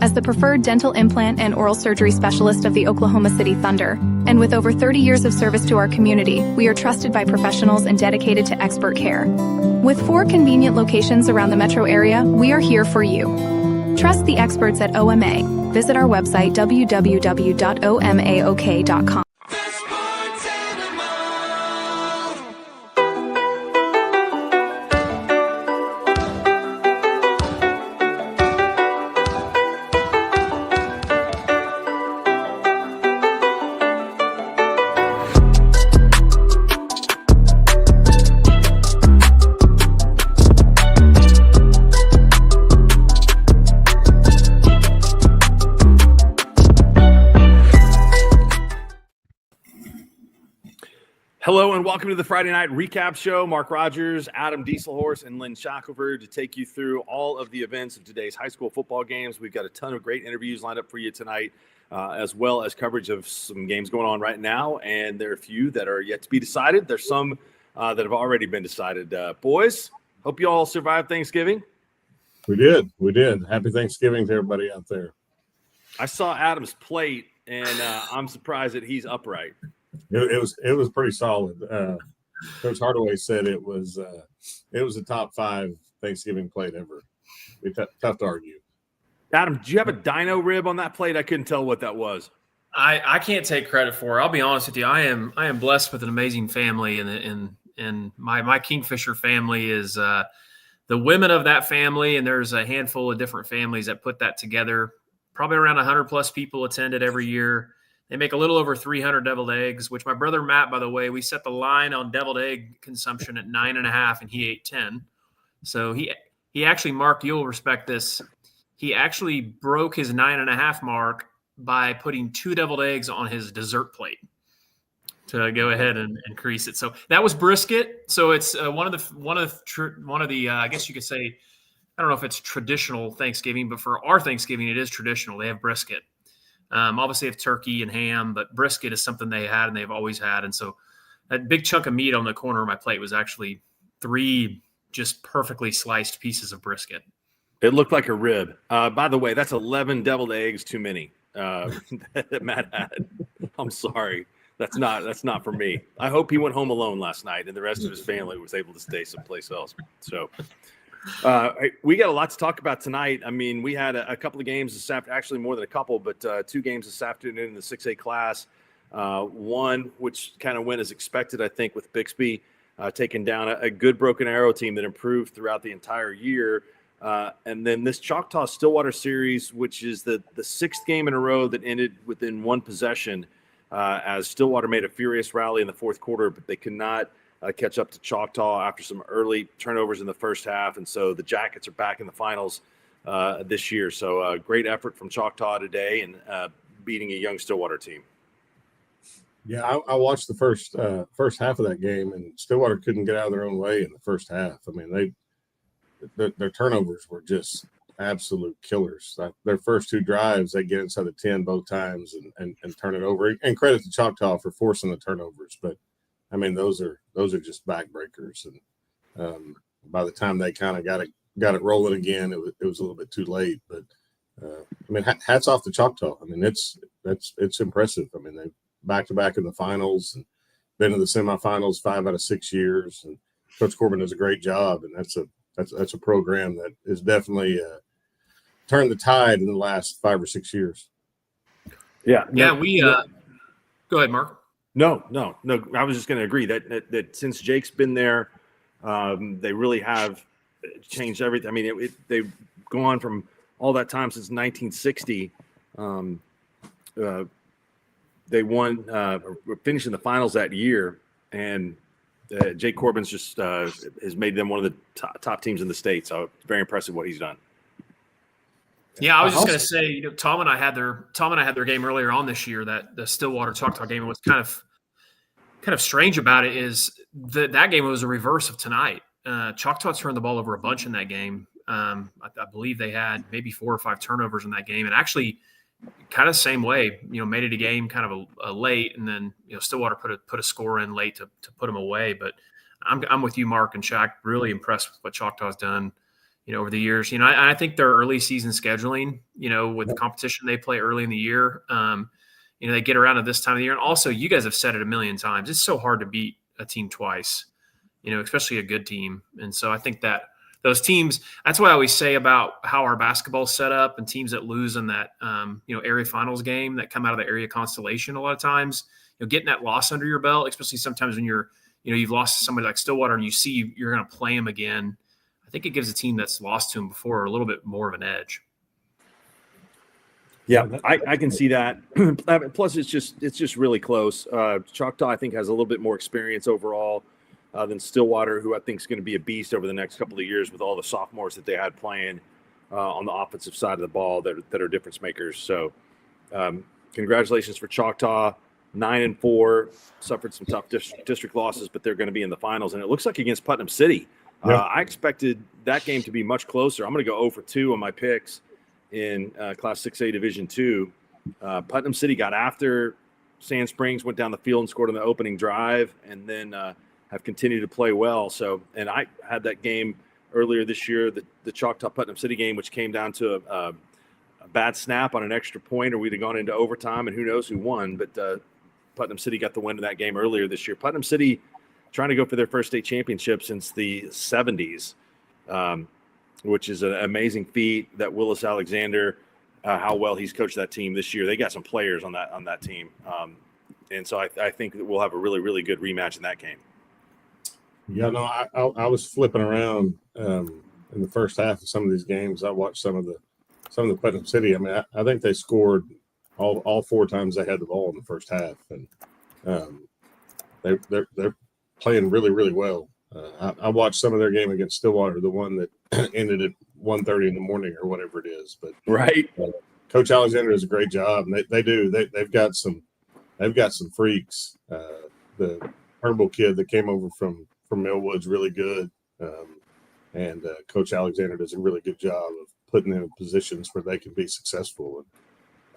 As the preferred dental implant and oral surgery specialist of the Oklahoma City Thunder, and with over 30 years of service to our community, we are trusted by professionals and dedicated to expert care. With 4 convenient locations around the metro area, we are here for you. Trust the experts at OMA. Visit our website www.omaok.com. Hello and welcome to the Friday Night Recap Show. Mark Rodgers, Adam Diesselhorst, and Lynn Shackelford to take you through all of the events of today's high school football games. We've got a ton of great interviews lined up for you tonight, as well as coverage of some games going on right now. And there are a few that are yet to be decided. There's some that have already been decided. Boys, hope you all survived Thanksgiving. We did. Happy Thanksgiving to everybody out there. I saw Adam's plate, and I'm surprised that he's upright. It was pretty solid. Coach Hardaway said it was a top 5 Thanksgiving plate ever. It's tough to argue. Adam, do you have a dino rib on that plate? I couldn't tell what that was. I can't take credit for it. I'll be honest with you. I am blessed with an amazing family, and my Kingfisher family is the women of that family, and there's a handful of different families that put that together. Probably around 100 plus people attended every year. They make a little over 300 deviled eggs, which my brother Matt, by the way, we set the line on deviled egg consumption at 9.5, and he ate 10. So he actually, Mark, you'll respect this. He actually broke his 9.5 mark by putting 2 deviled eggs on his dessert plate to go ahead and increase it. So that was brisket. So it's one of the I guess you could say, I don't know if it's traditional Thanksgiving, but for our Thanksgiving, it is traditional. They have brisket. Obviously, they have turkey and ham, but brisket is something they had and they've always had. And so that big chunk of meat on the corner of my plate was actually 3 just perfectly sliced pieces of brisket. It looked like a rib. By the way, that's 11 deviled eggs too many that Matt had. I'm sorry. That's not for me. I hope he went home alone last night and the rest of his family was able to stay someplace else. So we got a lot to talk about tonight. I mean, we had a couple of games this afternoon, actually more than a couple, but 2 games this afternoon in the 6A class. One, which kind of went as expected, I think, with Bixby taking down a good Broken Arrow team that improved throughout the entire year. And then this Choctaw Stillwater series, which is the 6th game in a row that ended within 1 possession, as Stillwater made a furious rally in the 4th quarter, but they could not catch up to Choctaw after some early turnovers in the first half. And so the Jackets are back in the finals this year. So great effort from Choctaw today and beating a young Stillwater team. Yeah, I watched the first half of that game, and Stillwater couldn't get out of their own way in the first half. I mean, their turnovers were just absolute killers. Their first 2 drives, they get inside the 10 both times and turn it over. And credit to Choctaw for forcing the turnovers, but I mean, those are just backbreakers, and by the time they kind of got it rolling again, it was a little bit too late. But I mean, hats off to Choctaw. I mean, it's impressive. I mean, they back to back in the finals and been in the semifinals 5 out of 6 years. And Coach Corbin does a great job, and that's a program that is definitely turned the tide in the last 5 or 6 years. Yeah. We go ahead, Mark. No. I was just going to agree that since Jake's been there, they really have changed everything. I mean, they've gone from all that time since 1960. They won, finished in the finals that year, and Jake Corbin's just has made them one of the top teams in the state. So very impressive what he's done. Yeah, I was just going to say, Tom and I had their game earlier on this year. That the Stillwater Choctaw game was kind of strange about it is that game was a reverse of tonight. Choctaw turned the ball over a bunch in that game. I believe they had maybe 4 or 5 turnovers in that game, and actually kind of the same way, made it a game kind of a late, and then Stillwater put a score in late to put them away. But I'm with you, Mark and Shaq. Really impressed with what Choctaw's done. over the years. I think their early season scheduling, with the competition they play early in the year, they get around at this time of the year. And also, you guys have said it a million times, it's so hard to beat a team twice, especially a good team. And so I think that those teams, that's what I always say about how our basketball's set up, and teams that lose in that, area finals game that come out of the area constellation a lot of times, getting that loss under your belt, especially sometimes when you've lost to somebody like Stillwater and you see you're going to play them again. I think it gives a team that's lost to them before a little bit more of an edge. Yeah, I can see that. Plus, it's just really close. Choctaw, I think, has a little bit more experience overall than Stillwater, who I think is going to be a beast over the next couple of years with all the sophomores that they had playing on the offensive side of the ball that are difference makers. So, congratulations for Choctaw. 9-4, suffered some tough district losses, but they're going to be in the finals. And it looks like against Putnam City. I expected that game to be much closer. I'm going to go 0-for-2 on my picks in Class 6A Division II. Putnam City got after Sand Springs, went down the field and scored on the opening drive, and then have continued to play well. So, and I had that game earlier this year, the Choctaw Putnam City game, which came down to a bad snap on an extra point, or we'd have gone into overtime, and who knows who won. But Putnam City got the win in that game earlier this year. Putnam City trying to go for their first state championship since the 70s, which is an amazing feat. That Willis Alexander, how well he's coached that team this year. They got some players on that team. And so I think that we'll have a really, really good rematch in that game. Yeah, no, I was flipping around in the first half of some of these games. I watched some of the Putnam City. I mean, I think they scored all 4 times they had the ball in the first half, and they're playing really, really well. I watched some of their game against Stillwater, the one that ended at 1:30 in the morning or whatever it is. But right, Coach Alexander does a great job, and they've got some freaks. The Turnbull kid that came over from Millwood's really good, and Coach Alexander does a really good job of putting them in positions where they can be successful.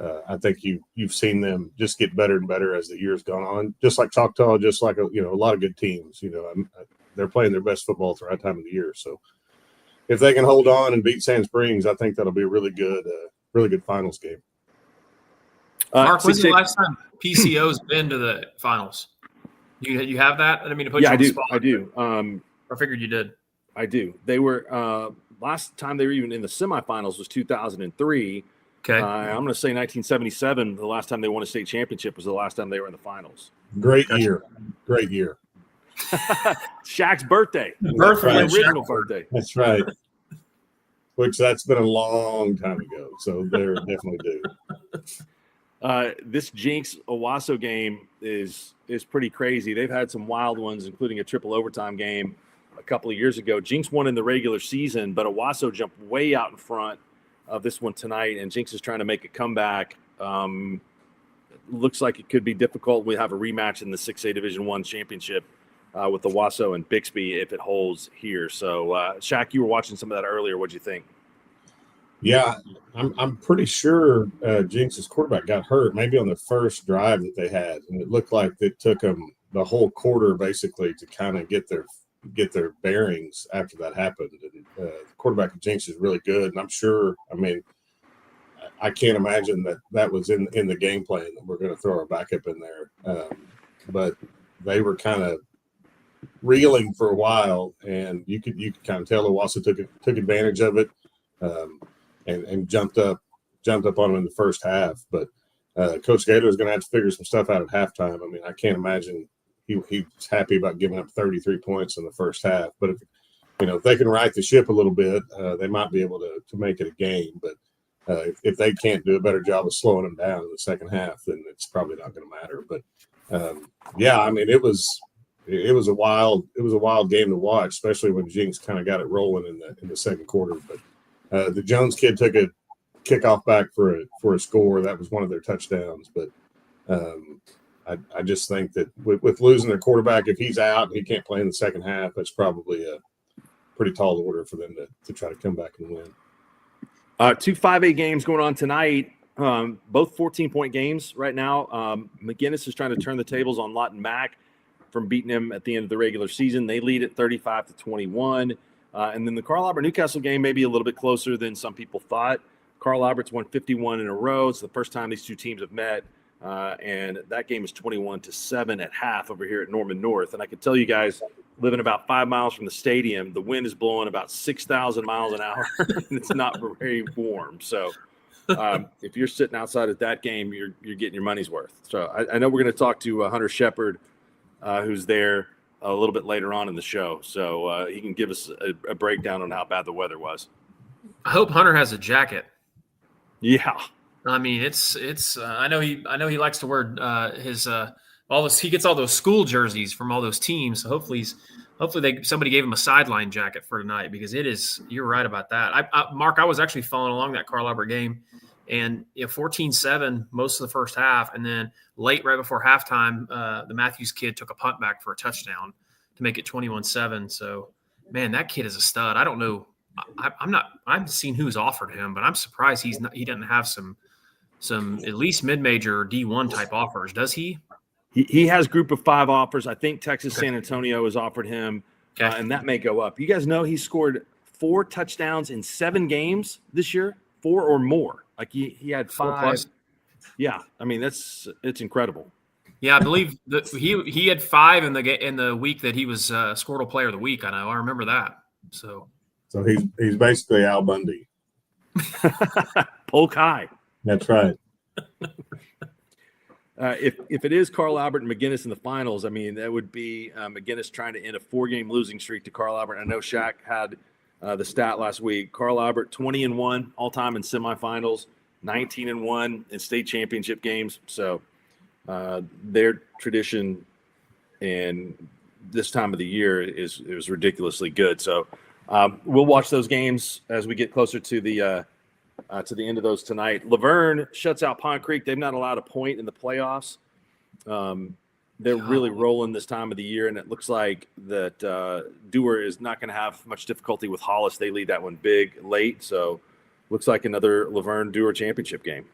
And I think you've seen them just get better and better as the years gone on. Just like Choctaw, just like a lot of good teams. They're playing their best football at the right time of the year. So if they can hold on and beat Sand Springs, I think that'll be a really good finals game. Mark, when's the last time PCO's been to the finals? You have that? I didn't mean to put you on the spot. I do. I figured you did. I do. They were last time they were even in the semifinals was 2003. Okay. I'm going to say 1977. The last time they won a state championship was the last time they were in the finals. Great year. Shaq's birthday. Original birthday. That's right. Which that's been a long time ago. So they're definitely due. This Jinx Owasso game is pretty crazy. They've had some wild ones, including a triple overtime game a couple of years ago. Jinx won in the regular season, but Owasso jumped way out in front of this one tonight, and Jinx is trying to make a comeback. Looks like it could be difficult. We have a rematch in the 6A Division I championship with Owasso and Bixby if it holds here. So, Shaq, you were watching some of that earlier. What'd you think? Yeah, I'm pretty sure Jinx's quarterback got hurt maybe on the first drive that they had, and it looked like it took them the whole quarter basically to kind of get their bearings after that happened. And the quarterback of Jinx is really good, and I'm sure. I mean, I can't imagine that was in the game plan that we're going to throw our backup in there. But they were kind of reeling for a while, and you could kind of tell Owasso took advantage of it. And jumped up on him in the first half. But Coach Gator is going to have to figure some stuff out at halftime. I mean, I can't imagine he's happy about giving up 33 points in the first half. But if they can right the ship a little bit, they might be able to make it a game. But if they can't do a better job of slowing them down in the second half, then it's probably not going to matter. But yeah, I mean, it was a wild game to watch, especially when Jinx kind of got it rolling in the second quarter. But the Jones kid took a kickoff back for a score. That was one of their touchdowns. But I just think that with losing their quarterback, if he's out and he can't play in the second half, that's probably a pretty tall order for them to try to come back and win. 2 5A games going on tonight, both 14-point games right now. McGinnis is trying to turn the tables on Lawton Mack from beating him at the end of the regular season. They lead at 35-21. And then the Carl Albert Newcastle game may be a little bit closer than some people thought. Carl Albert's won 51 in a row. It's the first time these two teams have met. And that game is 21-7 at half over here at Norman North. And I can tell you guys, living about 5 miles from the stadium, the wind is blowing about 6,000 miles an hour, and it's not very warm. So if you're sitting outside at that game, you're getting your money's worth. So I know we're going to talk to Hunter Shepard, who's there a little bit later on in the show. So he can give us a breakdown on how bad the weather was. I hope Hunter has a jacket. Yeah. I mean, it's. I know he likes to wear his all this. He gets all those school jerseys from all those teams. So hopefully somebody gave him a sideline jacket for tonight, because it is. You're right about that. Mark, I was actually following along that Carl Albert game, and 14-7 most of the first half, and then late right before halftime, the Matthews kid took a punt back for a touchdown to make it 21-7. So, man, that kid is a stud. I don't know. I haven't seen who's offered him, but I'm surprised he doesn't have some at least mid-major D1 type offers. Does he? He has group of 5 offers. I think Texas San Antonio has offered him, and that may go up. You guys know he scored 4 touchdowns in 7 games this year, 4 or more. Like he had 5. Yeah, I mean it's incredible. Yeah, I believe that he had 5 in the week that he was Squirtle Player of the Week. I remember that. So he's basically Al Bundy. Polk high. That's right. If it is Carl Albert and McGinnis in the finals, I mean, that would be McGinnis trying to end a 4-game losing streak to Carl Albert. I know Shaq had the stat last week. Carl Albert 20-1 all time in semifinals, 19-1 in state championship games. So their tradition and this time of the year is ridiculously good. So we'll watch those games as we get closer to the end of those tonight. Laverne shuts out Pond Creek. They've not allowed a point in the playoffs. They're really rolling this time of the year, and it looks like that Dewar is not going to have much difficulty with Hollis. They lead that one big late, so looks like another Laverne Dewar championship game.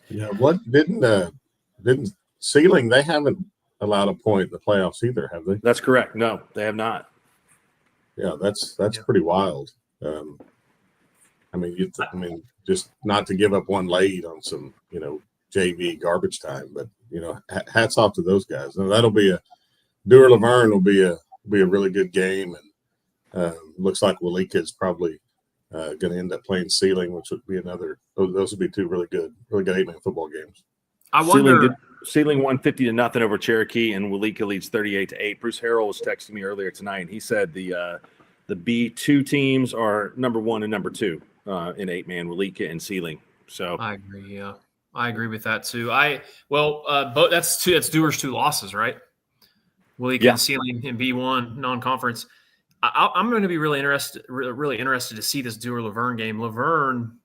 Yeah, what didn't Sealing? They haven't allowed a point in the playoffs either, have they? That's correct. No, they have not. Yeah, that's pretty wild. I mean, just not to give up one lead on some, JV garbage time, but hats off to those guys. Now, that'll be Dewar Laverne will be a really good game, and looks like Walika is probably going to end up playing Sealing, which would be another. Those would be 2 really good 8-man football games. I wonder. Sealing won 50-0 over Cherokee, and Walika leads 38-8. Bruce Harrell was texting me earlier tonight, and he said the B2 teams are number 1 and number 2 in 8-man, Walika and Sealing. So I agree. Yeah, I agree with that too. But that's Dewar's 2 losses, right? Walika and Sealing in B1 non-conference. I'm going to be really interested to see this Dewar Laverne game. Laverne,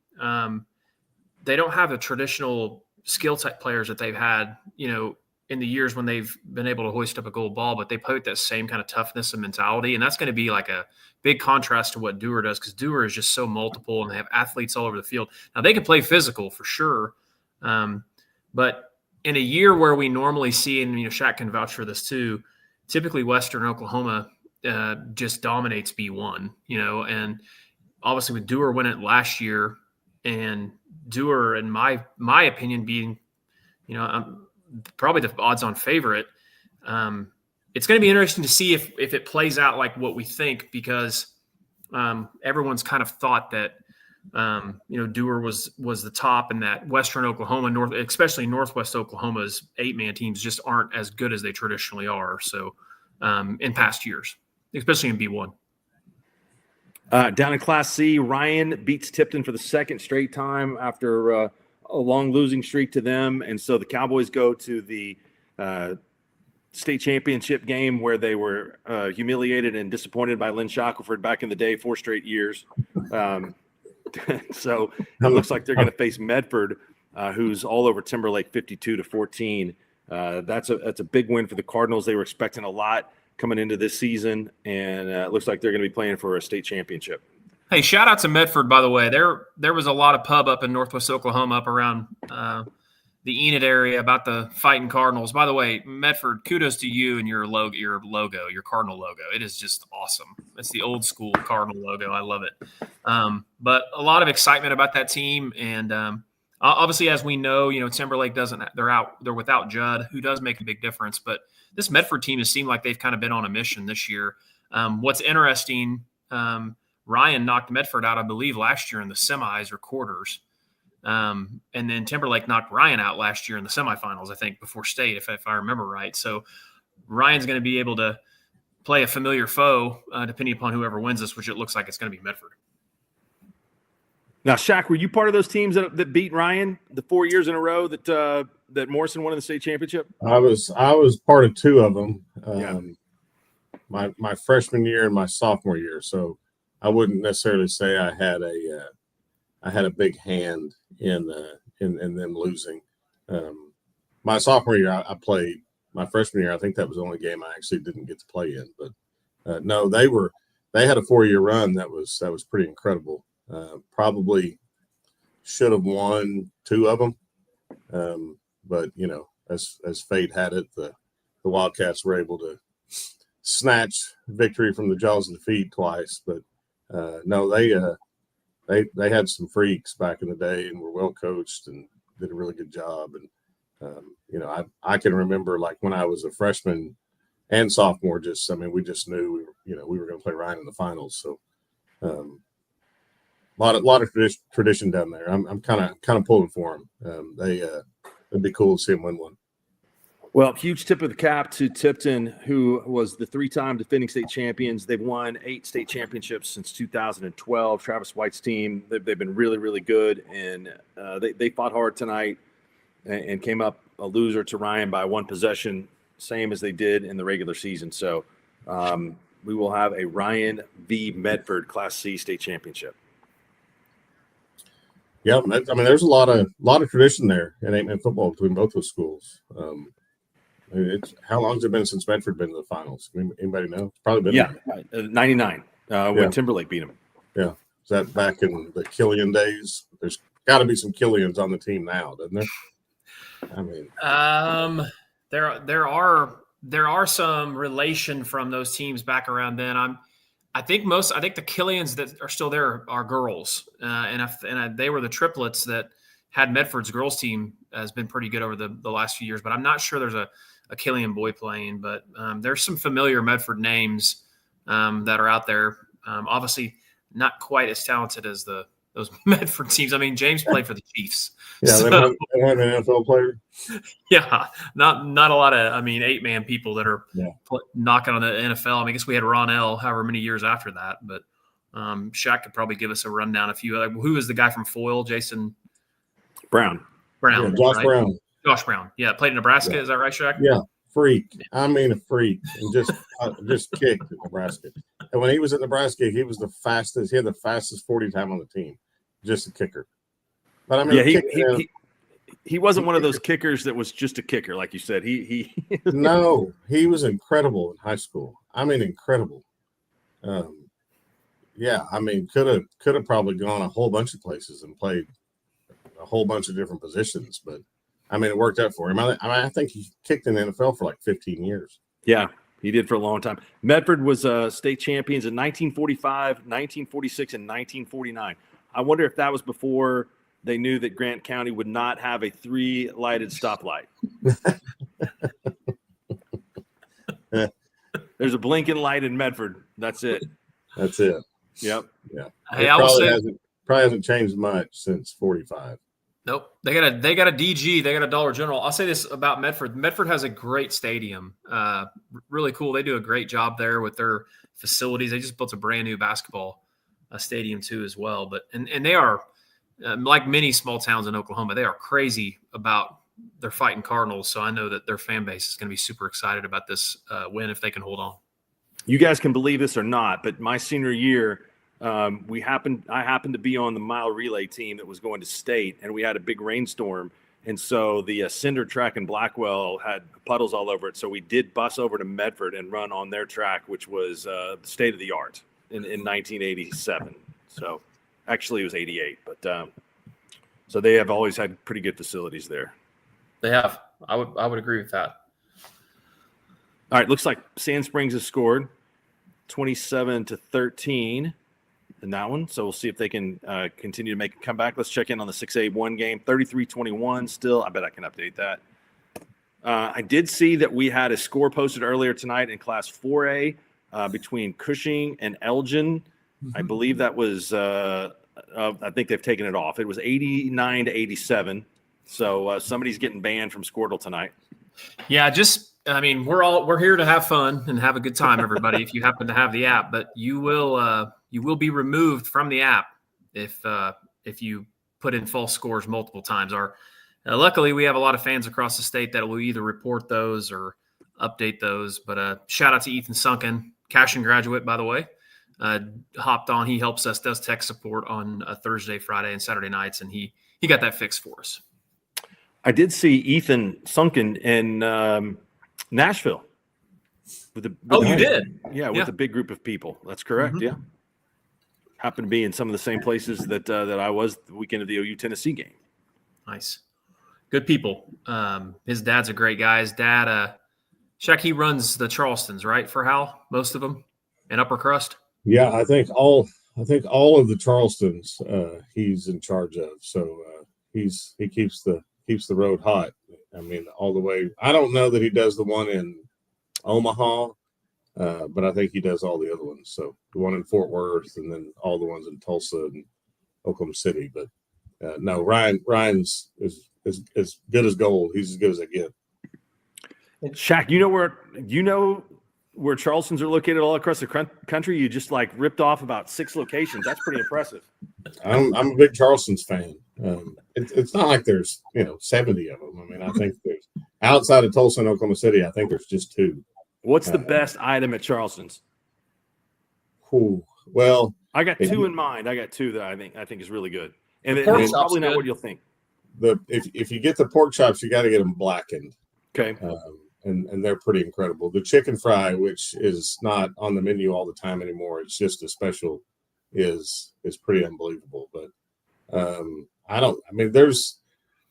they don't have the traditional skill type players that they've had, in the years when they've been able to hoist up a gold ball, but they play with that same kind of toughness and mentality. And that's going to be like a big contrast to what Dewar does, because Dewar is just so multiple and they have athletes all over the field. Now they can play physical for sure. But in a year where we normally see, and Shaq can vouch for this too, typically Western Oklahoma just dominates B1, and obviously with Dewar winning it last year, and Dewar, in my opinion, being, probably the odds-on favorite. It's going to be interesting to see if it plays out like what we think, because everyone's kind of thought that Dewar was the top, and that Western Oklahoma, especially Northwest Oklahoma's 8-man teams just aren't as good as they traditionally are. So in past years, especially in B1. Down in Class C, Ryan beats Tipton for the 2nd straight time after a long losing streak to them. And so the Cowboys go to the state championship game where they were humiliated and disappointed by Lynn Shackelford back in the day, 4 straight years. So it looks like they're going to face Medford, who's all over Timberlake 52-14. That's a big win for the Cardinals. They were expecting a lot coming into this season, and it looks like they're going to be playing for a state championship. Hey, shout out to Medford, by the way. There was a lot of pub up in Northwest Oklahoma, up around the Enid area about the fighting Cardinals. By the way, Medford, kudos to you and your logo, your Cardinal logo. It is just awesome. It's the old school Cardinal logo. I love it. But a lot of excitement about that team, and obviously, as we know, Timberlake they're without Judd, who does make a big difference. But this Medford team has seemed like they've kind of been on a mission this year. What's interesting, Ryan knocked Medford out, I believe, last year in the semis or quarters. And then Timberlake knocked Ryan out last year in the semifinals, I think, before state, if I remember right. So Ryan's going to be able to play a familiar foe, depending upon whoever wins this, which it looks like it's going to be Medford. Now, Shaq, were you part of those teams that beat Ryan the 4 years in a row that Morrison won in the state championship? I was part of two of them. Yeah. My freshman year and my sophomore year. So I wouldn't necessarily say I had a big hand in them losing. My sophomore year, I played. My freshman year, I think that was the only game I actually didn't get to play in. But no, they had a 4-year run that was pretty incredible. Probably should have won 2 of them, but as fate had it, the Wildcats were able to snatch victory from the jaws of defeat twice. But no, they had some freaks back in the day and were well coached and did a really good job. And I can remember, like, when I was a freshman and sophomore, we just knew we were going to play Ryan in the finals. So a lot of tradition down there. I'm kind of pulling for them. It'd be cool to see them win one. Well, huge tip of the cap to Tipton, who was the 3-time defending state champions. They've won 8 state championships since 2012. Travis White's team, they've been really, really good, and they fought hard tonight and came up a loser to Ryan by 1 possession, same as they did in the regular season. So we will have a Ryan v. Medford Class C state championship. Yeah, there's a lot of tradition there in 8-man football between both those schools. How long has it been since Medford been to the finals? Anybody know? It's probably been 99 when Timberlake beat them. Yeah, is that back in the Killian days? There's got to be some Killians on the team now, doesn't there? There are some relation from those teams back around then. I think the Killians that are still there are girls, and they were the triplets that had Medford's girls team has been pretty good over the last few years. But I'm not sure there's a Killian boy playing. But there's some familiar Medford names that are out there. Obviously, not quite as talented as those Medford teams. I mean, James played for the Chiefs. Yeah, they don't have an NFL player. Yeah, not a lot of 8-man people that are knocking on the NFL. I guess we had Ronell however many years after that, but Shaq could probably give us a rundown. Who was the guy from Foyle? Jason Brown. Yeah, Josh right? Brown. Josh Brown. Yeah, played in Nebraska. Is that right, Shaq? Yeah, freak. I mean, a freak, and just kicked at Nebraska. And when he was at Nebraska, he was the fastest. He had the fastest 40 time on the team, just a kicker. But he wasn't one of those kickers that was just a kicker, like you said. He No, he was incredible in high school. I mean, incredible. Could have probably gone a whole bunch of places and played a whole bunch of different positions, but it worked out for him. I think he kicked in the NFL for like 15 years. Yeah, he did for a long time. Medford was state champions in 1945, 1946, and 1949. I wonder if that was before they knew that Grant County would not have a 3-lighted stoplight. There's a blinking light in Medford. That's it. That's it. Yep. Yeah. Hey, It probably hasn't changed much since 45. Nope. They got a DG. They got a Dollar General. I'll say this about Medford. Medford has a great stadium. Really cool. They do a great job there with their facilities. They just built a brand new basketball stadium too as well. But and they are like many small towns in Oklahoma. They are crazy about their fighting Cardinals. So I know that their fan base is going to be super excited about this win if they can hold on. You guys can believe this or not, but my senior year, I happened to be on the mile relay team that was going to state, and we had a big rainstorm, and so the cinder track in Blackwell had puddles all over it. So we did bus over to Medford and run on their track, which was state of the art in 1987. So actually it was 88, but so they have always had pretty good facilities there. They have. I would agree with that. All right, looks like Sand Springs has scored 27-13 in that one. So we'll see if they can continue to make a comeback. Let's check in on the 6A1 game, 33-21 still. I bet I can update that. I did see that we had a score posted earlier tonight in Class 4A between Cushing and Elgin. Mm-hmm. I believe that was I think they've taken it off. It was 89-87. So somebody's getting banned from Squirtle tonight. Yeah, we're here to have fun and have a good time, everybody. If you happen to have the app, but you will be removed from the app if you put in false scores multiple times. Luckily, we have a lot of fans across the state that will either report those or update those. But shout out to Ethan Sunken, Cashin graduate, by the way. Hopped on. He helps us, does tech support on Thursday, Friday, and Saturday nights, and he got that fixed for us. I did see Ethan Sunken in Nashville. You did? Yeah, with a big group of people. That's correct. Mm-hmm. Yeah, happened to be in some of the same places that I was the weekend of the OU Tennessee game. Nice, good people. His dad's a great guy. His dad, Shaq, he runs the Charlestons, right, for Hal? Most of them in Upper Crust. Yeah, I think all of the Charlestons he's in charge of. So he keeps the road hot. I mean, all the way. I don't know that he does the one in Omaha, but I think he does all the other ones. So the one in Fort Worth, and then all the ones in Tulsa and Oklahoma City. But no, Ryan's is as good as gold. He's as good as I get. Shaq, you know where Charlestons are located all across the country? You just ripped off about 6 locations. That's pretty impressive. I'm a big Charleston's fan. It's not like there's 70 of them. I mean, I think there's outside of Tulsa and Oklahoma City. I think there's just 2. What's the best item at Charleston's? Well, I got 2 in mind. I got 2 that I think is really good, and it's probably not what you'll think. If you get the pork chops, you got to get them blackened. Okay. And they're pretty incredible. The chicken fry, which is not on the menu all the time anymore, it's just a special, is pretty unbelievable. But there's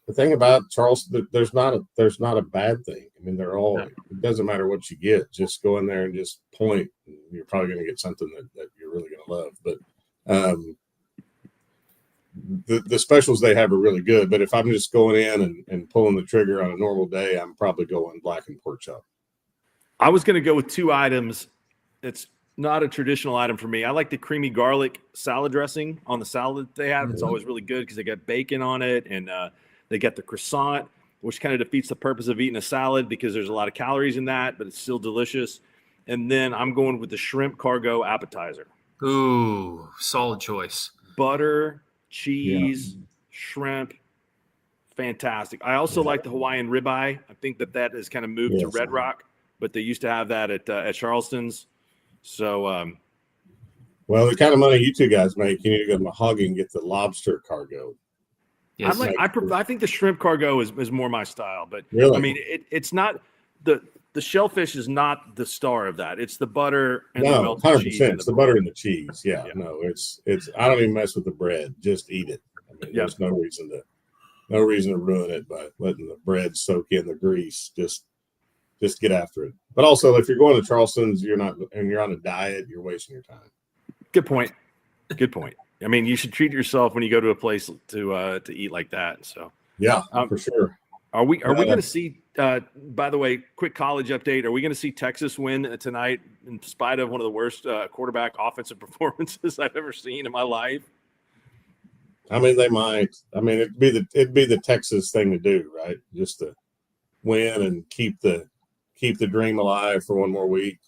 the thing about Charleston, there's not a bad thing. I mean, they're all, it doesn't matter what you get, just go in there and just point. And you're probably going to get something that you're really going to love. But the specials they have are really good, but if I'm just going in and pulling the trigger on a normal day, I'm probably going blackened pork chop. I was going to go with 2 items. It's not a traditional item for me. I like the creamy garlic salad dressing on the salad that they have. Mm-hmm. It's always really good because they got bacon on it, and they got the croissant, which kind of defeats the purpose of eating a salad because there's a lot of calories in that, but it's still delicious. And then I'm going with the shrimp cargo appetizer. Ooh, solid choice. Butter, cheese, shrimp, fantastic. I also like the Hawaiian ribeye. I think that has kind of moved to Red Rock, but they used to have that at Charleston's. So, well, the kind of money you 2 guys make, you need to go to Mahogany and get the lobster cargo. Yes. I think the shrimp cargo is more my style, but really? I mean, it's not the shellfish is not the star of that. It's the butter and the melted 100%. cheese. It's the butter and the cheese. Yeah. No, it's. I don't even mess with the bread. Just eat it. I mean, there's no reason to ruin it by letting the bread soak in the grease. Just get after it. But also, if you're going to Charleston's, you're on a diet, you're wasting your time. Good point. I mean, you should treat yourself when you go to a place to eat like that. So yeah, for sure. Are we going to see? By the way, quick college update: are we going to see Texas win tonight, in spite of one of the worst quarterback offensive performances I've ever seen in my life? I mean, they might. I mean, it'd be the Texas thing to do, right? Just to win and keep the dream alive for one more week.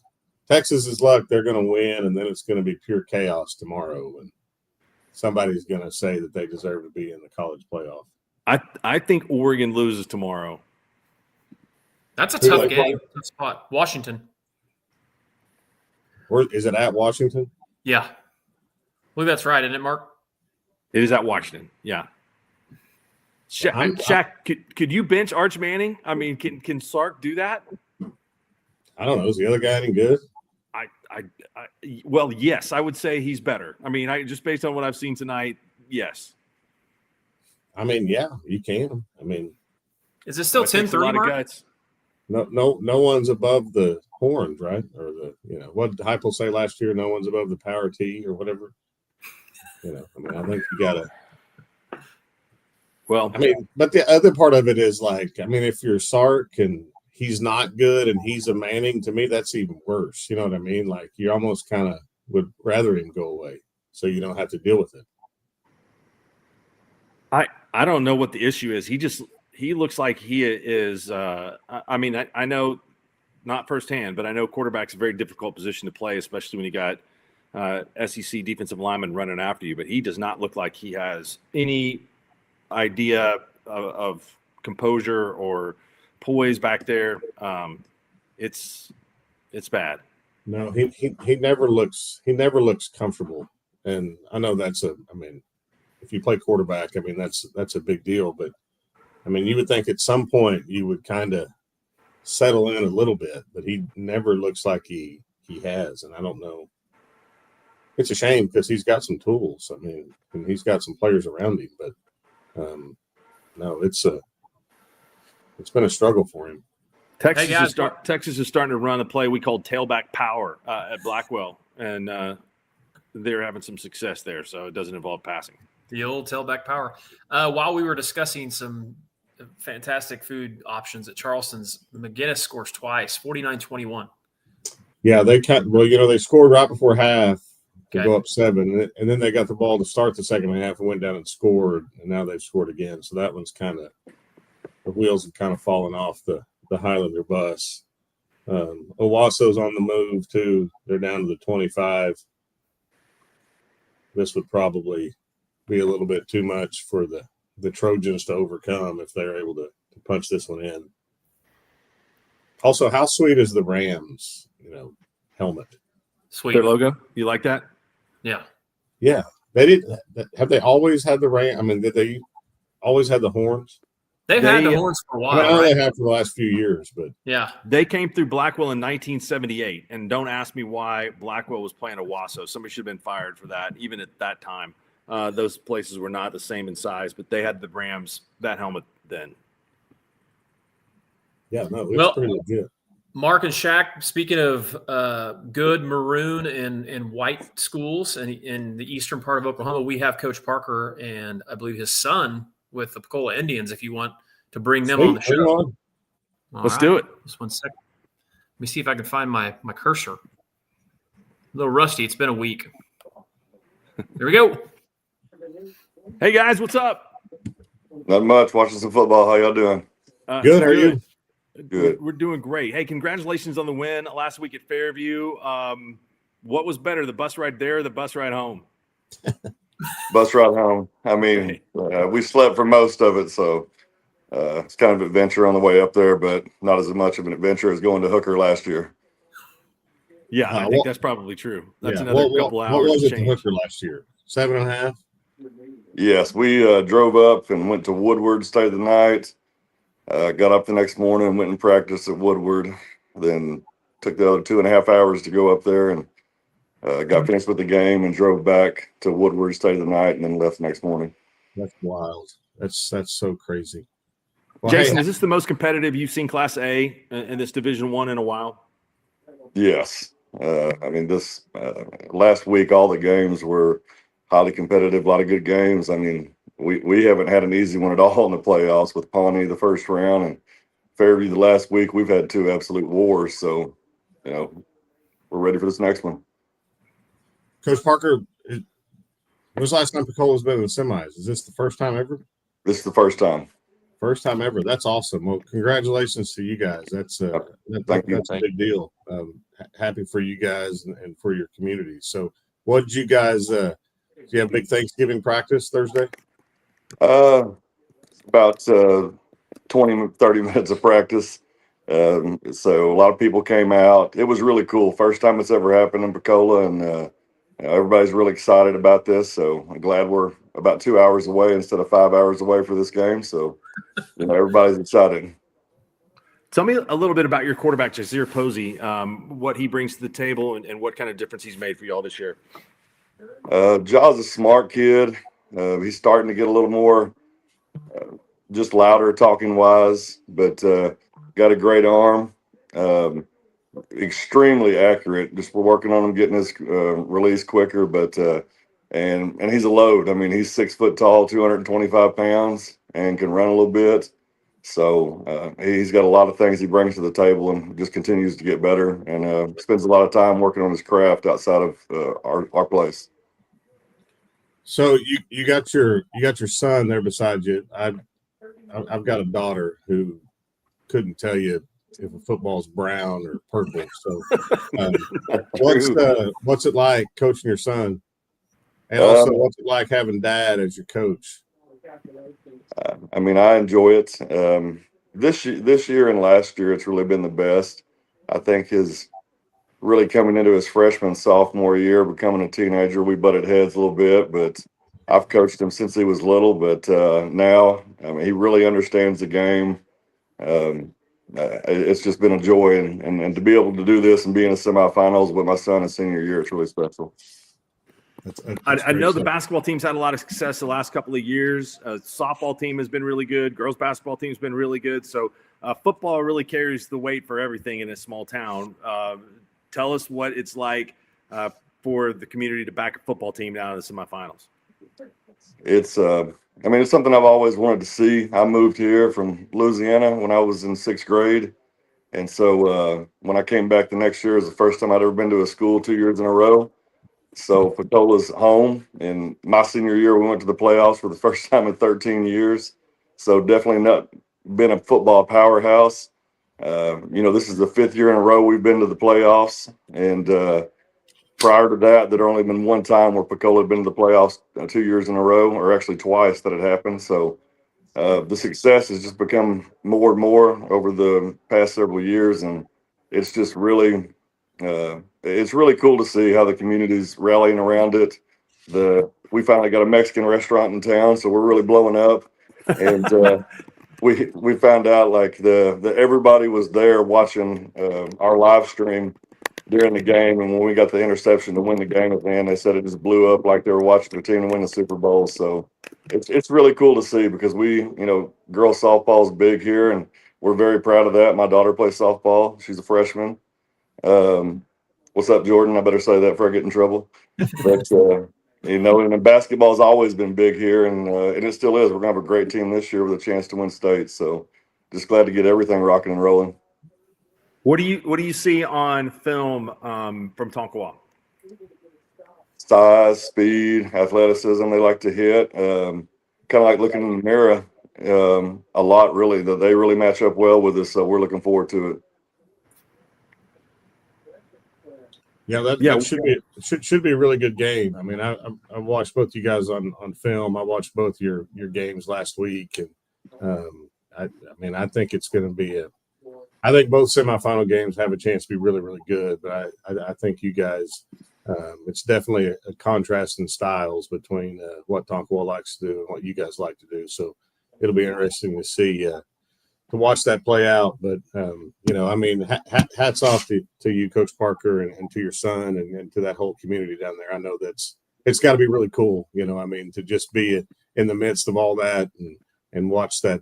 Texas is luck; they're going to win, and then it's going to be pure chaos tomorrow, and somebody's going to say that they deserve to be in the college playoff. I think Oregon loses tomorrow. That's a tough game. Tough spot. Washington. Or is it at Washington? Yeah. I believe that's right, isn't it, Mark? It is at Washington. Yeah. Shaq, could you bench Arch Manning? I mean, can Sark do that? I don't know. Is the other guy any good? Well, yes, I would say he's better. I mean, just based on what I've seen tonight, yes. I mean, yeah, you can. I mean, Is it still That takes a 10-3, lot of Mark? guts. No one's above the horns, right? Or what did Heupel say last year? No one's above the power tee or whatever. I think you gotta. Well, But the other part of it is if you're Sark and he's not good and he's a Manning, to me that's even worse. You know what I mean? Like you almost kind of would rather him go away so you don't have to deal with it. I don't know what the issue is. He looks like he is. I know not firsthand, but I know quarterback's a very difficult position to play, especially when you got SEC defensive linemen running after you. But he does not look like he has any idea of composure or poise back there. It's bad. No, he never looks comfortable, and I know if you play quarterback, that's a big deal. But you would think at some point you would kind of settle in a little bit, but he never looks like he has, and I don't know. It's a shame because he's got some tools. And he's got some players around him, but no, it's been a struggle for him. Texas is starting to run a play we call tailback power at Blackwell, and they're having some success there. So it doesn't involve passing. The old tailback power. While we were discussing some fantastic food options at Charleston's, McGinnis scores twice, 49-21. Yeah, they scored right before half to go up 7, and then they got the ball to start the second half and went down and scored, and now they've scored again. So that one's the wheels have kind of fallen off the Highlander bus. Owasso's on the move too. They're down to the 25. This would probably be a little bit too much for the Trojans to overcome if they're able to punch this one in. Also, how sweet is the Rams, helmet? Sweet. Their logo? You like that? Yeah. Yeah. They didn't have they always had the Ram? Did they always had the horns? They've had the horns for a while. I know they have for the last few years, but yeah. They came through Blackwell in 1978, and don't ask me why Blackwell was playing Owasso. Somebody should have been fired for that, even at that time. Those places were not the same in size, but they had the Rams, that helmet then. Yeah, no, it's pretty legit. Mark and Shaq, speaking of good maroon and white schools in the eastern part of Oklahoma, we have Coach Parker and I believe his son with the Pecola Indians, if you want to bring them on the show. Let's do it. Just 1 second. Let me see if I can find my cursor. A little rusty. It's been a week. Here we go. Hey, guys, what's up? Not much. Watching some football. How y'all doing? Good. How are you? Good. We're doing great. Hey, congratulations on the win last week at Fairview. What was better, the bus ride there or the bus ride home? Bus ride home. We slept for most of it, so it's kind of an adventure on the way up there, but not as much of an adventure as going to Hooker last year. Yeah, I think that's probably true. That's another couple hours. What was it to Hooker last year? 7.5? Yes, we drove up and went to Woodward, stayed the night. Got up the next morning and went and practiced at Woodward. Then took the other 2.5 hours to go up there and got finished with the game and drove back to Woodward, stayed the night, and then left the next morning. That's wild. That's so crazy. Well, Jason, is this the most competitive you've seen Class A in this Division I in a while? Yes. This last week, all the games were highly competitive, a lot of good games. We haven't had an easy one at all in the playoffs with Pawnee the first round and Fairview the last week. We've had 2 absolute wars. So, we're ready for this next one. Coach Parker, when was the last time Pecola's been in the semis? Is this the first time ever? This is the first time. First time ever. That's awesome. Well, congratulations to you guys. That's a big deal. Happy for you guys and for your community. So what did you guys do you have big Thanksgiving practice Thursday? About 20, 30 minutes of practice. So a lot of people came out. It was really cool. First time it's ever happened in Pecola, and everybody's really excited about this. So I'm glad we're about 2 hours away instead of 5 hours away for this game. So, everybody's excited. Tell me a little bit about your quarterback, Jazir Posey, what he brings to the table and what kind of difference he's made for you all this year. Jaw's a smart kid. He's starting to get a little more just louder talking wise, but got a great arm. Extremely accurate. Just we're working on him getting his release quicker, but and he's a load. I mean, he's 6 foot tall, 225 pounds, and can run a little bit. So he's got a lot of things he brings to the table, and just continues to get better. And spends a lot of time working on his craft outside of our place. So you got your son there beside you. I've got a daughter who couldn't tell you if a football's brown or purple. So what's it like coaching your son? And also, what's it like having dad as your coach? I mean, I enjoy it. This year and last year, it's really been the best. I think his really coming into his freshman, sophomore year, becoming a teenager, we butted heads a little bit, but I've coached him since he was little. But now, I mean, he really understands the game. It's just been a joy, and to be able to do this and be in the semifinals with my son in senior year, it's really special. I know the basketball team's had a lot of success the last couple of years. Softball team has been really good. Girls basketball team's been really good. So football really carries the weight for everything in a small town. Tell us what it's like for the community to back a football team down to the semifinals. It's I mean, it's something I've always wanted to see. I moved here from Louisiana when I was in 6th grade. And so when I came back the next year, it was the first time I'd ever been to a school 2 years in a row. So Pacola's home. And my senior year, we went to the playoffs for the first time in 13 years. So definitely not been a football powerhouse. This is the 5th year in a row we've been to the playoffs. And prior to that, there'd only been one time where Pacola had been to the playoffs 2 years in a row, or actually twice that had happened. So the success has just become more and more over the past several years. And it's just really it's really cool to see how the community's rallying around it. We finally got a Mexican restaurant in town, so we're really blowing up. And we found out like the everybody was there watching our live stream during the game, and when we got the interception to win the game at the end, they said it just blew up like they were watching their team to win the Super Bowl. So it's really cool to see, because girls softball is big here, and we're very proud of that. My daughter plays softball; she's a freshman. What's up, Jordan? I better say that before I get in trouble. But and basketball's always been big here, and it still is. We're gonna have a great team this year with a chance to win state. So just glad to get everything rocking and rolling. What do you see on film from Tonkawa? Size, speed, athleticism. They like to hit. Kind of like looking in the mirror a lot. Really, that they really match up well with us. So we're looking forward to it. Yeah, that should be a really good game. I mean, I watched both you guys on film. I watched both your games last week, and I think it's going to be I think both semifinal games have a chance to be really, really good. But I think you guys, it's definitely a contrast in styles between what Tonkawa likes to do and what you guys like to do. So it'll be interesting to see, to watch that play out. But, hats off to you, Coach Parker, and to your son and to that whole community down there. I know it's got to be really cool, to just be in the midst of all that and watch that,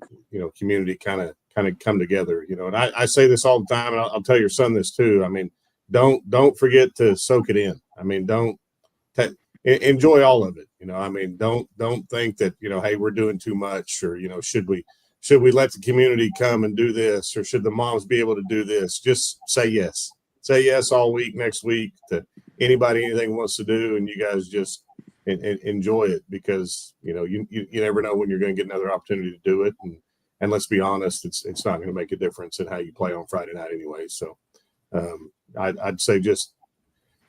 community kind of come together, and I say this all the time, and I'll tell your son this too. I mean, don't forget to soak it in. I mean, enjoy all of it. Don't think that, hey, we're doing too much, or, should we let the community come and do this, or should the moms be able to do this? Just say yes. Say yes all week, next week, to anything wants to do, and you guys just enjoy it, because, you never know when you're going to get another opportunity to do it. And let's be honest, it's not going to make a difference in how you play on Friday night anyway. So I'd say just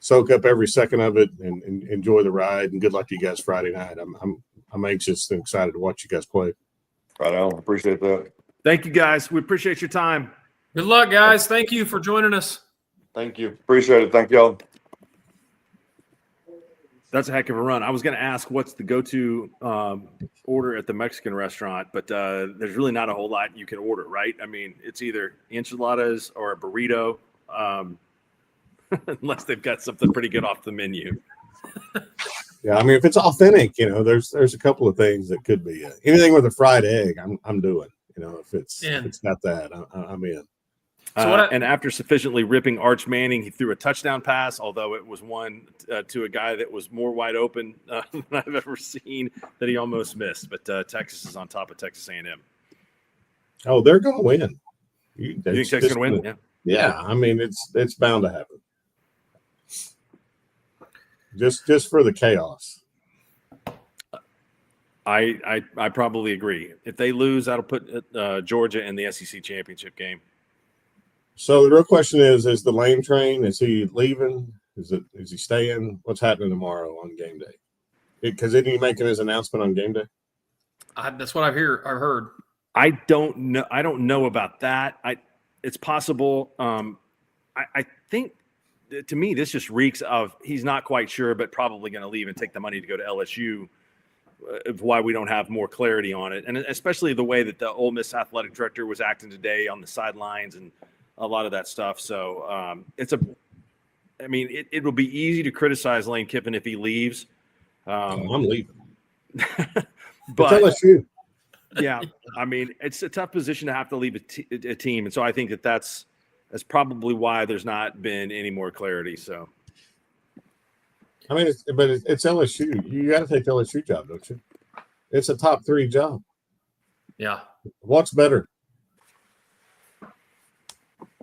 soak up every second of it and enjoy the ride, and good luck to you guys Friday night. I'm anxious and excited to watch you guys play. Right on. Appreciate that. Thank you, guys. We appreciate your time. Good luck, guys. Thank you for joining us. Thank you. Appreciate it. Thank y'all. That's a heck of a run. I was going to ask what's the go-to order at the Mexican restaurant, but there's really not a whole lot you can order, right? I mean, it's either enchiladas or a burrito, unless they've got something pretty good off the menu. Yeah, I mean, if it's authentic, there's a couple of things that could be anything with a fried egg. I'm doing. If it's got that, I'm in. And after sufficiently ripping Arch Manning, he threw a touchdown pass, although it was one to a guy that was more wide open than I've ever seen that he almost missed. But Texas is on top of Texas A&M. Oh, they're going to win. You think Texas is going to win? Yeah. I mean, it's bound to happen. Just for the chaos. I probably agree. If they lose, that'll put Georgia in the SEC championship game. So the real question is the Lane train, is he leaving? Is he staying? What's happening tomorrow on game day? Because isn't he making his announcement on game day? That's what I've heard. I don't know. I don't know about that. It's possible. I think, to me, this just reeks of he's not quite sure, but probably going to leave and take the money to go to LSU. Why we don't have more clarity on it, and especially the way that the Ole Miss athletic director was acting today on the sidelines and a lot of that stuff. So it will be easy to criticize Lane Kiffin if he leaves. I'm leaving. But LSU. Yeah, I mean, it's a tough position to have to leave a team, and so I think that's probably why there's not been any more clarity. So, I mean, it's LSU. You got to take the LSU job, don't you? It's a top 3 job. Yeah. What's better?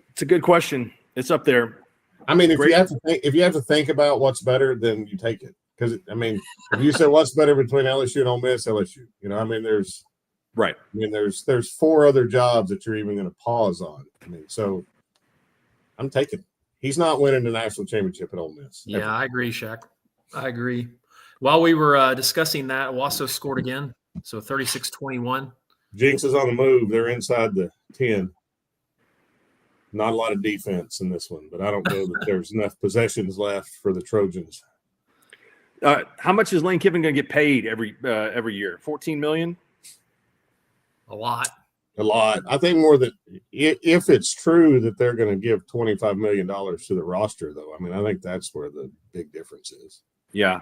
It's a good question. It's up there. I mean, if you have to think about what's better, then you take it. Because if you say what's better between LSU and Ole Miss, LSU. There's right. There's 4 other jobs that you're even going to pause on. So I'm taking it. He's not winning the national championship at Ole Miss. Yeah, I agree, Shaq. I agree. While we were discussing that, Wasso scored again. So 36-21. Jinx is on the move. They're inside the 10. Not a lot of defense in this one, but I don't know that there's enough possessions left for the Trojans. How much is Lane Kiffin going to get paid every year? $14 million? A lot. I think more than if it's true that they're going to give $25 million to the roster, though. I think that's where the big difference is. Yeah.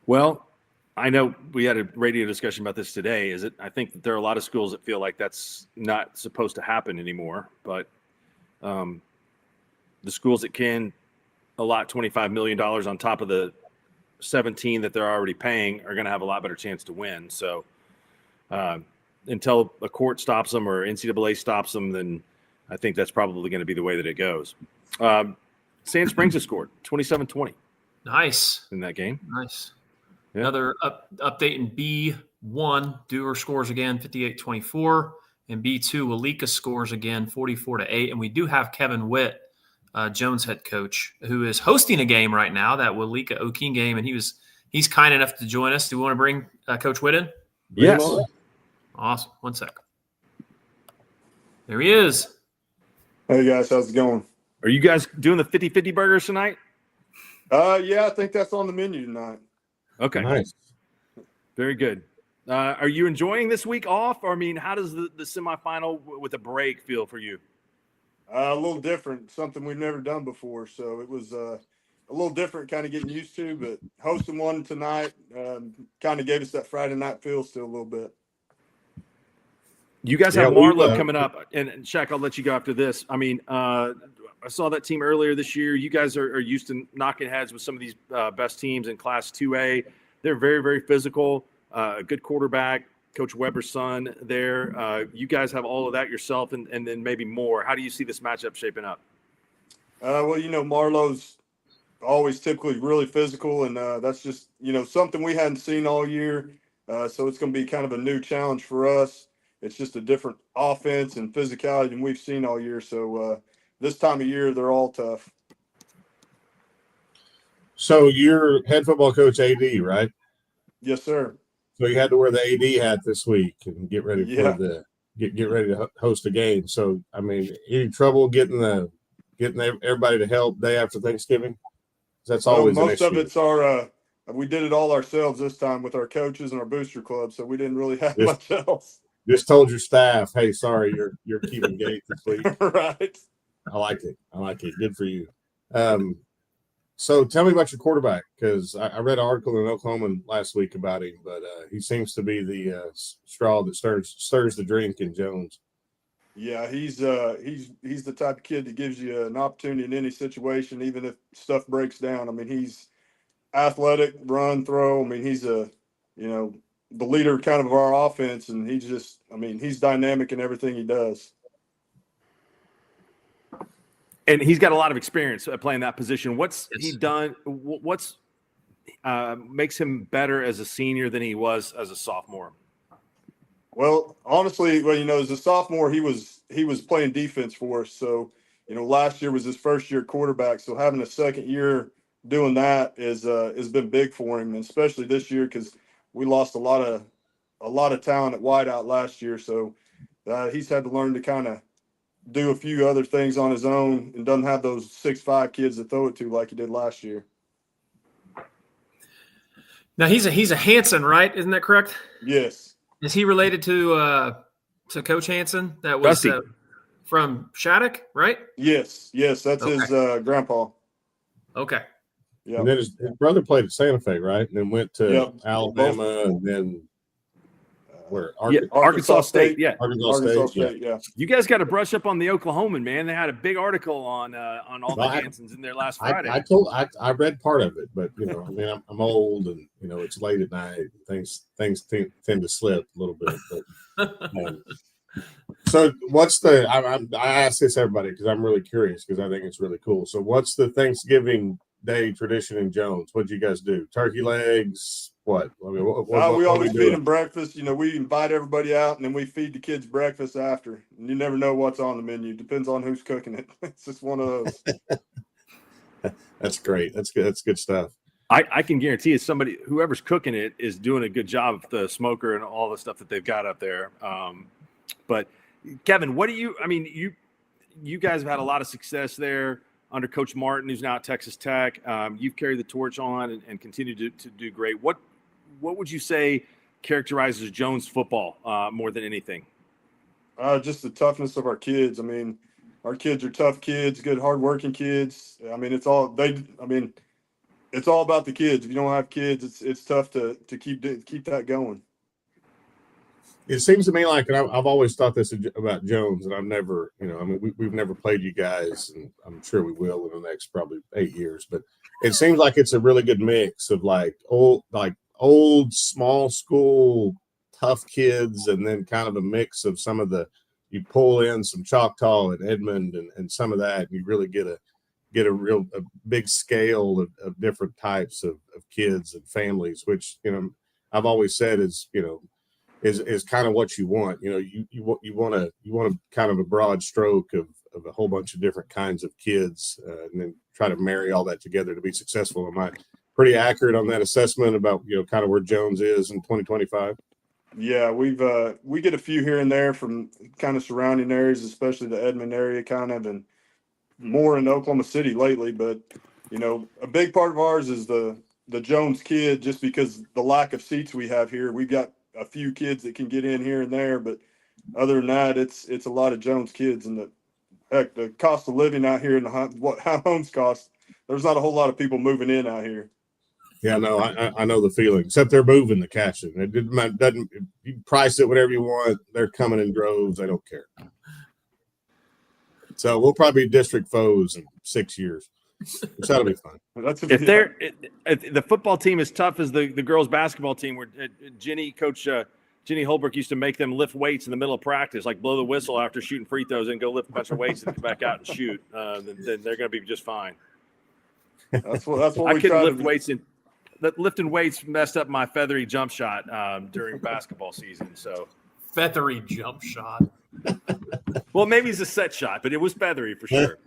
Well, I know we had a radio discussion about this today. I think that there are a lot of schools that feel like that's not supposed to happen anymore, but the schools that can allot $25 million on top of the 17 that they're already paying are going to have a lot better chance to win. So until a court stops them or NCAA stops them, then I think that's probably going to be the way that it goes. Sand Springs has scored 27-20. Nice. In that game. Nice. Yeah. Another update in B1. Dewar scores again, 58-24. In B2, Walika scores again, 44-8. And we do have Kevin Witt, Jones head coach, who is hosting a game right now, that Walika Okeen game, and he's kind enough to join us. Do we want to bring Coach Witt in? Yes. Awesome. One sec. There he is. Hey, guys. How's it going? Are you guys doing the 50-50 burgers tonight? Yeah, I think that's on the menu tonight. Okay. Nice. Very good. Are you enjoying this week off? Or, how does the semifinal with a break feel for you? A little different, something we've never done before. So it was a little different, kind of getting used to, but hosting one tonight kind of gave us that Friday night feel still a little bit. You guys have Marlowe coming up, and Shaq, I'll let you go after this. I saw that team earlier this year. You guys are used to knocking heads with some of these best teams in Class 2A. They're very, very physical, a good quarterback, Coach Weber's son there. You guys have all of that yourself and then maybe more. How do you see this matchup shaping up? Well, Marlowe's always typically really physical, and that's just, something we hadn't seen all year. So it's going to be kind of a new challenge for us. It's just a different offense and physicality than we've seen all year. So this time of year, they're all tough. So you're head football coach AD, right? Yes, sir. So you had to wear the AD hat this week and get ready for get ready to host a game. So any trouble getting everybody to help day after Thanksgiving? That's always most of it's our. We did it all ourselves this time with our coaches and our booster club, so we didn't really have much else. Just told your staff, hey, sorry, you're keeping gate this week. Right. I like it. Good for you. So tell me about your quarterback, because I read an article in Oklahoma last week about him, but he seems to be the straw that stirs the drink in Jones. Yeah, he's the type of kid that gives you an opportunity in any situation, even if stuff breaks down. I mean, he's athletic, run, throw. I mean, he's the leader kind of our offense, and he's dynamic in everything he does. And he's got a lot of experience playing that position. What's he done? What's makes him better as a senior than he was as a sophomore? Well, honestly, as a sophomore, he was playing defense for us. So, last year was his first year quarterback. So having a second year doing that has been big for him, and especially this year because we lost a lot of talent at wideout last year. So he's had to learn to kind of do a few other things on his own and doesn't have those 6'5" kids to throw it to like he did last year. Now he's a Hanson, right? Isn't that correct? Yes. Is he related to Coach Hanson? That was from Shattuck, right? Yes, that's his grandpa. Okay. Yeah. And then his brother played at Santa Fe, right? And then went to Alabama, and then where? Arkansas State. Yeah, Arkansas State. Yeah. You guys got to brush up on the Oklahoman, man. They had a big article on all the Hansons in there last Friday. I read part of it, but I'm old, and it's late at night. Things tend to slip a little bit. But so what's I ask this everybody because I'm really curious because I think it's really cool. So what's the Thanksgiving Day tradition in Jones? What'd you guys do? Turkey legs? What? I mean, we always feed them breakfast. We invite everybody out, and then we feed the kids breakfast after. And you never know what's on the menu. Depends on who's cooking it. It's just one of those. That's great. That's good. That's good stuff. I can guarantee whoever's cooking it is doing a good job of the smoker and all the stuff that they've got up there. But Kevin, what do you? I mean, you guys have had a lot of success there under Coach Martin, who's now at Texas Tech. You've carried the torch on and continue to do great. What would you say characterizes Jones football more than anything? Just the toughness of our kids. I mean, our kids are tough kids, good, hardworking kids. I mean, it's all about the kids. If you don't have kids, it's tough to keep that going. It seems to me like, and I've always thought this about Jones, and I've never, we've never played you guys, and I'm sure we will in the next probably 8 years. But it seems like it's a really good mix of old small school tough kids, and then kind of a mix of some of you pull in some Choctaw and Edmond and some of that, and you really get a big scale of different types of kids and families, which I've always said is kind of what you want. You want a kind of a broad stroke of a whole bunch of different kinds of kids, and then try to marry all that together to be successful. Am I pretty accurate on that assessment about kind of where Jones is in 2025? Yeah, we get a few here and there from kind of surrounding areas, especially the Edmond area, kind of, and more in Oklahoma City lately. But a big part of ours is the Jones kid, just because the lack of seats we have here. We've got a few kids that can get in here and there, but other than that, it's a lot of Jones kids. And the cost of living out here and how homes cost, there's not a whole lot of people moving in out here. Yeah, no, I know the feeling. Except they're moving the Cashin. It doesn't. You price it whatever you want. They're coming in droves. They don't care. So we'll probably be district foes in 6 years. Which that'll be fun. If the football team is tough as the girls basketball team, where Coach Jenny Holbrook used to make them lift weights in the middle of practice, like blow the whistle after shooting free throws and go lift a bunch of weights and come back out and shoot. Then they're going to be just fine. That's what I couldn't lift weights lifting weights messed up my feathery jump shot during basketball season. So feathery jump shot. Well, maybe it's a set shot, but it was feathery for sure.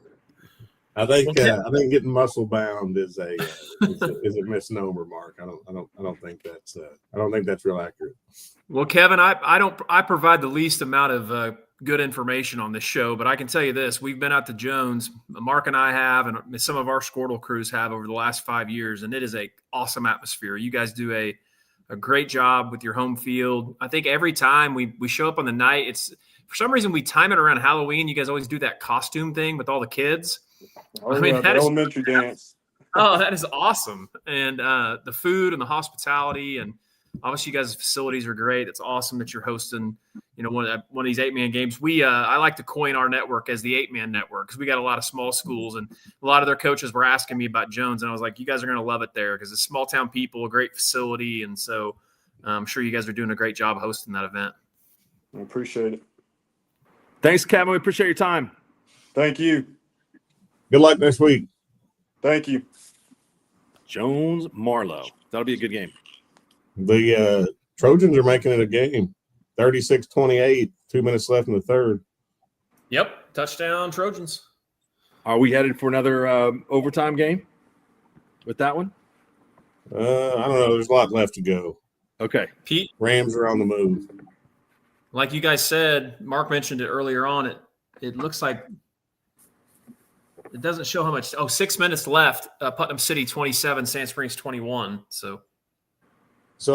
I think getting muscle bound is a misnomer, Mark. I don't think that's real accurate. Well, Kevin, I provide the least amount of good information on this show, but I can tell you this: we've been out to Jones. Mark and I have, and some of our Squirtle crews have over the last 5 years, and it is a awesome atmosphere. You guys do a great job with your home field. I think every time we show up on the night, it's for some reason we time it around Halloween. You guys always do that costume thing with all the kids. The elementary dance. Oh, that is awesome. And the food and the hospitality, and obviously you guys' facilities are great. It's awesome that you're hosting, one of these 8-man games. I like to coin our network as the 8-man network, because we got a lot of small schools, and a lot of their coaches were asking me about Jones, and I was like, you guys are going to love it there because it's small town people, a great facility. And so I'm sure you guys are doing a great job hosting that event. I appreciate it. Thanks, Kevin. We appreciate your time. Thank you. Good luck next week. Thank you. Jones Marlowe. That'll be a good game. The Trojans are making it a game. 36-28, 2 minutes left in the third. Yep. Touchdown Trojans. Are we headed for another overtime game with that one? I don't know. There's a lot left to go. Okay. Pete, Rams are on the move. like you guys said, Mark mentioned it earlier on. It looks like it doesn't show how much. 6 minutes left. Putnam City 27, Sand Springs 21. So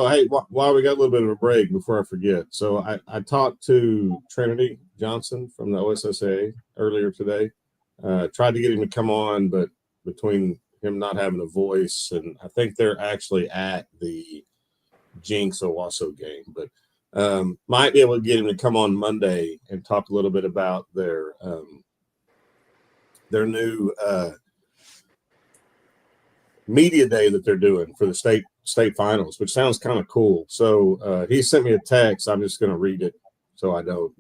hey, while we got a little bit of a break before I forget. So I talked to Trinity Johnson from the OSSA earlier today. Tried to get him to come on, but between him not having a voice, and I think they're actually at the Jinx Owasso game, but might be able to get him to come on Monday and talk a little bit about their new media day that they're doing for the state finals, which sounds kind of cool. So he sent me a text. I'm just going to read it so I don't,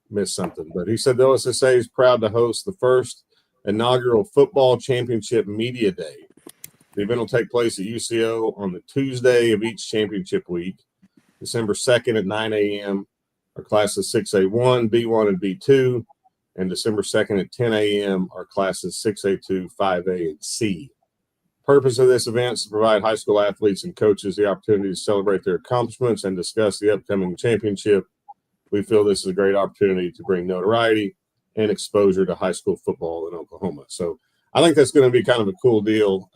miss something. But he said the OSSA is proud to host the first inaugural football championship media day. The event will take place at UCO on the Tuesday of each championship week. December 2nd at 9 a.m. are classes 6A1, B1, and B2. And December 2nd at 10 a.m. are classes 6A2, 5A, and C. Purpose of this event is to provide high school athletes and coaches the opportunity to celebrate their accomplishments and discuss the upcoming championship. We feel this is a great opportunity to bring notoriety and exposure to high school football in Oklahoma. So I think that's going to be kind of a cool deal.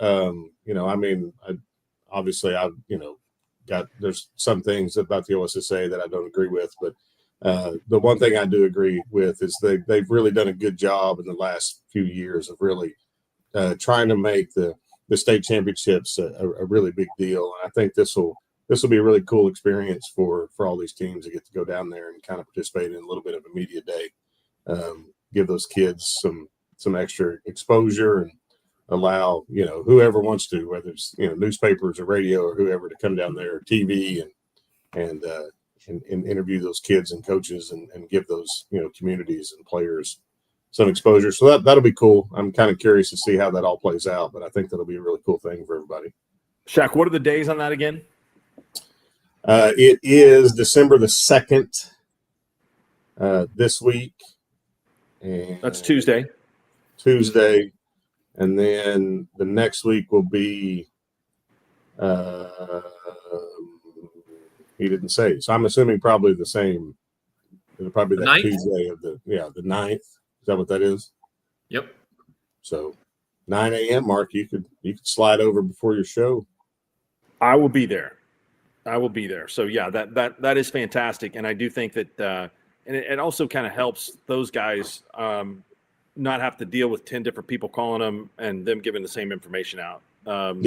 There's some things about the OSSA that I don't agree with, but the one thing I do agree with is they've really done a good job in the last few years of really trying to make the state championships a really big deal. And I think this will be a really cool experience for all these teams to get to go down there and kind of participate in a little bit of a media day, give those kids some extra exposure and allow, whoever wants to, whether it's, newspapers or radio or whoever, to come down there, or TV, and interview those kids and coaches and give those, communities and players some exposure. So that'll be cool. I'm kind of curious to see how that all plays out, but I think that'll be a really cool thing for everybody. Shaq, what are the days on that again? It is December the 2nd this week. And That's Tuesday. And then the next week will be, he didn't say. So I'm assuming probably the same. It'll probably be that 9th? Tuesday of the 9th. Is that what that is? Yep. So 9 a.m. Mark, you could slide over before your show. I will be there. So yeah, that is fantastic. And I do think that, and it also kind of helps those guys not have to deal with 10 different people calling them and them giving the same information out.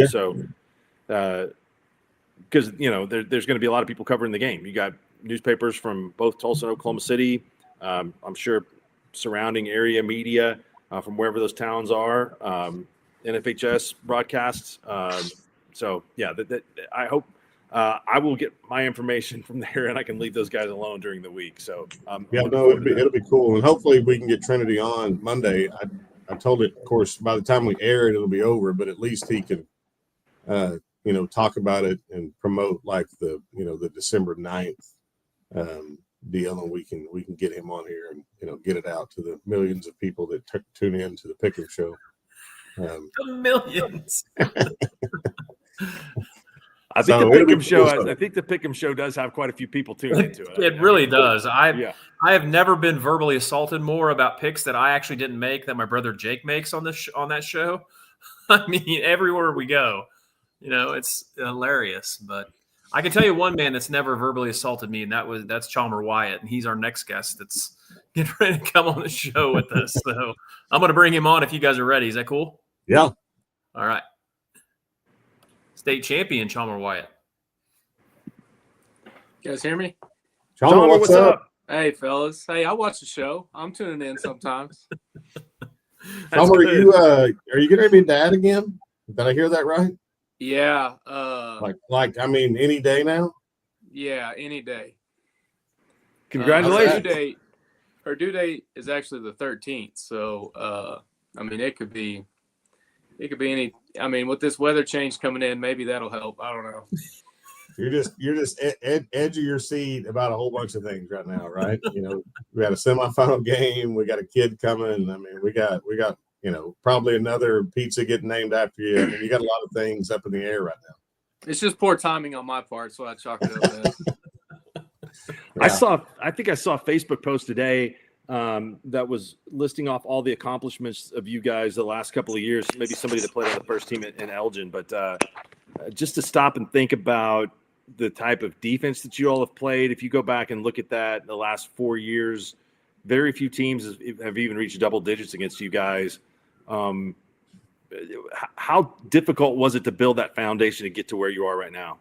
So, because, there's going to be a lot of people covering the game. You got newspapers from both Tulsa and Oklahoma City. I'm sure surrounding area media from wherever those towns are, NFHS broadcasts. So yeah, I hope I will get my information from there, and I can leave those guys alone during the week. So it'll be cool, and hopefully we can get Trinity on Monday. I told it, of course, by the time we air it, it'll be over, but at least he can, talk about it and promote like the December 9th deal, and we can get him on here and get it out to the millions of people that tune in to the Pick'em Show. The millions. I think the Pick'em Show does have quite a few people tuned into it. It really does. I have never been verbally assaulted more about picks that I actually didn't make that my brother Jake makes on that show. I mean, everywhere we go, it's hilarious. But I can tell you one man that's never verbally assaulted me, and that's Chalmer Wyatt, and he's our next guest that's getting ready to come on the show with us. So I'm going to bring him on if you guys are ready. Is that cool? Yeah. All right. state champion Chalmer Wyatt. You guys hear me? Chalmer, what's up? Hey, fellas. Hey, I watch the show. I'm tuning in sometimes. Chalmer, good. are you going to be a dad again? Did I hear that right? Yeah. I mean, any day now? Yeah, any day. Congratulations. Her due date is actually the 13th. So, I mean, it could be any. I mean, with this weather change coming in, maybe that'll help. I don't know. You're just edge of your seat about a whole bunch of things right now, right? You know, we got a semifinal game, we got a kid coming. I mean, we got probably another pizza getting named after you. I mean, you got a lot of things up in the air right now. It's just poor timing on my part, so I chalk it up as. Yeah. I think I saw a Facebook post today that was listing off all the accomplishments of you guys the last couple of years. Maybe somebody that played on the first team in Elgin, but just to stop and think about the type of defense that you all have played. If you go back and look at that the last 4 years, very few teams have even reached double digits against you guys. How difficult was it to build that foundation to get to where you are right now?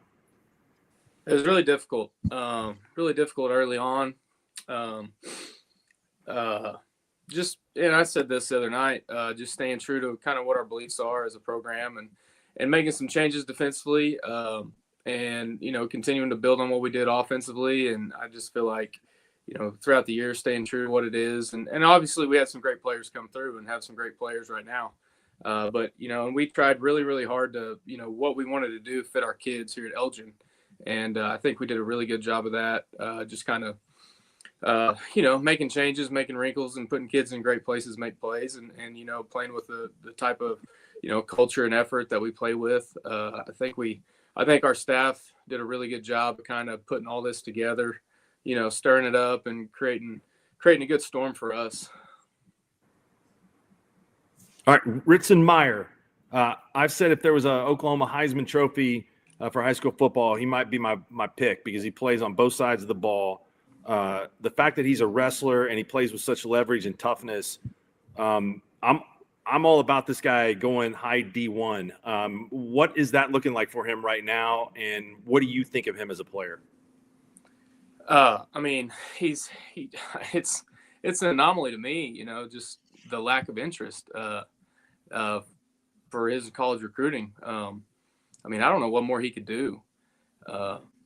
It was really difficult. Really difficult early on. Just, and I said this the other night, just staying true to kind of what our beliefs are as a program and making some changes defensively, and, continuing to build on what we did offensively. And I just feel like, throughout the year, staying true to what it is. And obviously we had some great players come through and have some great players right now. But, and we tried really, really hard to, what we wanted to do fit our kids here at Elgin. And I think we did a really good job of that. Just kind of, making changes, making wrinkles, and putting kids in great places, make plays, and playing with the type of, culture and effort that we play with. I think our staff did a really good job of kind of putting all this together, stirring it up and creating a good storm for us. All right, Ritson Meyer. I've said if there was a Oklahoma Heisman Trophy for high school football, he might be my pick because he plays on both sides of the ball. The fact that he's a wrestler and he plays with such leverage and toughness, I'm all about this guy going high D1. What is that looking like for him right now, and what do you think of him as a player? I mean, it's an anomaly to me, just the lack of interest for his college recruiting. I mean, I don't know what more he could do.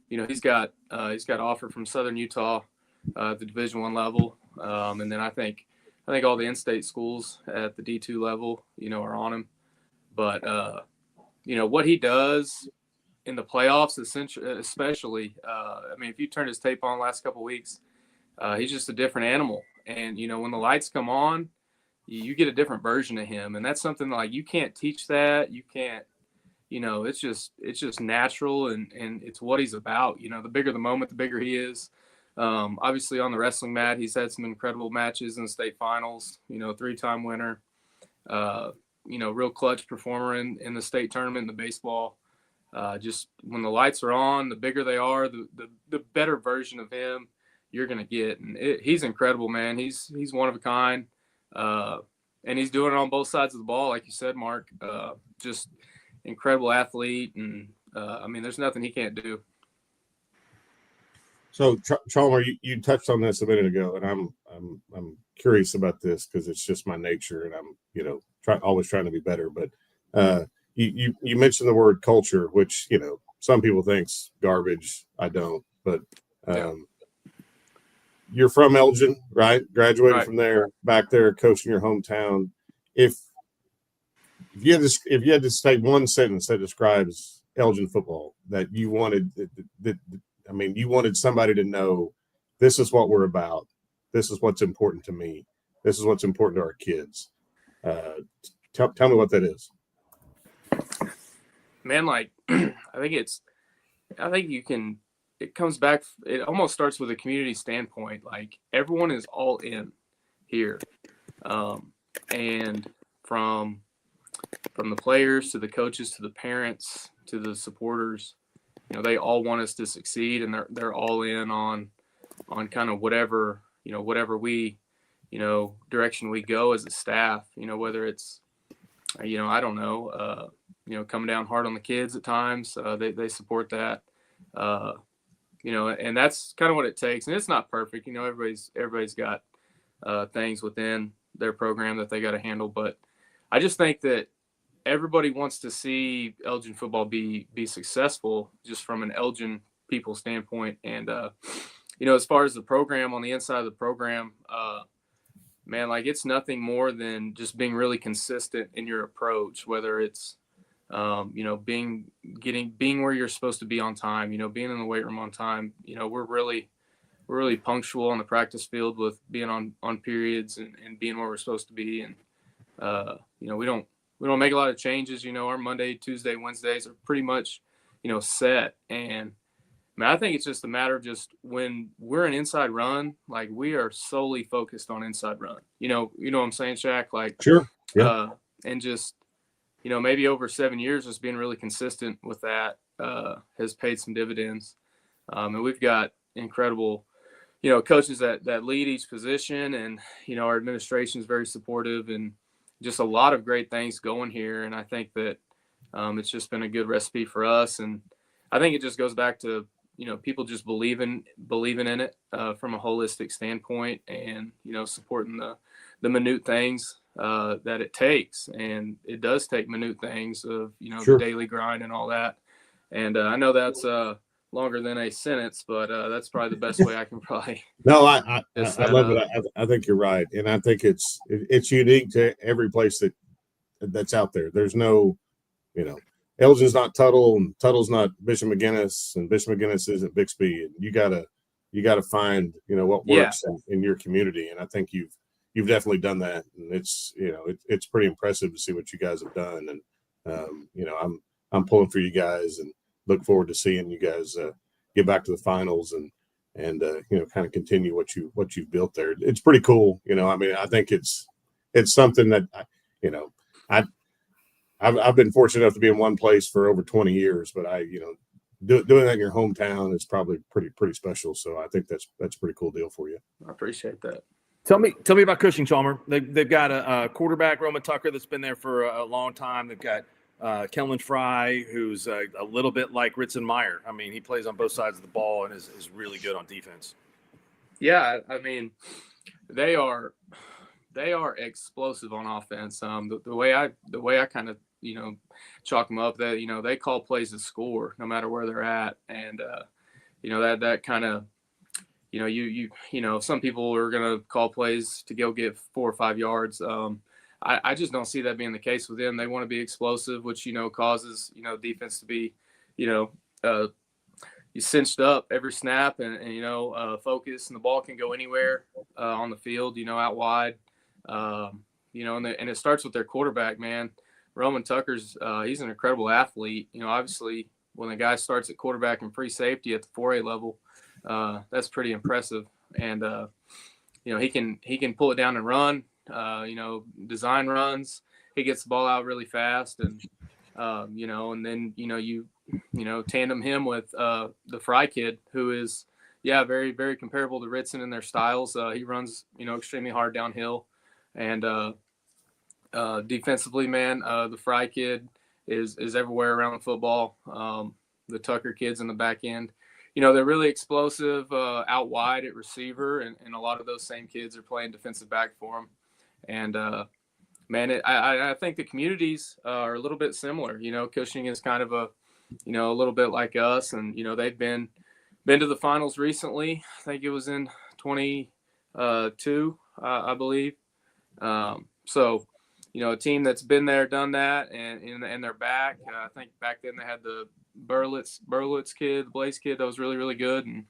He's got an offer from Southern Utah at the Division I level, and then I think all the in-state schools at the D2 level, are on him. But what he does in the playoffs, especially, I mean, if you turn his tape on the last couple of weeks, he's just a different animal. And when the lights come on, you get a different version of him, and that's something like you can't teach that. You can't. It's just natural, and it's what he's about. The bigger the moment, the bigger he is. Obviously on the wrestling mat, he's had some incredible matches in the state finals, 3-time winner, real clutch performer in the state tournament, in the baseball. Just when the lights are on, the bigger they are, the better version of him you're going to get. And he's incredible, man. He's one of a kind. And he's doing it on both sides of the ball. Like you said, Mark, just incredible athlete. And I mean, there's nothing he can't do. So, Chalmer, you touched on this a minute ago, and I'm curious about this because it's just my nature, and I'm always trying to be better. But you mentioned the word culture, which some people think's garbage. I don't, but you're from Elgin, right? Graduated from there, back there, coaching your hometown. If you had to say one sentence that describes Elgin football that you wanted, you wanted somebody to know, this is what we're about. This is what's important to me. This is what's important to our kids. Tell me what that is. Man, I think you can, it comes back, it almost starts with a community standpoint. Like, everyone is all in here. And from the players to the coaches to the parents to the supporters, they all want us to succeed, and they're all in on kind of whatever we, direction we go as a staff, whether it's, I don't know, coming down hard on the kids at times. They support that. And that's kind of what it takes. And it's not perfect. Everybody's got things within their program that they got to handle. But I just think that everybody wants to see Elgin football be successful, just from an Elgin people standpoint. And as far as the program, on the inside of the program, man, like, it's nothing more than just being really consistent in your approach, whether it's being where you're supposed to be on time, being in the weight room on time. We're really punctual on the practice field with being on periods and being where we're supposed to be. And, we don't make a lot of changes. Our Monday, Tuesday, Wednesdays are pretty much, set. And I think it's just a matter of just when we're an inside run, like, we are solely focused on inside run. You know what I'm saying, Shaq? Like, Sure. Yeah. And just, maybe over 7 years, just being really consistent with that has paid some dividends. And we've got incredible, coaches that lead each position, and, our administration is very supportive, and just a lot of great things going here. And I think that it's just been a good recipe for us. And I think it just goes back to, people just believing in it from a holistic standpoint, and, supporting the minute things that it takes. And it does take minute things of, Sure. the daily grind and all that. And I know that's longer than a sentence, but that's probably the best way I can probably. No, I Just love that, it. I think you're right, and I think it's unique to every place that's out there. There's no, Elgin's not Tuttle, and Tuttle's not Bishop McGuinness, and Bishop McGuinness isn't Bixby. And you gotta find what works in your community, and I think you've definitely done that, and it's it's pretty impressive to see what you guys have done. And I'm pulling for you guys, and look forward to seeing you guys get back to the finals and kind of continue what you've built there. It's pretty cool. I think it's something that I've been fortunate enough to be in one place for over 20 years, but doing that in your hometown is probably pretty special. So I think that's a pretty cool deal for you. I appreciate that. Tell me about Cushing, Chalmer. They've got a quarterback, Roman Tucker, that's been there for a long time. They've got Kellen Fry, who's a little bit like Ritson Meyer. I mean, he plays on both sides of the ball and is really good on defense. Yeah, I mean, they are explosive on offense. The way I kind of chalk them up, that they call plays to score no matter where they're at, and that kind of some people are gonna call plays to go get 4 or 5 yards. I just don't see that being the case with them. They want to be explosive, which causes defense to be you cinched up every snap, and focus, and the ball can go anywhere on the field, out wide. And it starts with their quarterback, man. Roman Tucker's he's an incredible athlete. Obviously, when the guy starts at quarterback and free safety at the 4A level, that's pretty impressive. And he can pull it down and run. Design runs. He gets the ball out really fast, and and then you tandem him with the Fry kid, who is very, very comparable to Ritson in their styles. He runs extremely hard downhill, and defensively, man, the Fry kid is everywhere around the football. The Tucker kids in the back end, they're really explosive out wide at receiver, and a lot of those same kids are playing defensive back for them. And man, I think the communities are a little bit similar. Cushing is kind of a little bit like us, and they've been to the finals recently. I think it was in 22, I believe. So a team that's been there, done that, and they're back. I think back then they had the Berlitz kid, the Blaze kid, that was really, really good. And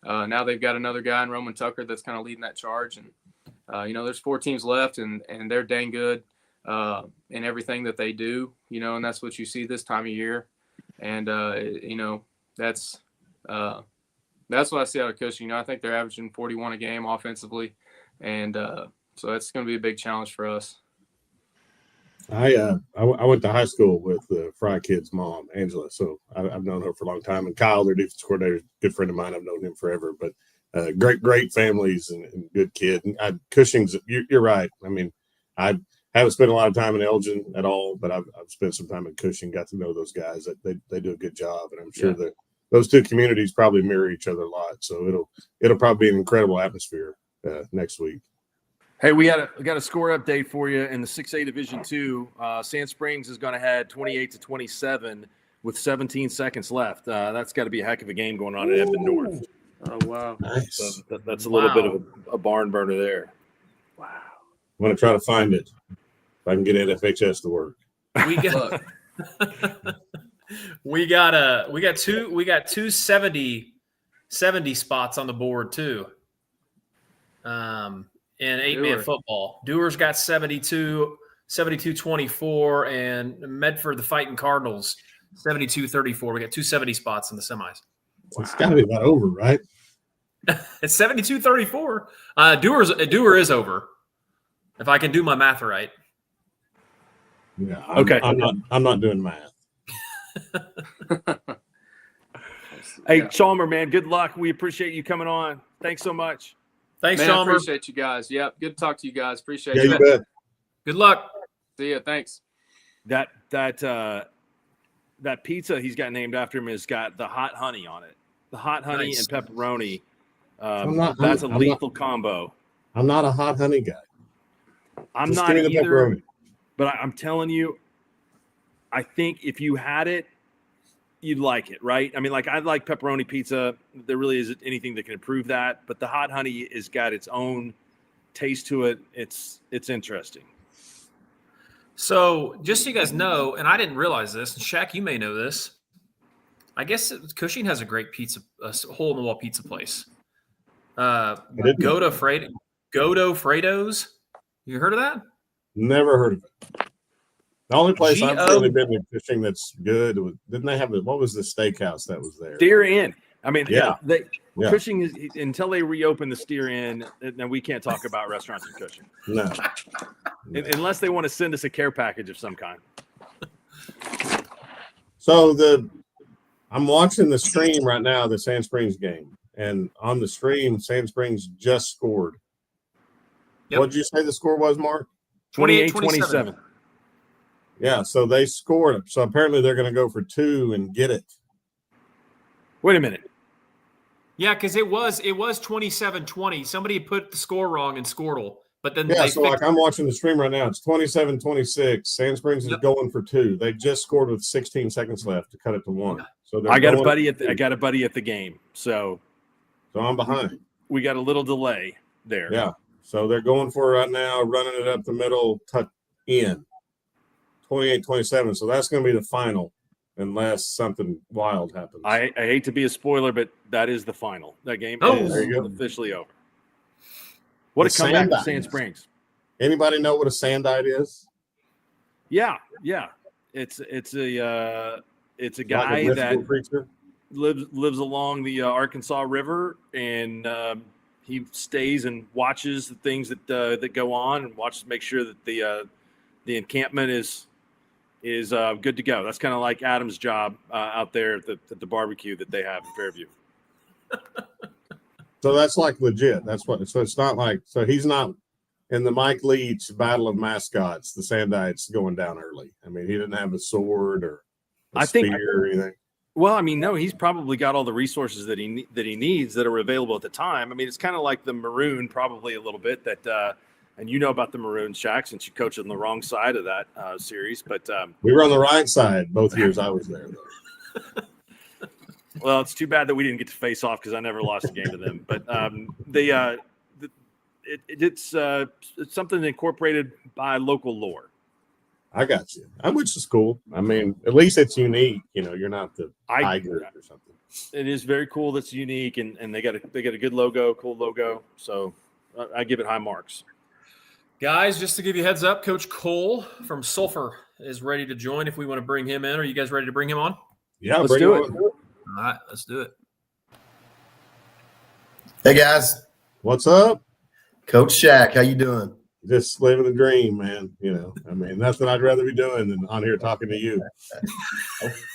now they've got another guy in Roman Tucker that's kind of leading that charge. And there's 4 teams left, and they're dang good in everything that they do. And that's what you see this time of year. And that's what I see out of Cushing. I think they're averaging 41 a game offensively, and so that's going to be a big challenge for us. I went to high school with the Fry kid's mom, Angela, so I've known her for a long time. And Kyle, their defense coordinator, is a good friend of mine. I've known him forever. But great families and good kid. And Cushing's, you're right. I mean, I haven't spent a lot of time in Elgin at all, but I've spent some time in Cushing, got to know those guys. They do a good job, and I'm sure that those two communities probably mirror each other a lot. So it'll probably be an incredible atmosphere next week. Hey, we got a score update for you in the 6A Division II. Sand Springs has gone ahead 28-27 with 17 seconds left. That's got to be a heck of a game going on at Edmond North. Oh, wow. Nice. So that's a little bit of a barn burner there. Wow. I'm going to try to find it if I can get NFHS to work. We got two 70 spots on the board too. In 8-man football. Dewar's got 72, 72-24, and Medford, the Fighting Cardinals, 72-34. We got 270 spots in the semis. It's got to be about over, right? It's 72-34. Dewar is over, if I can do my math right. Yeah. Okay. I'm not doing math. Hey, Chalmer, man, good luck. We appreciate you coming on. Thanks so much. Thanks, Man, Chalmer. appreciate you guys. Yep. Good to talk to you guys. Appreciate Yeah, you. you bet. Good luck. See ya. Thanks. That pizza he's got named after him has got the hot honey on it. The hot honey Nice. and pepperoni. That's a lethal combo. I'm not a hot honey guy. I'm Just not give me the either, pepperoni. but I'm telling you, I think if you had it, you'd like it, right? I mean, like I like pepperoni pizza. There really isn't anything that can improve that, but the hot honey has got its own taste to it. It's interesting. So just so you guys know, and I didn't realize this, and Shaq, you may know this. I guess Cushing has a great pizza, hole-in-the-wall pizza place. Godo Fredo's. You heard of that? Never heard of it. The only place I've G-O- really been to fishing that's good was, didn't they have what was the steakhouse that was there? Steer Inn. I mean, Yeah. Yeah. Cushing is until they reopen the Steer Inn. Now we can't talk about restaurants in Cushing No. unless they want to send us a care package of some kind. So I'm watching the stream right now, the Sand Springs game, and on the stream, Sand Springs just scored. Yep. What did you say the score was, Mark? 28-27. Yeah, so they scored. So apparently they're going to go for 2 and get it. Wait a minute. Yeah, because it was 27-20. Somebody put the score wrong in Squirtle, but then Yeah, they so fixed like I'm watching the stream right now. It's 27-26. Sand Springs is going for 2. They just scored with 16 seconds left to cut it to 1. So I got a buddy at the game, so I'm behind. we got a little delay there. Yeah, so they're going for it right now, running it up the middle, tuck in. 28-27. So that's going to be the final, unless something wild happens. I hate to be a spoiler, but that is the final. That game is there you go. officially over. What a The comeback to Sandite. Sand Springs. Anybody know what a sandite is? Yeah. It's a guy like a that mythical creature? lives along the Arkansas River, and he stays and watches the things that go on, and make sure that the encampment is good to go. That's kind of like Adam's job out there at the barbecue that they have in Fairview. So that's like legit. So it's not like, so he's not in the Mike Leach Battle of Mascots. The Sandite's going down early. I mean, he didn't have a sword or a spear or anything. Well, I mean, no, he's probably got all the resources that he needs that are available at the time. I mean, it's kind of like the Maroon, probably a little bit that. And you know about the Maroon, Shaq, since you coached on the wrong side of that series. But we were on the right side both years I was there, though. Well, it's too bad that we didn't get to face off because I never lost a game to them. But it's something incorporated by local lore. I got you. Which is cool. I mean, at least it's unique. You know, you're not the tiger or something. It is very cool. That's unique, and they got a good logo, cool logo. So I give it high marks. Guys, just to give you a heads up, Coach Cole from Sulphur is ready to join if we want to bring him in. Are you guys ready to bring him on? Yeah, let's do it. All right, let's do it. Hey, guys. What's up? Coach Shaq, how you doing? Just living the dream, man. You know, I mean, nothing I'd rather be doing than on here talking to you.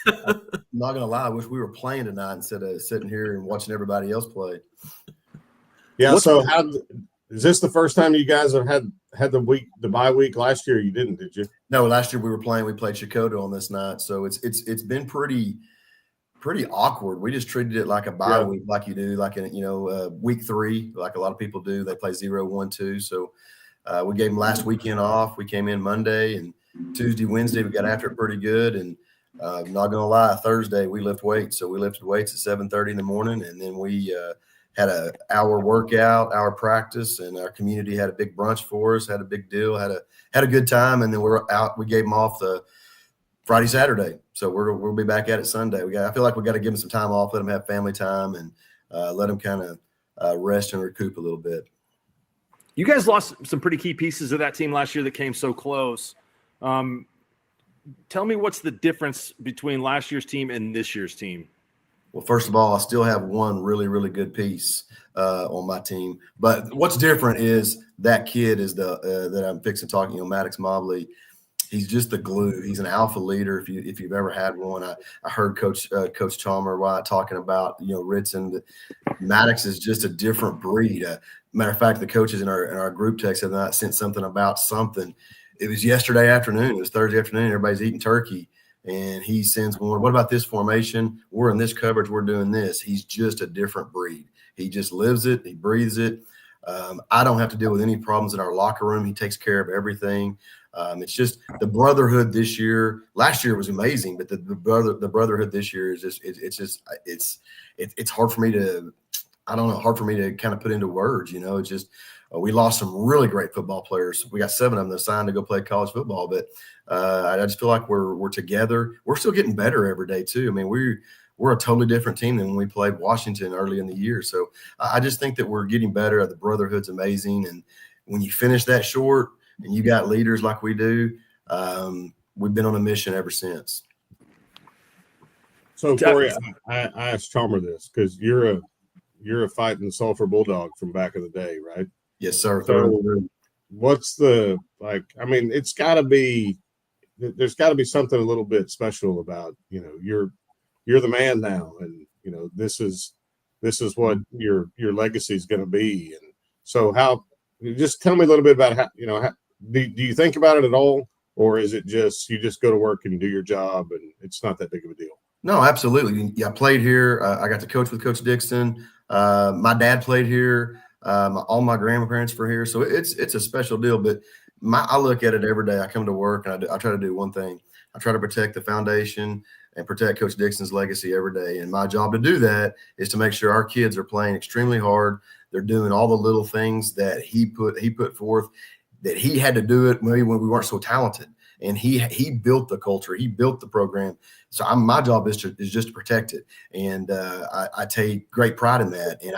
I'm not going to lie. I wish we were playing tonight instead of sitting here and watching everybody else play. Yeah, so Is this the first time you guys have had the bye week? Last year you didn't, did you? No, last year we played Chakotah on this night, so it's been pretty awkward. We just treated it like a bye week, like you do, like in week 3, like a lot of people do. They play 0, 1, 2. So we gave them last weekend off. We came in Monday, and Tuesday, Wednesday we got after it pretty good. And not gonna lie, Thursday we lift weights. So we lifted weights at 7:30 in the morning, and then we had an hour workout, hour practice, and our community had a big brunch for us. Had a big deal. Had a good time, and then we're out. We gave them off the Friday, Saturday. So we'll be back at it Sunday. I feel like we got to give them some time off, let them have family time, and let them kind of rest and recoup a little bit. You guys lost some pretty key pieces of that team last year that came so close. Tell me what's the difference between last year's team and this year's team? Well, first of all, I still have one really, really good piece on my team. But what's different is that kid is that I'm fixing to talk, Maddox Mobley. He's just the glue. He's an alpha leader. If you've ever had one, I heard Coach Chalmer talking about Ritson. Maddox is just a different breed. Matter of fact, the coaches in our group text have not sent something about something. It was yesterday afternoon. It was Thursday afternoon. Everybody's eating turkey, and he sends one. What about this formation? We're in this coverage. We're doing this. He's just a different breed. He just lives it. He breathes it. I don't have to deal with any problems in our locker room. He takes care of everything. It's just the brotherhood this year. Last year was amazing, but the brotherhood this year is just it's hard for me to kind of put into words. It's just we lost some really great football players. We got 7 of them that signed to go play college football, but I just feel like we're together. We're still getting better every day too. I mean, we're a totally different team than when we played Washington early in the year. So I just think that we're getting better. The brotherhood's amazing, and when you finish that short and you got leaders like we do, we've been on a mission ever since. So Corey, I asked Chalmer this because you're a fighting Sulphur Bulldog from back in the day, right? Yes, sir. So what's it's got to be – there's got to be something a little bit special about, you're the man now, and, this is what your legacy is going to be. And so just tell me a little bit about how do you think about it at all, or is it just you just go to work and do your job and it's not that big of a deal? No, absolutely. Yeah, I played here. I got to coach with Coach Dixon. My dad played here. All my grandparents were here. So it's a special deal. But I look at it every day. I come to work and I try to do one thing. I try to protect the foundation and protect Coach Dixon's legacy every day. And my job to do that is to make sure our kids are playing extremely hard. They're doing all the little things that he put forth, that he had to do it maybe when we weren't so talented. And he built the culture. He built the program. So my job is just to protect it. And I take great pride in that. And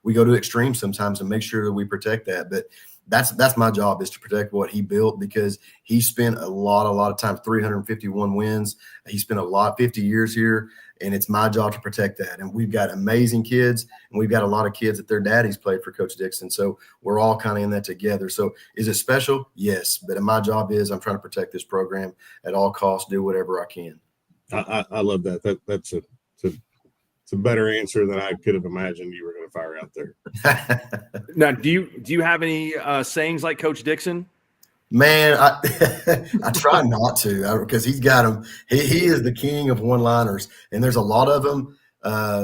we go to extremes sometimes to make sure that we protect that. But that's my job, is to protect what he built, because he spent a lot of times, 351 wins. He spent 50 years here, and it's my job to protect that. And we've got amazing kids, and we've got a lot of kids that their daddies played for Coach Dixon. So we're all kind of in that together. So is it special? Yes. But my job is I'm trying to protect this program at all costs, do whatever I can. I love that. That's a better answer than I could have imagined you were going to fire out there. Now, do you have any sayings like Coach Dixon? Man, I try not to, because he's got them. He is the king of one-liners, and there's a lot of them.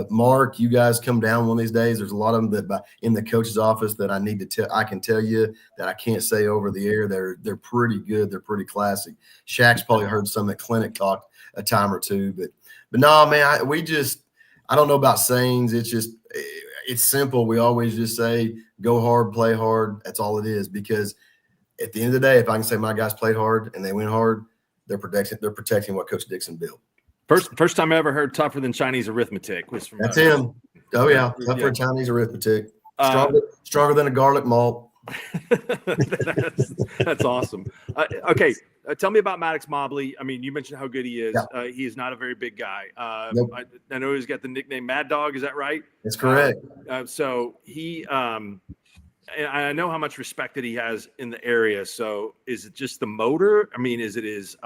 Mark, you guys come down one of these days. There's a lot of them that in the coach's office that I need to tell. I can tell you that I can't say over the air. They're pretty good. They're pretty classic. Shaq's probably heard some at clinic talk a time or two, but no, man, I don't know about sayings. It's simple. We always just say, go hard, play hard. That's all it is. Because at the end of the day, if I can say my guys played hard and they went hard, they're protecting what Coach Dixon built. First time I ever heard tougher than Chinese arithmetic was from that's him. Oh yeah, tougher than Chinese arithmetic. Stronger than a garlic malt. That's awesome. Okay. Tell me about Maddox Mobley. I mean, you mentioned how good he is. Yeah. He is not a very big guy. Nope. I know he's got the nickname Mad Dog. Is that right? That's correct. So he, and I know how much respect that he has in the area. So is it just the motor? I mean, is it his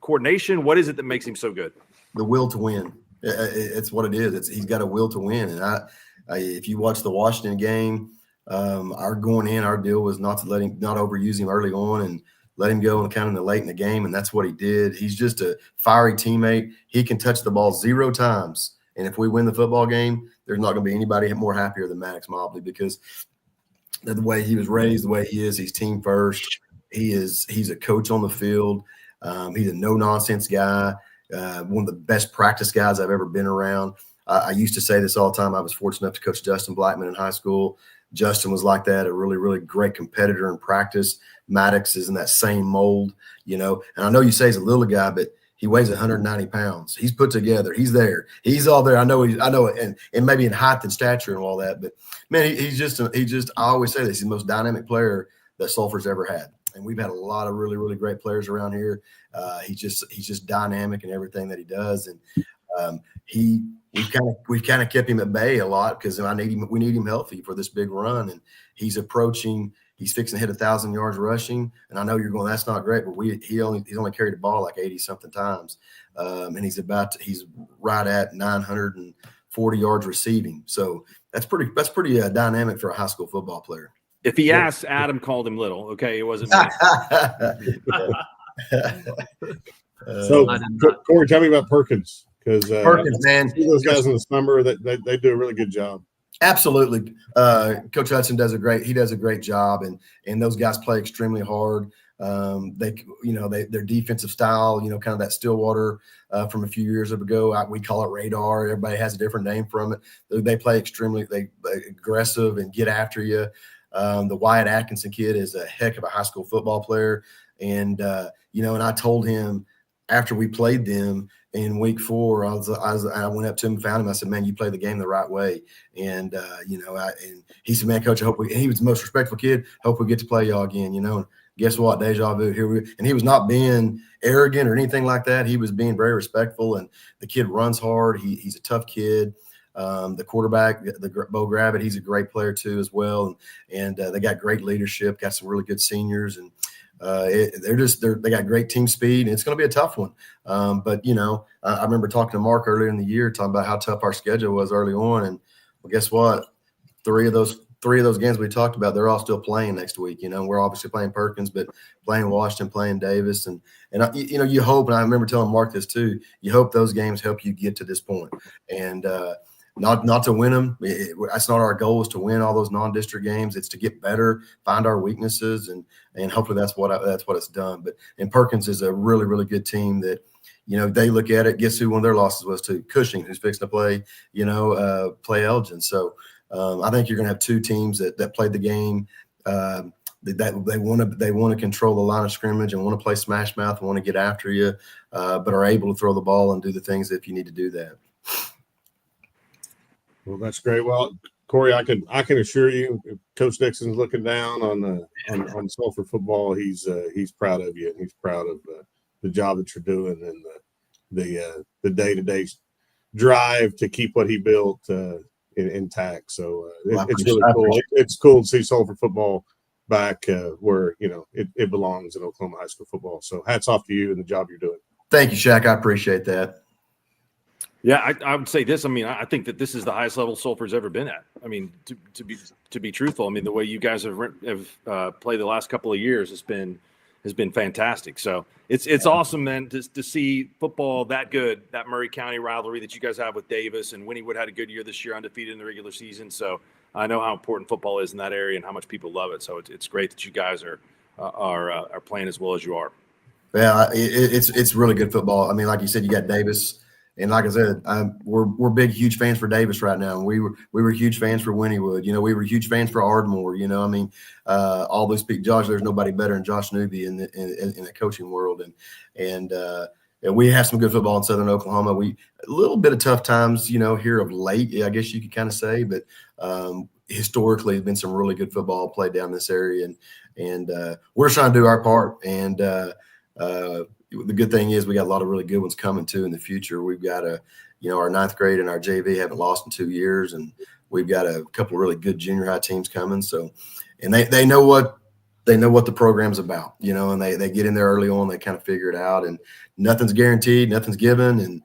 coordination? What is it that makes him so good? The will to win. It's what it is. He's got a will to win. And if you watch the Washington game, Our deal was not to not overuse him early on and let him go and kind of the late in the game. And that's what he did. He's just a fiery teammate. He can touch the ball 0 times. And if we win the football game, there's not going to be anybody more happier than Maddox Mobley, because the way he was raised, the way he is, he's team first. He's a coach on the field. He's a no-nonsense guy, one of the best practice guys I've ever been around. I used to say this all the time. I was fortunate enough to coach Justin Blackman in high school. Justin was like that, a really, really great competitor in practice. Maddox is in that same mold, And I know you say he's a little guy, but he weighs 190 pounds. He's put together. He's there. He's all there. I know it, and maybe in height and stature and all that. But man, he's just. I always say this. He's the most dynamic player that Sulphur's ever had, and we've had a lot of really, really great players around here. He's just dynamic in everything that he does, and we've kind of kept him at bay a lot because we need him healthy for this big run, and he's fixing to hit 1,000 yards rushing. And I know you're going, that's not great, but he's only carried the ball like 80 something times. And he's right at 940 yards receiving. So that's pretty dynamic for a high school football player. If he asked, Adam called him little. Okay. It wasn't me. So Corey, tell me about Perkins. Because Perkins, man, those guys in the summer that they do a really good job. Absolutely. Coach Hudson does a great job, and those guys play extremely hard. Their defensive style, kind of that Stillwater from a few years ago. We call it radar. Everybody has a different name from it. They play extremely aggressive and get after you. The Wyatt Atkinson kid is a heck of a high school football player. And, and I told him after we played them in week 4, I went up to him and found him. I said, man, you play the game the right way. And, and he said, man, coach, he was the most respectful kid. Hope we get to play y'all again, and guess what? Deja vu here. And he was not being arrogant or anything like that. He was being very respectful, and the kid runs hard. He's a tough kid. The quarterback, Bo Gravitt, he's a great player too as well. And they got great leadership, got some really good seniors, and they got great team speed, and it's going to be a tough one. But I remember talking to Mark earlier in the year, talking about how tough our schedule was early on. And well, guess what? Three of those games we talked about, they're all still playing next week. We're obviously playing Perkins, but playing Washington, playing Davis, and you hope. And I remember telling Mark this too. You hope those games help you get to this point, and not to win them. That's not our goal, is to win all those non-district games. It's to get better, find our weaknesses, and hopefully that's what it's done. And Perkins is a really, really good team that, they look at it. Guess who one of their losses was to Cushing, who's fixing to play, play Elgin. So I think you're going to have two teams that played the game. That they want to control the line of scrimmage and want to play smash mouth and want to get after you, but are able to throw the ball and do the things if you need to do that. Well, that's great. Well, Corey, I can assure you, if Coach Dixon's looking down on Sulphur football, he's proud of you, and he's proud of the job that you're doing and the day-to-day drive to keep what he built intact. So it's really cool. It's cool to see Sulphur football back where it belongs in Oklahoma high school football. So hats off to you and the job you're doing. Thank you, Shaq. I appreciate that. Yeah, I would say this. I think that this is the highest level Sulphur's ever been at. To be truthful, the way you guys have played the last couple of years has been fantastic. So it's awesome, man, to see football that good, that Murray County rivalry that you guys have with Davis, and Winniewood had a good year this year, undefeated in the regular season. So I know how important football is in that area and how much people love it. So it's great that you guys are playing as well as you are. Yeah, it's really good football. Like you said, you got Davis. And like I said, we're big, huge fans for Davis right now. And we were huge fans for Winniewood. We were huge fans for Ardmore. All those people. Josh, there's nobody better than Josh Newby in the coaching world. And we have some good football in Southern Oklahoma. A little bit of tough times, here of late, I guess you could kind of say. But historically, there's been some really good football played down this area. And we're trying to do our part. And the good thing is we got a lot of really good ones coming too in the future. We've got our ninth grade and our JV haven't lost in 2 years, and we've got a couple of really good junior high teams coming. So, and they know what the program's about, and they get in there early on, they kind of figure it out, and nothing's guaranteed, nothing's given. And,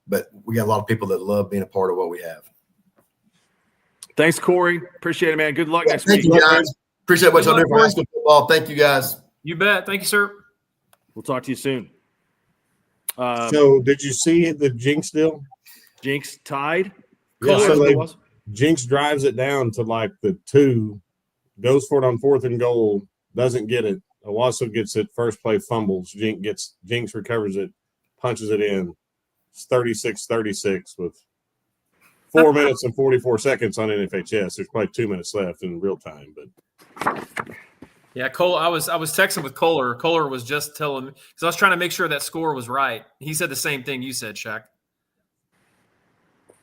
but we got a lot of people that love being a part of what we have. Thanks, Corey. Appreciate it, man. Good luck next Thank week. you, guys. Appreciate what y'all do for high school football. Thank you, guys. You bet. Thank you, sir. We'll talk to you soon. So did you see the Jinx deal? Jinx tied. Yeah, Kohler, so who they- was? Jinx drives it down to like the 2, goes for it on 4th and goal, doesn't get it. Owasso gets it, first play fumbles. Jinx recovers it, punches it in. It's 36-36 with 4 minutes and 44 seconds on NFHS. There's probably 2 minutes left in real time, but Yeah, Cole. I was texting with Kohler. Kohler was just telling me because I was trying to make sure that score was right. He said the same thing you said, Shaq.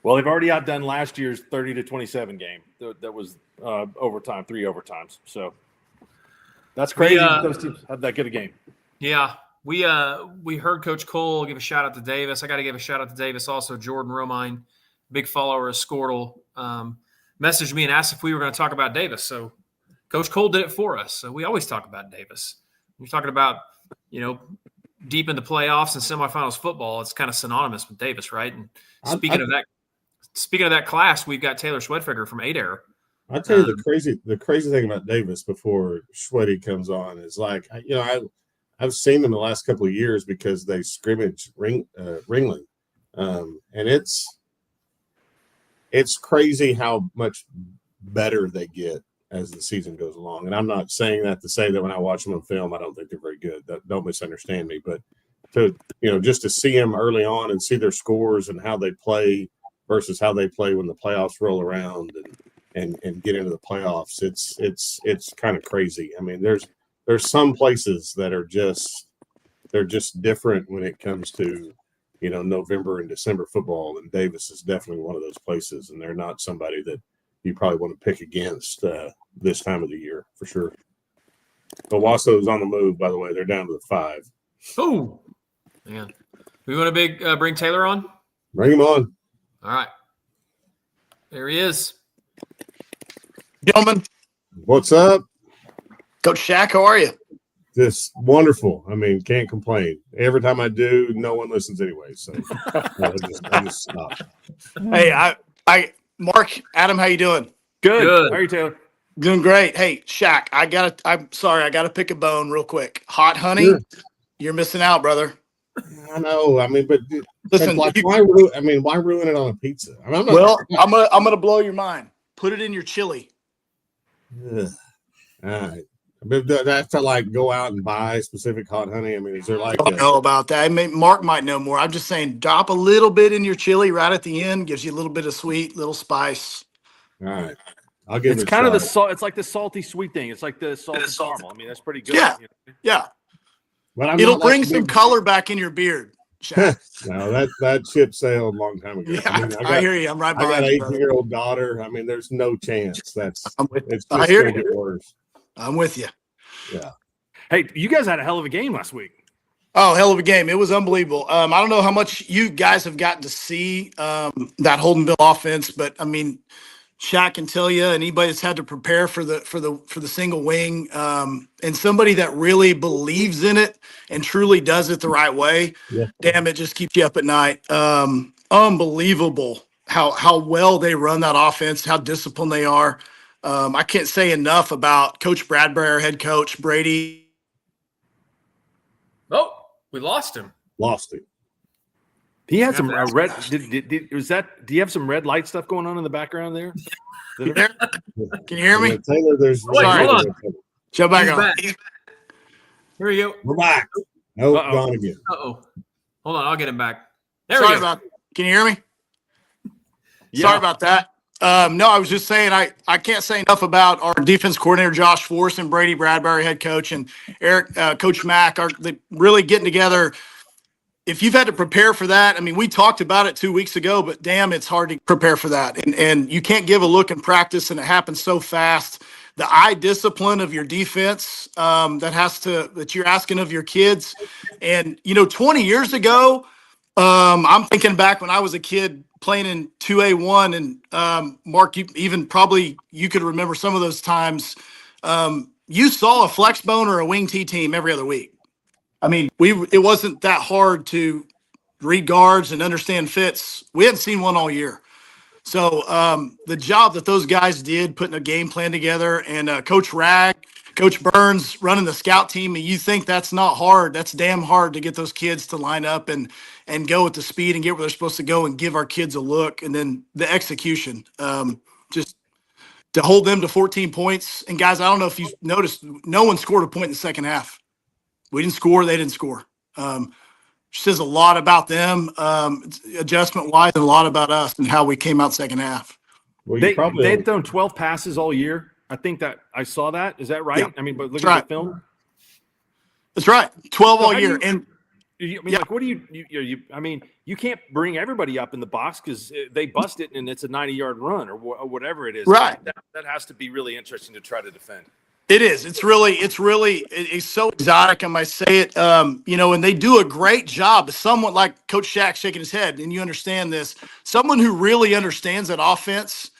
Well, they've already outdone last year's 30-27 game. That was overtime, 3 overtimes. So that's crazy. Those teams have that good a game. Yeah, we heard Coach Cole give a shout out to Davis. I got to give a shout out to Davis also. Jordan Romine, big follower of Squirtle, messaged me and asked if we were going to talk about Davis. So Coach Cole did it for us. So we always talk about Davis. We're talking about, deep into playoffs and semifinals football. It's kind of synonymous with Davis, right? And speaking of that class, we've got Taylor Schwedfigger from Adair. I'll tell you the crazy thing about Davis before Schweddy comes on is like, I've seen them the last couple of years because they scrimmage Ringling. And it's crazy how much better they get as the season goes along. And I'm not saying that to say that when I watch them on film, I don't think they're very good. Don't misunderstand me. But just to see them early on and see their scores and how they play versus how they play when the playoffs roll around and get into the playoffs, it's kind of crazy. I mean, there's some places that are they're just different when it comes to November and December football, and Davis is definitely one of those places, and they're not somebody that you probably want to pick against this time of the year for sure. Owasso's on the move, by the way. They're down to the 5. Oh, man. We want to bring Taylor on? Bring him on. All right. There he is. Gentlemen, What's up? Coach Shaq, how are you? Just wonderful. I mean, can't complain. Every time I do, no one listens anyway. So I just stop. Hey, I Mark, Adam, how you doing? Good. How are you, Taylor? Doing great. Hey, Shaq, I'm sorry, I gotta pick a bone real quick. Hot honey, Sure. You're missing out, brother. I know. I mean, but Listen, why ruin it on a pizza? I mean, I'm gonna blow your mind. Put it in your chili. Ugh. All right. But do I have to like go out and buy specific hot honey? I mean, is there like I don't know about that. Mark might know more. I'm just saying, drop a little bit in your chili right at the end. Gives you a little bit of sweet, little spice. All right. I'll give It's it a kind of shot. the salt. It's like the salty sweet thing. It's like the salted caramel. I mean, that's pretty good. Yeah. Yeah. But I'm It'll not like bring a some big- color back in your beard, Shaq. No, that ship sailed a long time ago. Yeah, I mean, I hear you. I'm right I got behind an you, brother. 18-year-old daughter. I mean, there's no chance. It's just I hear going to you. get worse. I'm with you. Yeah. Hey, you guys had a hell of a game last week. Oh, hell of a game. It was unbelievable. I don't know how much you guys have gotten to see that Holdenville offense, but I mean, Shaq can tell you, anybody that's had to prepare for the single wing, and somebody that really believes in it and truly does it the right way, Yeah. damn, it just keeps you up at night. Unbelievable how well they run that offense, how disciplined they are. I can't say enough about Coach Bradbury, our head coach, Brady. Oh, we lost him. Lost it. He had some red. Was that? Do you have some red light stuff going on in the background there? Can you hear me? Yeah, Taylor, there's Wait, hold on. Jump back He's on. back. Here we go. We're back. No, Uh-oh. gone again. Uh-oh. Hold on, I'll get him back. There Sorry we go. about. Can you hear me? Yeah. Sorry about that. No, I was just saying I can't say enough about our defense coordinator Josh Force and Brady Bradbury, head coach, and Eric, Coach Mack. They really getting together. If you've had to prepare for that, I mean, we talked about it 2 weeks ago, but damn, it's hard to prepare for that. And you can't give a look in practice, and it happens so fast. The eye discipline of your defense that you're asking of your kids. And 20 years ago, I'm thinking back when I was a kid playing in 2A1, and Mark, you could remember some of those times. You saw a flex bone or a wing T team every other week. I mean, it wasn't that hard to read guards and understand fits. We hadn't seen one all year. So the job that those guys did putting a game plan together, and Coach Rag, Coach Burns running the scout team, and you think that's not hard. That's damn hard to get those kids to line up and go at the speed and get where they're supposed to go and give our kids a look. And then the execution, just to hold them to 14 points. And guys, I don't know if you noticed, no one scored a point in the second half. We didn't score. They didn't score. Says a lot about them, adjustment wise, and a lot about us and how we came out second half. Well, They had thrown 12 passes all year. I think that I saw that. Is that right? Yeah. I mean, but look That's at the film. That's right. 12 So all how do year. you- And I mean, like, what do you? I mean, you can't bring everybody up in the box because they bust it and it's a 90-yard run or whatever it is. Right. That has to be really interesting to try to defend. it is. It's so exotic. I might say it. And they do a great job. Someone like Coach Shack shaking his head, and you understand this. Someone who really understands that offense,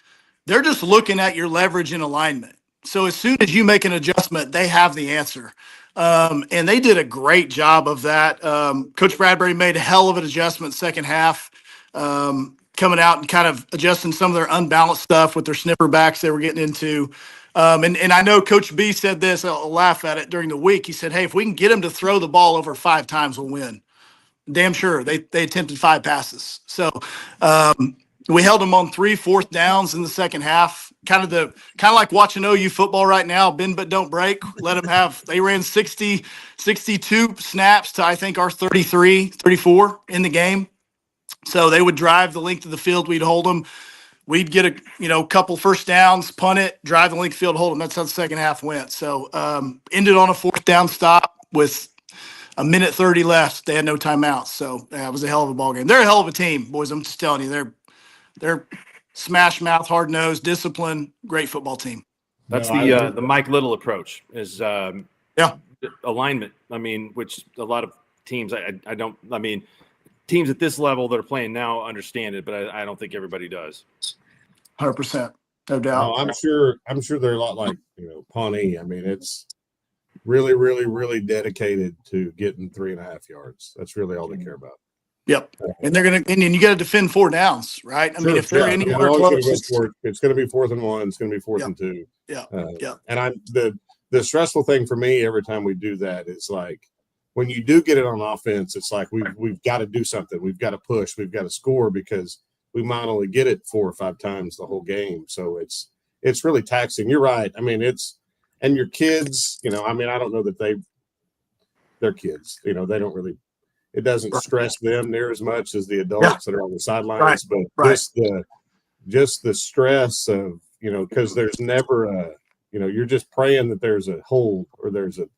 they're just looking at your leverage and alignment. So as soon as you make an adjustment, they have the answer. And they did a great job of that. Coach Bradbury made a hell of an adjustment second half, coming out and kind of adjusting some of their unbalanced stuff with their sniffer backs they were getting into. And I know Coach B said this, I'll laugh at it during the week. He said, hey, if we can get them to throw the ball over 5 times, we'll win. Damn sure. They attempted 5 passes. So we held them on 3 4th downs in the second half. Kind of like watching OU football right now, bend but don't break. Let them have, they ran 62 snaps to, I think, our 34 in the game. So they would drive the length of the field. We'd hold them. We'd get a couple first downs, punt it, drive the length field, hold them. That's how the second half went. So ended on a 4th down stop with a minute 30 left. They had no timeouts. So it was a hell of a ball game. They're a hell of a team, boys. I'm just telling you, they're smash mouth, hard nosed, disciplined, great football team. That's No, the Mike Little approach is alignment. I mean, which a lot of teams teams at this level that are playing now understand it, but I don't think everybody does. 100%, no doubt. No, I'm sure they're a lot like Pawnee. I mean, it's really, really, really dedicated to getting 3.5 yards. That's really all they care about. Yep, and and you got to defend 4 downs, right? I mean, if they're anywhere close, it's going to be 4th and 1. It's going to be 4th and 2. Yeah, And the stressful thing for me every time we do that is like when you do get it on offense, it's like we've got to do something. We've got to push. We've got to score because we might only get it 4 or 5 times the whole game. So it's really taxing. You're right. I mean, and your kids. I mean, I don't know that they're kids. They don't really. It doesn't stress them near as much as the adults that are on the sidelines, but just the stress of, because there's never a, you're just praying that there's a hold or there's a,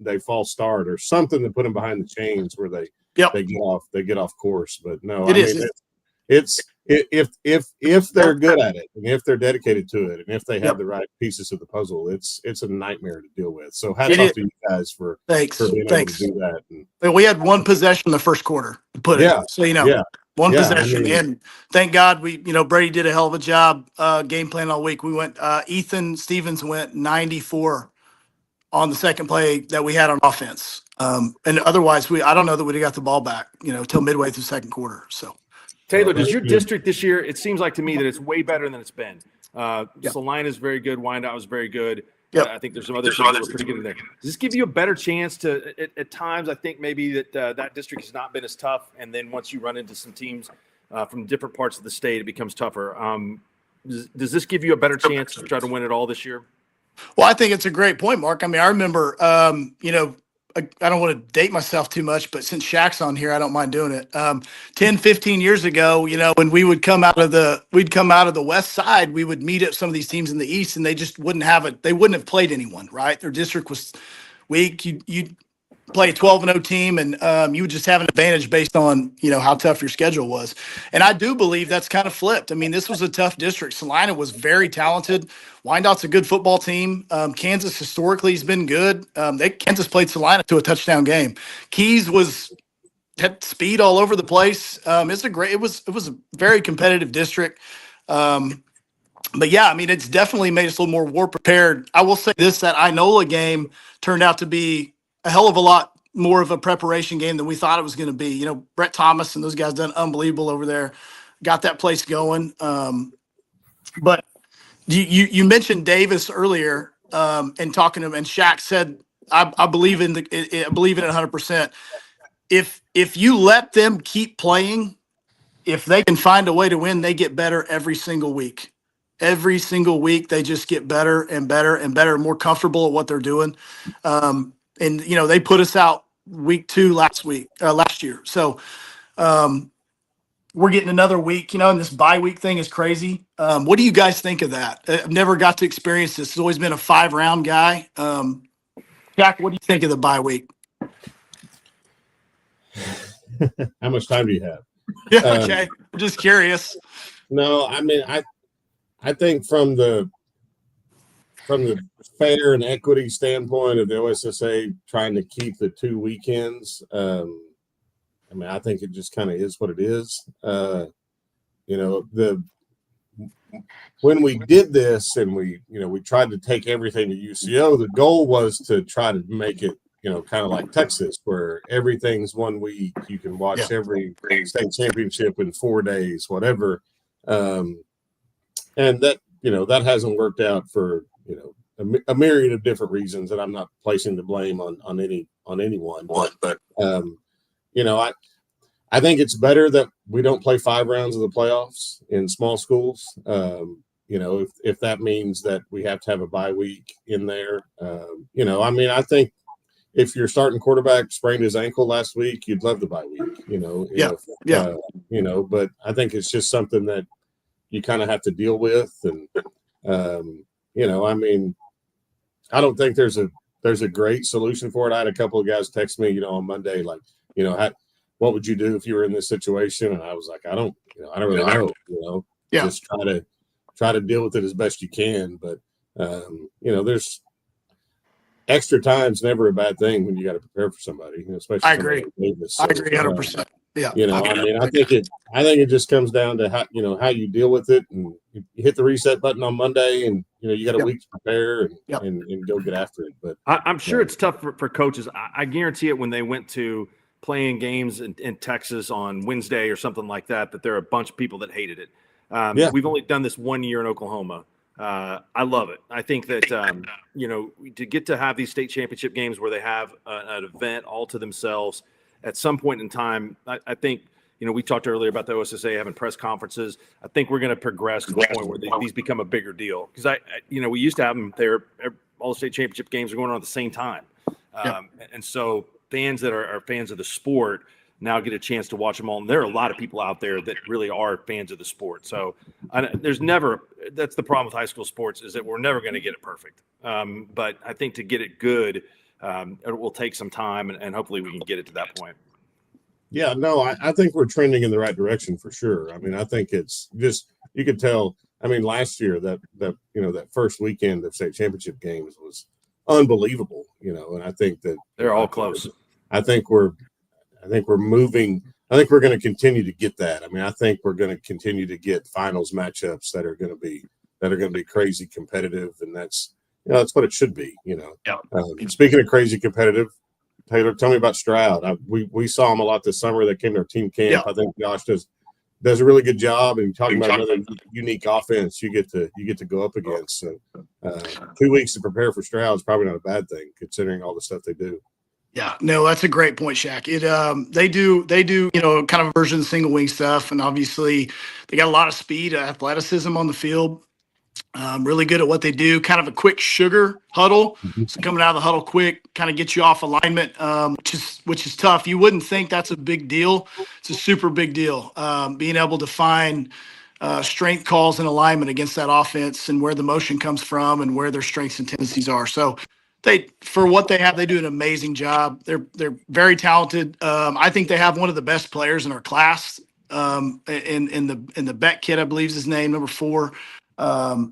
they false start or something to put them behind the chains where they get off course. But no, if they're good at it and if they're dedicated to it and if they have the right pieces of the puzzle, it's a nightmare to deal with. So hats off to you guys for being able to do that. And we had 1 possession in the first quarter to put it. So one possession, and thank God Brady did a hell of a job game plan all week. We went Ethan Stevens went 94 on the second play that we had on offense, and otherwise I don't know that we'd have got the ball back till midway through second quarter. So. Taylor, does your district this year, it seems like to me that it's way better than it's been. Salina is very good. Wyandotte was very good. I think there's some other things that were pretty good in there. Does this give you a better chance to, at times, I think maybe that district has not been as tough. And then once you run into some teams from different parts of the state, it becomes tougher. Does this give you a better chance to try to win it all this year? Well, I think it's a great point, Mark. I mean, I remember, I don't want to date myself too much, but since Shaq's on here, I don't mind doing it. 10, 15 years ago, when we would come out of the west side, we would meet up some of these teams in the east and they just wouldn't have played anyone, right? Their district was weak. You'd play a 12-0 team and you would just have an advantage based on, how tough your schedule was. And I do believe that's kind of flipped. I mean, this was a tough district. Salina was very talented. Wyandottes a good football team. Kansas historically has been good. Kansas played Salina to a touchdown game. Keys had speed all over the place. It was a very competitive district. But yeah, I mean, it's definitely made us a little more war prepared. I will say this, that Inola game turned out to be a hell of a lot more of a preparation game than we thought it was going to be. Brett Thomas and those guys done unbelievable over there. got that place going. But you mentioned Davis earlier, and talking to him, and Shaq said, I believe in I believe in it 100%. If you let them keep playing, if they can find a way to win, they get better every single week. Every single week, they just get better and better and better, more comfortable at what they're doing. And they put us out week 2 last year. So we're getting another week, and this bye week thing is crazy. What do you guys think of that? I've never got to experience this. It's always been a 5-round guy. Jack, what do you think of the bye week? How much time do you have? Yeah, okay. I'm just curious. No, I mean, I think from the fair and equity standpoint of the OSSA trying to keep the 2 weekends, I mean, I think it just kind of is what it is. When we did this and we tried to take everything to UCO, the goal was to try to make it, kind of like Texas, where everything's 1 week. You can watch every state championship in 4 days, whatever. And that, that hasn't worked out for, a myriad of different reasons, and I'm not placing the blame on anyone. But I think it's better that we don't play 5 rounds of the playoffs in small schools. If that means that we have to have a bye week in there, I mean, I think if your starting quarterback sprained his ankle last week, you'd love the bye week, but I think it's just something that you kind of have to deal with. And, I mean, I don't think there's a great solution for it. I had a couple of guys text me, on Monday, like, what would you do if you were in this situation? And I was like, I don't really know, just try to deal with it as best you can. But, there's extra time's never a bad thing when you got to prepare for somebody, especially. I agree. Like Davis. I agree 100%. Yeah. I mean, I think it just comes down to how you deal with it, and you hit the reset button on Monday, and you got a week to prepare and go get after it. But I'm sure it's tough for coaches. I guarantee it when they went to playing games in Texas on Wednesday or something like that there are a bunch of people that hated it. We've only done this 1 year in Oklahoma. I love it. I think that, to get to have these state championship games where they have an event all to themselves at some point in time, I think, we talked earlier about the OSSA having press conferences. I think we're going to progress to the point where these become a bigger deal. Because we used to have them there. All the state championship games are going on at the same time. And so fans that are fans of the sport now get a chance to watch them all. And there are a lot of people out there that really are fans of the sport. So that's the problem with high school sports, is that we're never going to get it perfect. But I think to get it good, it will take some time, and hopefully we can get it to that point. Yeah, no, I think we're trending in the right direction for sure. I mean, I think it's just, you could tell. I mean, last year that first weekend of state championship games was unbelievable, and I think that they're all close. I think we're moving. I think we're going to continue to get that. I mean, I think we're going to continue to get finals matchups that are going to be crazy competitive, and that's what it should be. Speaking of crazy competitive, Taylor, tell me about Stroud. We saw him a lot this summer. They came to our team camp. I think Josh does a really good job. And talking about another unique offense you get to go up against. So 2 weeks to prepare for Stroud is probably not a bad thing, considering all the stuff they do. Yeah, no, that's a great point, Shaq. They do, kind of a version of single wing stuff, and obviously they got a lot of speed, athleticism on the field. Really good at what they do. Kind of a quick sugar huddle. So coming out of the huddle quick, kind of gets you off alignment, which is tough. You wouldn't think that's a big deal. It's a super big deal. Being able to find strength calls and alignment against that offense, and where the motion comes from, and where their strengths and tendencies are. So for what they have, they do an amazing job. They're very talented. I think they have one of the best players in our class. In the Beck kid, I believe is his name, number 4.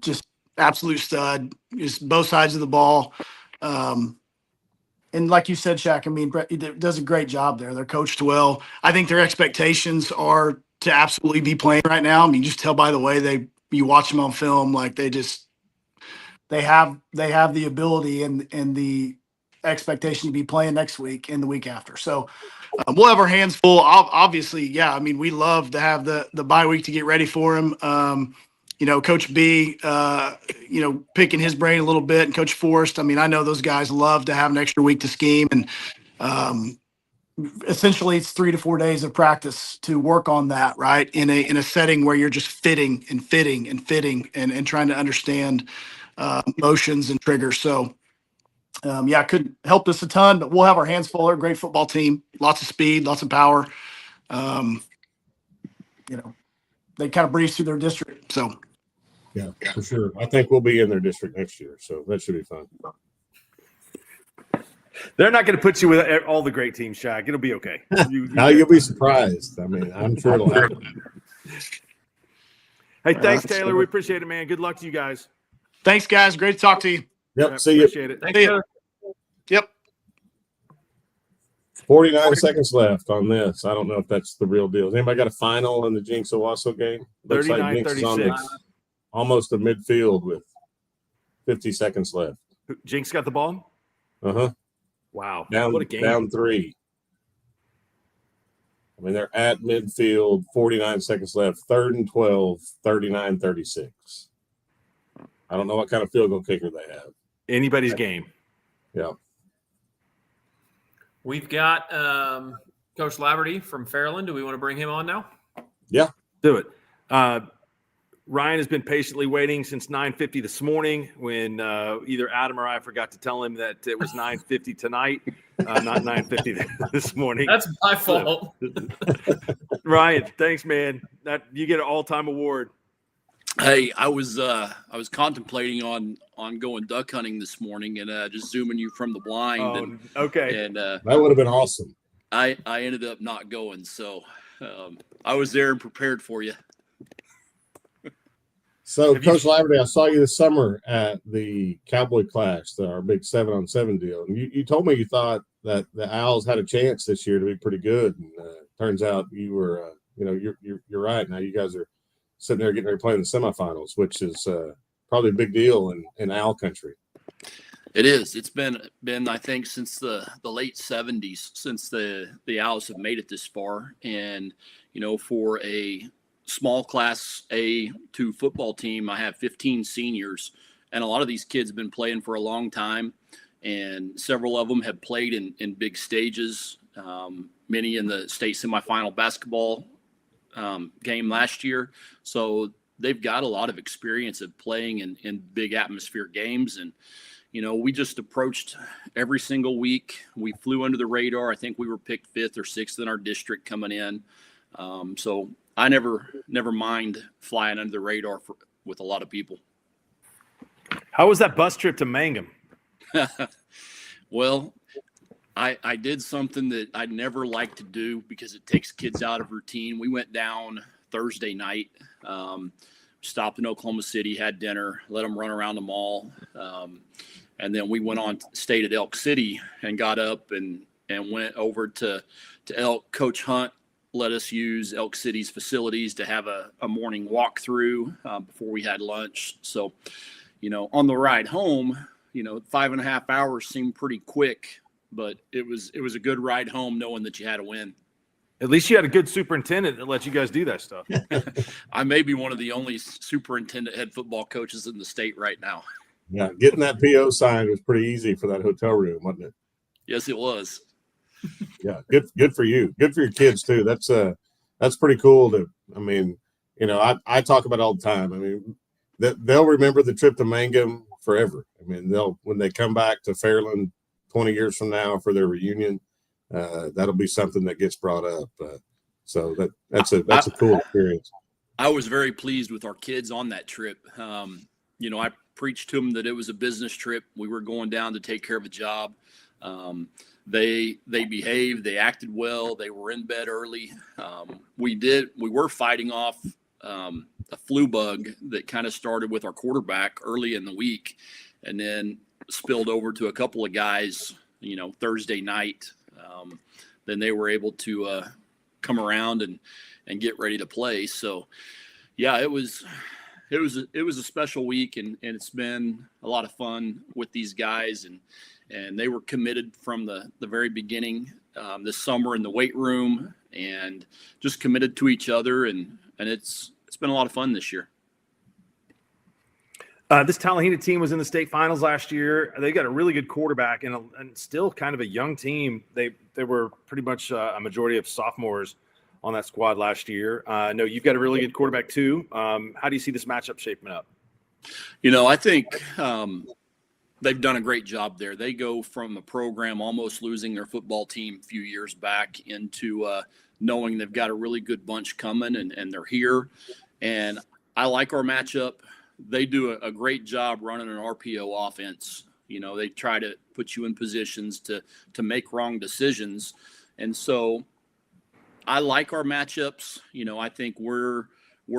Just absolute stud, just both sides of the ball. And like you said, Shaq, I mean, Brett does a great job there. They're coached well. I think their expectations are to absolutely be playing right now. I mean, just tell by the way you watch them on film, like they have the ability and the expectation to be playing next week and the week after. So we'll have our hands full. Obviously, yeah. I mean, we love to have the bye week to get ready for him. Coach B, picking his brain a little bit, and Coach Forrest. I mean, I know those guys love to have an extra week to scheme, and essentially it's 3 to 4 days of practice to work on that, right? In a setting where you're just fitting and trying to understand motions and triggers. So it could help us a ton, but we'll have our hands full. They're a great football team, lots of speed, lots of power. They kind of breeze through their district. So yeah, for sure. I think we'll be in their district next year, so that should be fun. They're not going to put you with all the great teams, Shaq. It'll be okay. You'll be surprised. I mean, I'm sure it'll happen. Hey, thanks, Taylor. We appreciate it, man. Good luck to you guys. Thanks, guys. Great to talk to you. Yep. See you. Appreciate it. Thanks, Taylor. Yep. 49 seconds left on this. I don't know if that's the real deal. Has anybody got a final in the Jinx Owasso game? Looks like Jinx is on 39-36. almost to midfield with 50 seconds left. Jinx got the ball? Uh-huh. Wow. Down, what a game. down 3. I mean, they're at midfield, 49 seconds left, 3rd and 12, 39-36. I don't know what kind of field goal kicker they have. Anybody's game. Yeah. We've got Coach Laverty from Fairland. Do we want to bring him on now? Yeah. Do it. Ryan has been patiently waiting since 9:50 this morning when either Adam or I forgot to tell him that it was 9:50 tonight, not 9:50 this morning. That's my fault. Ryan, thanks, man. You get an all-time award. Hey, I was contemplating on going duck hunting this morning and just zooming you from the blind. Okay. And that would have been awesome. I ended up not going, so I was there and prepared for you. So, Coach Laverty, I saw you this summer at the Cowboy Clash, our big 7-on-7 deal. And you told me you thought that the Owls had a chance this year to be pretty good. And turns out you were, you're right. Now you guys are sitting there getting ready to play in the semifinals, which is probably a big deal in Owl country. It is. It's been I think since the late 70s since the Owls have made it this far. And for a small class A2 football team, I have 15 seniors, and a lot of these kids have been playing for a long time, and several of them have played in big stages, many in the state semifinal basketball game last year. So they've got a lot of experience of playing in big atmosphere games. And we just approached every single week. We flew under the radar. I think we were picked 5th or 6th in our district coming in. So I never mind flying under the radar with a lot of people. How was that bus trip to Mangum? Well, I did something that I'd never like to do because it takes kids out of routine. We went down Thursday night, stopped in Oklahoma City, had dinner, let them run around the mall. And then we went on, stayed at Elk City and got up and went over to Elk. Coach Hunt let us use Elk City's facilities to have a morning walkthrough before we had lunch. So, on the ride home, 5.5 hours seemed pretty quick, but it was a good ride home knowing that you had a win. At least you had a good superintendent that let you guys do that stuff. I may be one of the only superintendent head football coaches in the state right now. Yeah, getting that PO signed was pretty easy for that hotel room, wasn't it? Yes, it was. Yeah, good for you. Good for your kids too. That's pretty cool. I talk about it all the time. I mean, they'll remember the trip to Mangum forever. I mean, when they come back to Fairland 20 years from now for their reunion, that'll be something that gets brought up. So that's a cool experience. I was very pleased with our kids on that trip. I preached to them that it was a business trip. We were going down to take care of a job. They behaved, they acted well, they were in bed early. We were fighting off a flu bug that kind of started with our quarterback early in the week and then spilled over to a couple of guys, Thursday night. Then they were able to come around and get ready to play. So yeah, it was it was a special week, and it's been a lot of fun with these guys, and they were committed from the very beginning this summer in the weight room, and just committed to each other, and it's been a lot of fun this year. This Tallahassee team was in the state finals last year. They got a really good quarterback and still kind of a young team. They were pretty much a majority of sophomores on that squad last year. No, you've got a really good quarterback too. How do you see this matchup shaping up? I think they've done a great job there. They go from a program almost losing their football team a few years back into knowing they've got a really good bunch coming, and they're here. And I like our matchup. They do a great job running an RPO offense. They try to put you in positions to make wrong decisions. And so I like our matchups. I think we're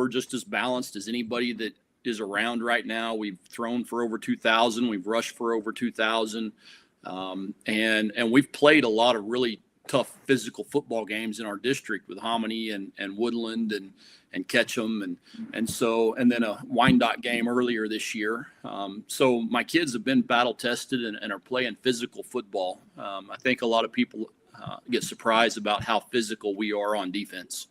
just as balanced as anybody that is around right now. We've thrown for over 2,000. We've rushed for over 2,000. And we've played a lot of really tough physical football games in our district with Hominy and Woodland and Ketchum and then a Wyandotte game earlier this year. So my kids have been battle tested and are playing physical football. I think a lot of people get surprised about how physical we are on defense.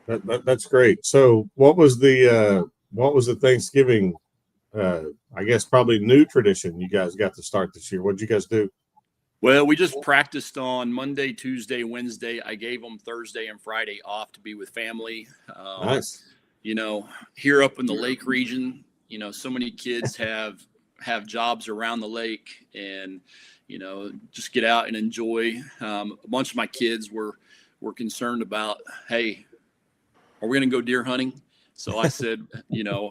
That's great. So what was the Thanksgiving, I guess probably new tradition you guys got to start this year? What did you guys do? Well, we just practiced on Monday, Tuesday, Wednesday. I gave them Thursday and Friday off to be with family. Nice. Here up in the lake region, so many kids have jobs around the lake, and, just get out and enjoy. A bunch of my kids were concerned about, hey, are we going to go deer hunting? So I said,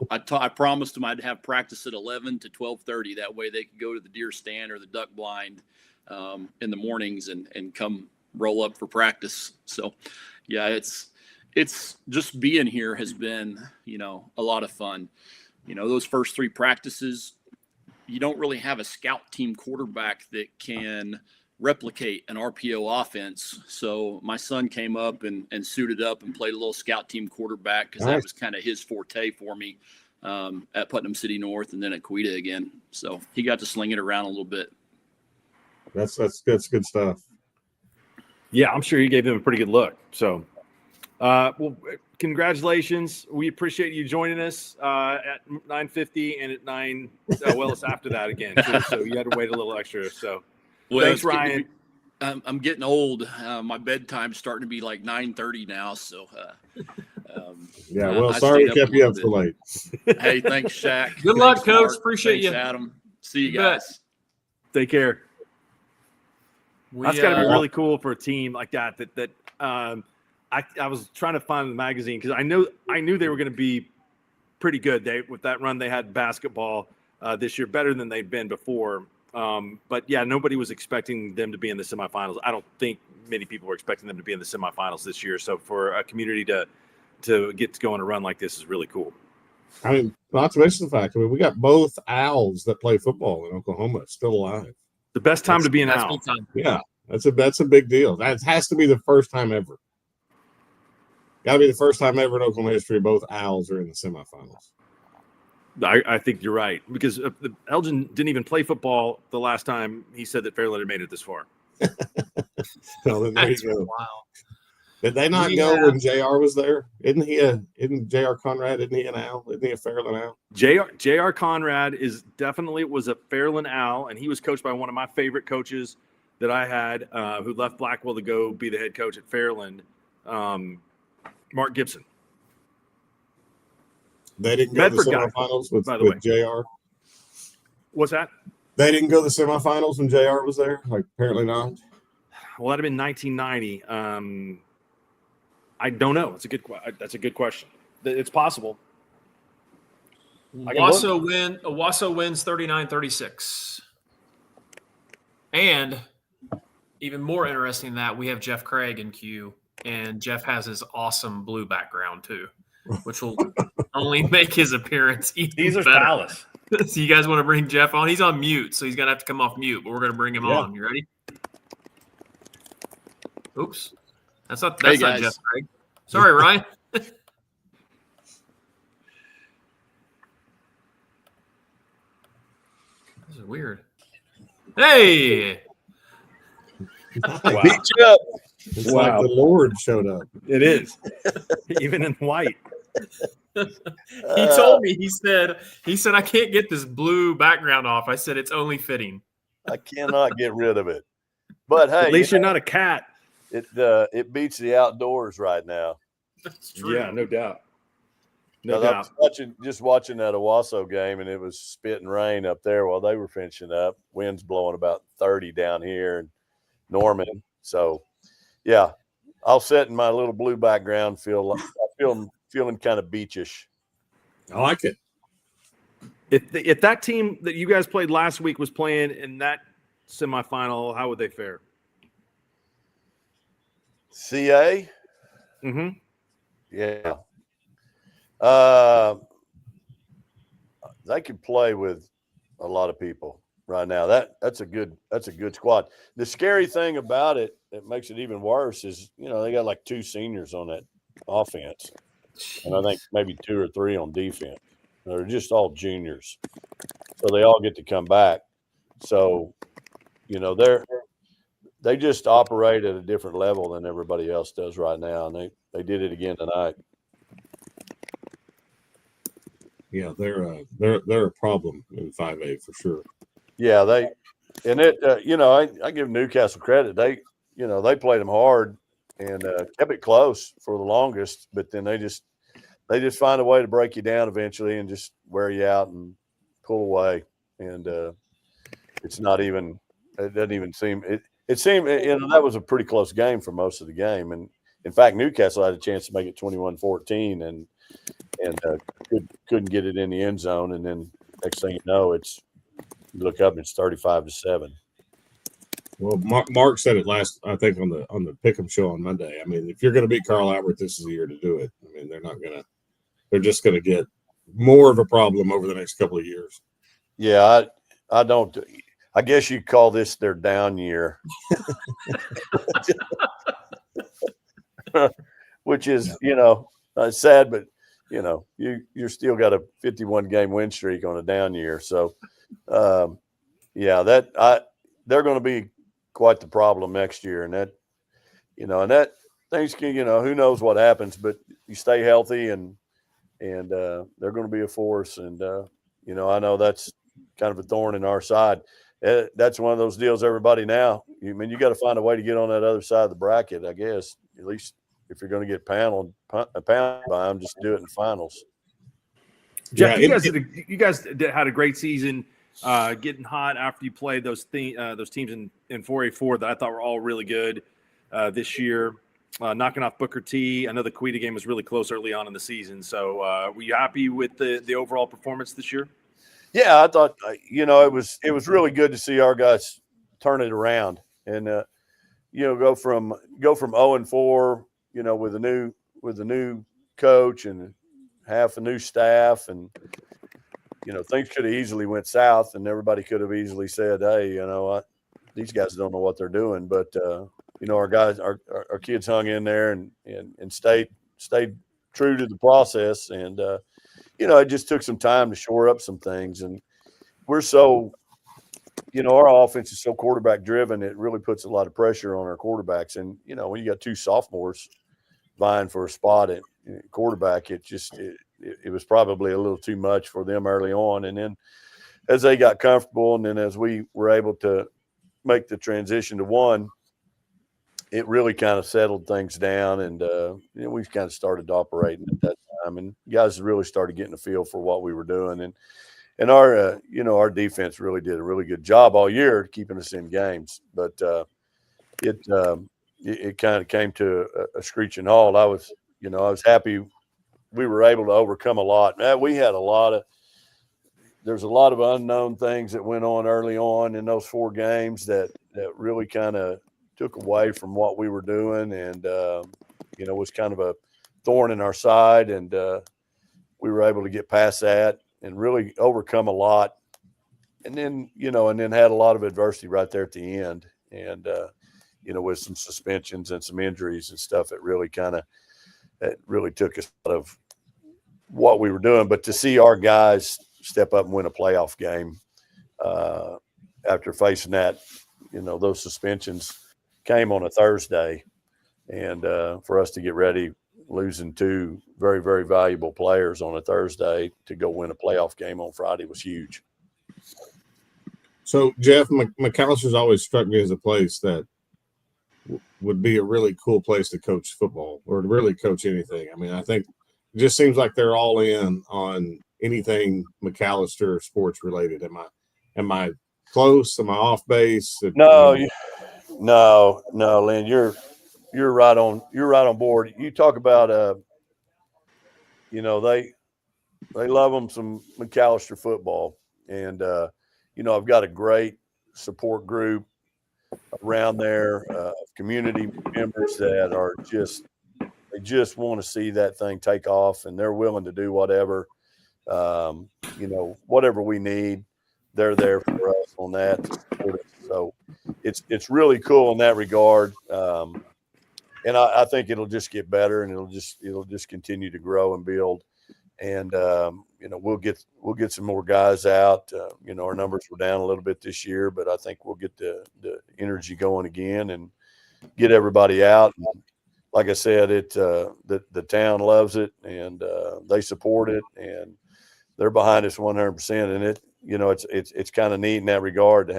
I promised them I'd have practice at 11 to 12:30. That way they could go to the deer stand or the duck blind in the mornings and come roll up for practice. So, yeah, it's just being here has been, a lot of fun. Those first three practices, you don't really have a scout team quarterback that can replicate an RPO offense. So my son came up and suited up and played a little scout team quarterback because that was kind of his forte for me at Putnam City North and then at Coweta again. So he got to sling it around a little bit. That's good stuff. Yeah, I'm sure you gave him a pretty good look. So, well, congratulations. We appreciate you joining us at 9:50 and at 9. It's after that again, too, so you had to wait a little extra. So, thanks, Ryan. I'm getting old. My bedtime's starting to be like 9:30 now. So, sorry we kept you up so late. Hey, thanks, Shaq. Good luck, Coach. Mark. Appreciate thanks, you. Adam. See you guys. Take care. That's got to be really cool for a team like that. I was trying to find the magazine because I knew they were going to be pretty good. With that run they had basketball this year, better than they'd been before. But yeah, nobody was expecting them to be in the semifinals. I don't think many people were expecting them to be in the semifinals this year. So for a community to get to go on a run like this is really cool. I mean, not to mention the fact, we got both Owls that play football in Oklahoma still alive. The best time to be an Owl. Yeah, that's a big deal. That has to be the first time ever. Got to be the first time ever in Oklahoma history both Owls are in the semifinals. I think you're right because Elgin didn't even play football the last time he said that Fairland had made it this far. So then there you go. Wow. Did they not go when JR was there? Isn't JR Conrad? Isn't he an Owl? Isn't he a Fairland Owl? JR Conrad was a Fairland Owl, and he was coached by one of my favorite coaches that I had, who left Blackwell to go be the head coach at Fairland, Mark Gibson. They didn't go to the semifinals with JR. What's that? They didn't go to the semifinals when JR was there. Like apparently not. Well, that'd have been 1990. I don't know. That's a good question. It's possible. Owasso wins 39-36. And even more interesting than that, we have Jeff Craig in queue, and Jeff has his awesome blue background too, which will only make his appearance even These are better. stylish. So you guys want to bring Jeff on? He's on mute, so he's going to have to come off mute, but we're going to bring him on. You ready? Oops. That's not Jeff Craig. Sorry, Ryan. This is weird. Hey, Wow. Beat you up. It's like the Lord showed up. It is. Even in white. he told me. He said I can't get this blue background off. I said it's only fitting. I cannot get rid of it. But hey, At least you're not a cat. it beats the outdoors right now. That's true. Yeah, no doubt. No 'Cause I doubt. was watching that Owasso game, and it was spitting rain up there while they were finishing up. Winds blowing about 30 down here in Norman. So, yeah, I'll sit in my little blue background. Feeling kind of beachish. I like it. If that team that you guys played last week was playing in that semifinal, how would they fare? CA, Mm-hmm. yeah. They could play with a lot of people right now. That's a good squad. The scary thing about it that makes it even worse is, they got like 2 seniors on that offense, and I think maybe 2 or 3 on defense. They're just all juniors, so they all get to come back. So, they just operate at a different level than everybody else does right now, and they did it again tonight. Yeah, they're a problem in 5A for sure. Yeah, I give Newcastle credit. They played them hard and kept it close for the longest, but then they just find a way to break you down eventually and just wear you out and pull away. And it's not even – it doesn't even seem – it seemed that was a pretty close game for most of the game. And, in fact, Newcastle had a chance to make it 21-14 and couldn't get it in the end zone. And then next thing you know, you look up and it's 35-7. Well, Mark said it last, I think, on the Pick'em show on Monday. I mean, if you're going to beat Carl Albert, this is the year to do it. I mean, they're just going to get more of a problem over the next couple of years. Yeah, I guess you call this their down year, which is, sad, but you're still got a 51 game win streak on a down year. So, they're going to be quite the problem next year. And that things can, who knows what happens, but you stay healthy and they're going to be a force. And, I know that's kind of a thorn in our side. That's one of those deals, everybody now. You got to find a way to get on that other side of the bracket, I guess, at least if you're going to get pounded by them, just do it in finals. Jeff, you guys had a great season, getting hot after you played those teams in 4A4 that I thought were all really good this year, knocking off Booker T. I know the Quita game was really close early on in the season. So were you happy with the overall performance this year? Yeah, I thought, it was really good to see our guys turn it around and, go from 0-4, with a new coach and half a new staff, and things could have easily went south, and everybody could have easily said, "Hey, these guys don't know what they're doing." But our guys, our kids hung in there and stayed true to the process, and it just took some time to shore up some things. And we're so, our offense is so quarterback driven, it really puts a lot of pressure on our quarterbacks. And when you got 2 sophomores vying for a spot at quarterback, it was probably a little too much for them early on. And then as they got comfortable, and then as we were able to make the transition to 1, it really kind of settled things down. And we kind of started operating at that time, and guys really started getting a feel for what we were doing. And our our defense really did a really good job all year keeping us in games, but it kind of came to a screeching halt. I was happy we were able to overcome a lot. We had there's a lot of unknown things that went on early on in those 4 games that really kind of took away from what we were doing, and was kind of a thorn in our side. And we were able to get past that and really overcome a lot. And then had a lot of adversity right there at the end. And, with some suspensions and some injuries and stuff, it really took us out of what we were doing. But to see our guys step up and win a playoff game, after facing that, those suspensions came on a Thursday, and for us to get ready, losing two very, very valuable players on a Thursday to go win a playoff game on Friday was huge. So, Jeff, McAllister's always struck me as a place that would be a really cool place to coach football or to really coach anything. I mean, I think it just seems like they're all in on anything McAllister sports related. Am I close? Am I off base? No, Lynn, you're right on board. You talk about they love them some McAllister football, and I've got a great support group around there, community members that are they just want to see that thing take off, and they're willing to do whatever, whatever we need. They're there for us on that to support us. So it's really cool in that regard. And I think it'll just get better, and it'll just continue to grow and build. And we'll get some more guys out. Our numbers were down a little bit this year, but I think we'll get the energy going again and get everybody out. And like I said, the town loves it, and they support it, and they're behind us 100%. And it's kind of neat in that regard to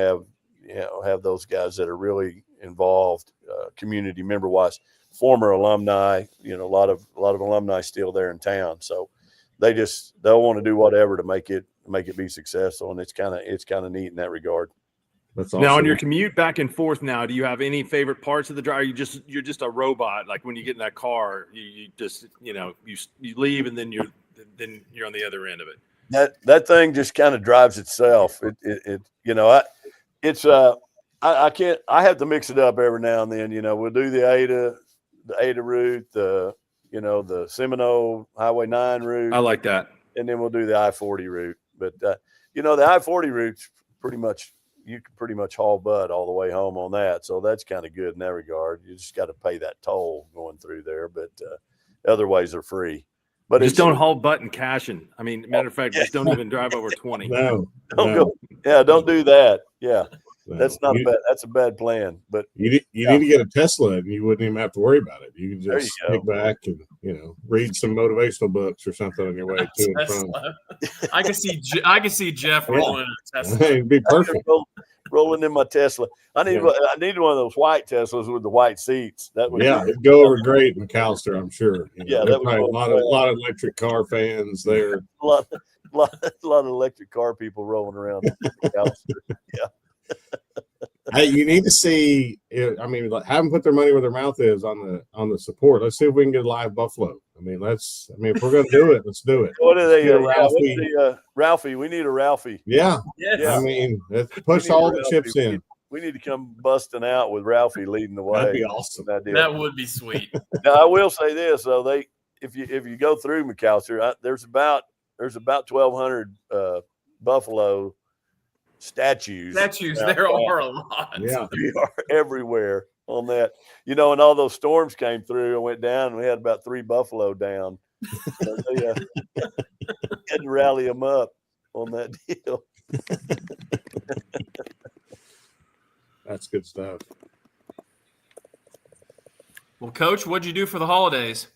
have those guys that are really involved, community member wise, former alumni. A lot of alumni still there in town, so they'll want to do whatever to make it be successful, and it's kind of neat in that regard. That's awesome. Now, on your commute back and forth now, do you have any favorite parts of the drive? You're just a robot. Like when you get in that car, you just you leave, and then you're on the other end of it. That thing just kind of drives itself. I have to mix it up every now and then. We'll do the Ada route, the Seminole Highway 9 route. I like that. And then we'll do the I-40 route. But the I-40 route's you can pretty much haul butt all the way home on that. So that's kind of good in that regard. You just got to pay that toll going through there, but other ways they're free. But just don't haul butt and cashing. I mean, matter of fact, just don't even drive over 20. No, go. Yeah, don't do that. Yeah. No. That's a bad plan. But you need to get a Tesla, and you wouldn't even have to worry about it. You can just kick back and read some motivational books or something on your way to and from. I can see Jeff rolling in a Tesla. It'd be perfect. Rolling in my Tesla. I need one of those white Teslas with the white seats. That would it'd go over great in McAllister, I'm sure. That there's would probably go a lot of electric car fans there. A lot of electric car people rolling around McAllister. Yeah. Hey, you need to see. I mean, have them put their money where their mouth is on the support. Let's see if we can get a live buffalo. I mean, if we're going to do it, let's do it. What are they? Ralphie. Ralphie. We need a Ralphie. Yeah. Yes. I mean, let's push all the chips in. We need to come busting out with Ralphie leading the way. That'd be awesome. That would be sweet. Now, I will say this though: if you go through McAllister, there's about 1,200 buffalo statues. There are a lot. Yeah, they are everywhere on that. And all those storms came through and went down, and we had about 3 buffalo down. So they had to rally them up on that deal. That's good stuff. Well, Coach, what'd you do for the holidays?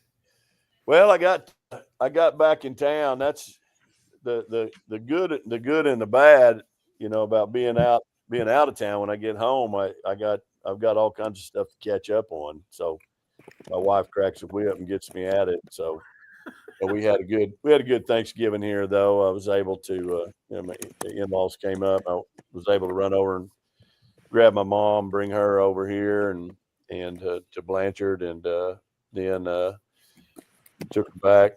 Well, I got back in town. That's the good and the bad. About being out of town. When I get home, I've got all kinds of stuff to catch up on. So my wife cracks a whip and gets me at it. So we had a good Thanksgiving here, though. I was able to, the in-laws came up. I was able to run over and grab my mom, bring her over here and to Blanchard, and then took her back,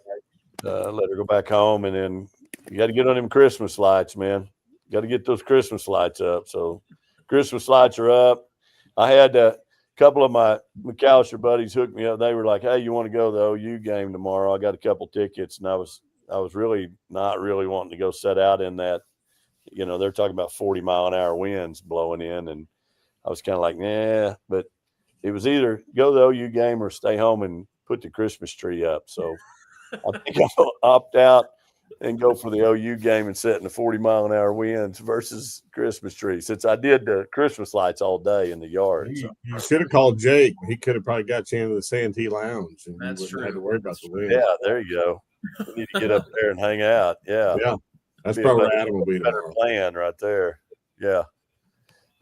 let her go back home, and then you got to get on them Christmas lights, man. Got to get those Christmas lights up. So Christmas lights are up. I had a couple of my McAllister buddies hook me up. They were like, "Hey, you want to go to the OU game tomorrow?" I got a couple tickets, and I was really not really wanting to go set out in that. They're talking about 40-mile-an-hour winds blowing in, and I was kind of like, nah. But it was either go to the OU game or stay home and put the Christmas tree up. So I think I'll opt out and go for the OU game and sit in the 40-mile-an-hour winds versus Christmas tree. Since I did the Christmas lights all day in the yard. So. You should have called Jake. He could have probably got you into the Santee Lounge, and That's you wouldn't true. have to worry about the wind. Yeah, there you go. We need to get up there and hang out. Yeah. Yeah. That's Be a probably better- where Adam will be better tomorrow. plan right there. Yeah.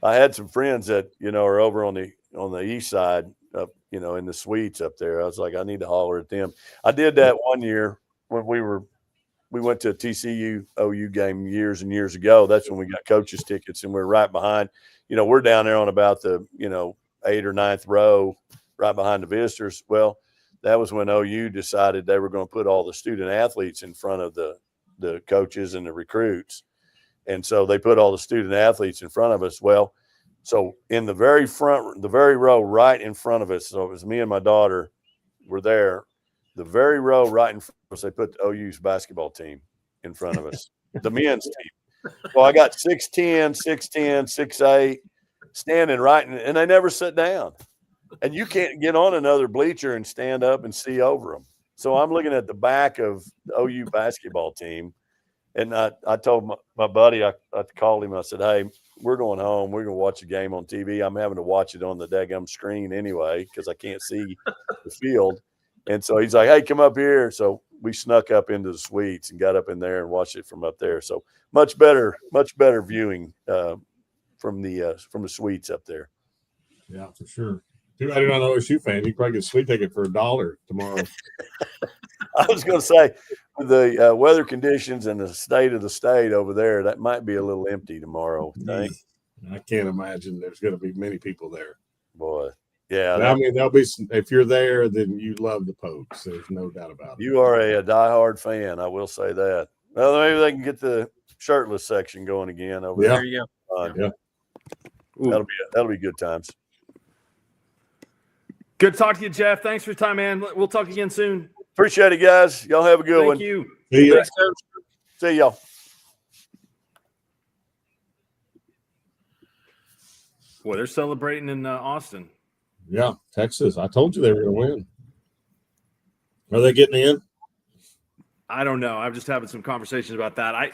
I had some friends that, are over on the east side up, in the suites up there. I was like, I need to holler at them. I did that one year when we went to a TCU OU game years and years ago. That's when we got coaches tickets, and we're right behind, we're down there on about the, 8th or 9th row, right behind the visitors. Well, that was when OU decided they were going to put all the student athletes in front of the coaches and the recruits. And so they put all the student athletes in front of us. Well, so in the very front, the very row right in front of us, so it was me and my daughter were there, the very row right in front of us, they put the OU's basketball team in front of us, the men's team. Well, I got 6'10", 6'10", 6'8", standing right, and they never sit down. And you can't get on another bleacher and stand up and see over them. So I'm looking at the back of the OU basketball team. And I told my buddy, I called him, I said, hey, we're going home. We're going to watch the game on TV. I'm having to watch it on the daggum screen anyway because I can't see the field. And so he's like, hey, come up here. So we snuck up into the suites and got up in there and watched it from up there. So much better viewing from the suites up there. Yeah, for sure. Too bad you're not an OSU fan. You could probably get a suite ticket for $1 tomorrow. I was going to say, with the weather conditions and the state of the state over there, that might be a little empty tomorrow. I think. I can't imagine there's going to be many people there. Boy, yeah. I mean, there'll be some, if you're there, then you love the Pokes. There's no doubt about it. You are a diehard fan. I will say that. Well, maybe they can get the shirtless section going again over there. There you go. Yeah. That'll be good times. Good to talk to you, Jeff. Thanks for your time, man. We'll talk again soon. Appreciate it, guys. Y'all have a good one. Thank you. See ya. Thanks, Coach. See y'all. Boy, they're celebrating in Austin. Yeah, Texas. I told you they were going to win. Are they getting in? I don't know. I'm just having some conversations about that.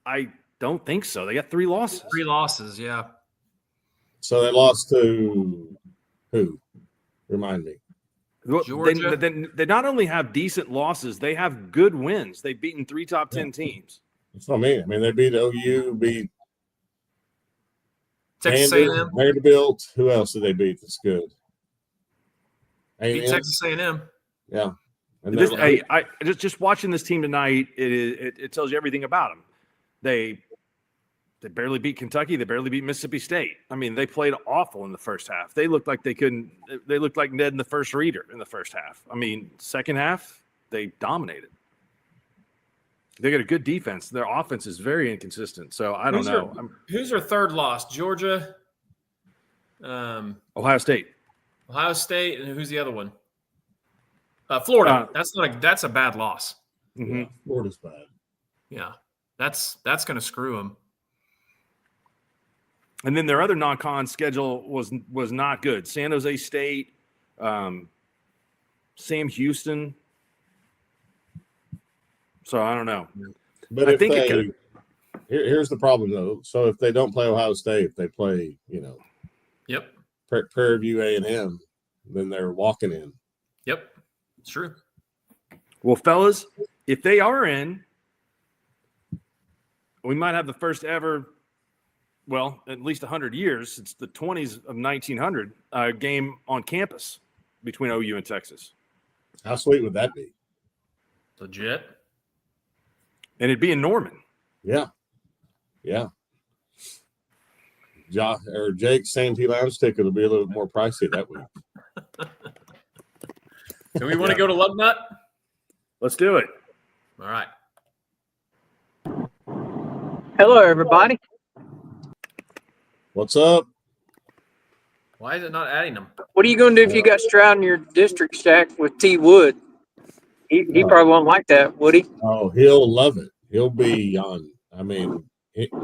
I don't think so. They got 3 losses. 3 losses, yeah. So they lost to who? Remind me. Georgia. They not only have decent losses, they have good wins. They've beaten 3 top 10 teams. That's what I mean. I mean, they beat OU, beat Texas A&M. Vanderbilt. Who else did they beat that's good? Beat A&M? Texas A&M. Yeah. And This, then, I just watching this team tonight, it tells you everything about them. They barely beat Kentucky. They barely beat Mississippi State. I mean, they played awful in the first half. They looked like they couldn't. They looked like Ned in the first reader in the first half. I mean, second half they dominated. They got a good defense. Their offense is very inconsistent. So I don't know. Who's their third loss? Georgia, Ohio State. Ohio State, and who's the other one? Florida. That's a bad loss. Mm-hmm. yeah, Florida's bad. Yeah, that's going to screw them. And then their other non-con schedule was not good. San Jose State, Sam Houston. So I don't know. But I if think they, here's the problem though. So if they don't play Ohio State, if they play, Yep. Prairie View A&M, then they're walking in. Yep. It's true. Well, fellas, if they are in, we might have the first ever, well, at least 100 years since the 20s of 1900 game on campus between OU and Texas. How sweet would that be? Legit. And it'd be in Norman. Yeah. Yeah. Jake's Santee Lounge ticket will be a little more pricey that week. Do we want to go to Lug Nut? Let's do it. All right. Hello, everybody. What's up? Why is it not adding them? What are you going to do if you got Stroud in your district stacked with T. Wood? He probably won't like that, would he? Oh, he'll love it. He'll be on. I mean,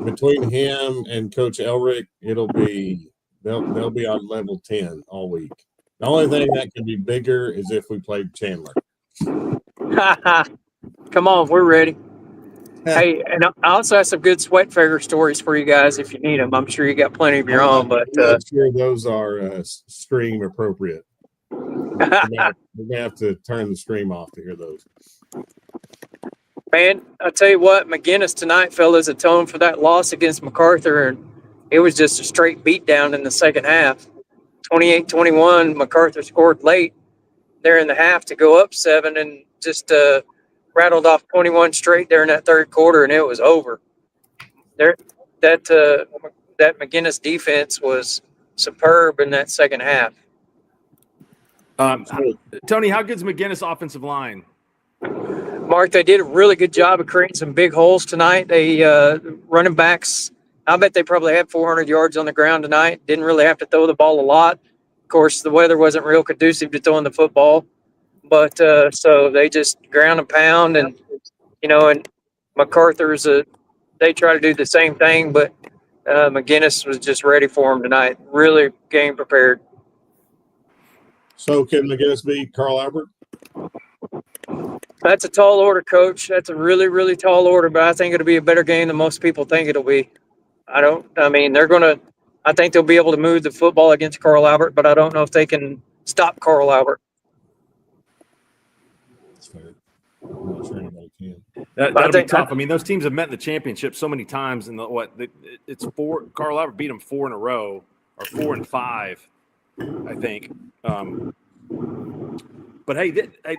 between him and Coach Elrick, they'll be on level 10 all week. The only thing that could be bigger is if we played Chandler. Come on, we're ready. Hey, and I also have some good sweat figure stories for you guys if you need them. I'm sure you got plenty of your I'm own, not, but I'm not sure those are stream appropriate. We may have to turn the stream off to hear those. man, I tell you what, McGinnis tonight, fellas, atoned for that loss against MacArthur, and it was just a straight beatdown in the second half. 28-21, MacArthur scored late there in the half to go up 7 and just rattled off 21 straight there in that third quarter, and it was over. There, that McGinnis defense was superb in that second half. Tony, how good's McGinnis' offensive line? Mark, they did a really good job of creating some big holes tonight. They running backs, I bet they probably had 400 yards on the ground tonight. Didn't really have to throw the ball a lot. Of course, the weather wasn't real conducive to throwing the football, but so they just ground and pound, and and MacArthur's they try to do the same thing, but McGinnis was just ready for them tonight. Really game prepared. So can McGinnis beat Carl Albert? That's a tall order, Coach. That's a really, really tall order, but I think it'll be a better game than most people think it'll be. I think they'll be able to move the football against Carl Albert, but I don't know if they can stop Carl Albert. That's fair. I'm not sure anybody can. That'll be tough. I mean, those teams have met in the championship so many times, and it's 4. Carl Albert beat them 4 in a row, or 4 and 5, I think. But hey,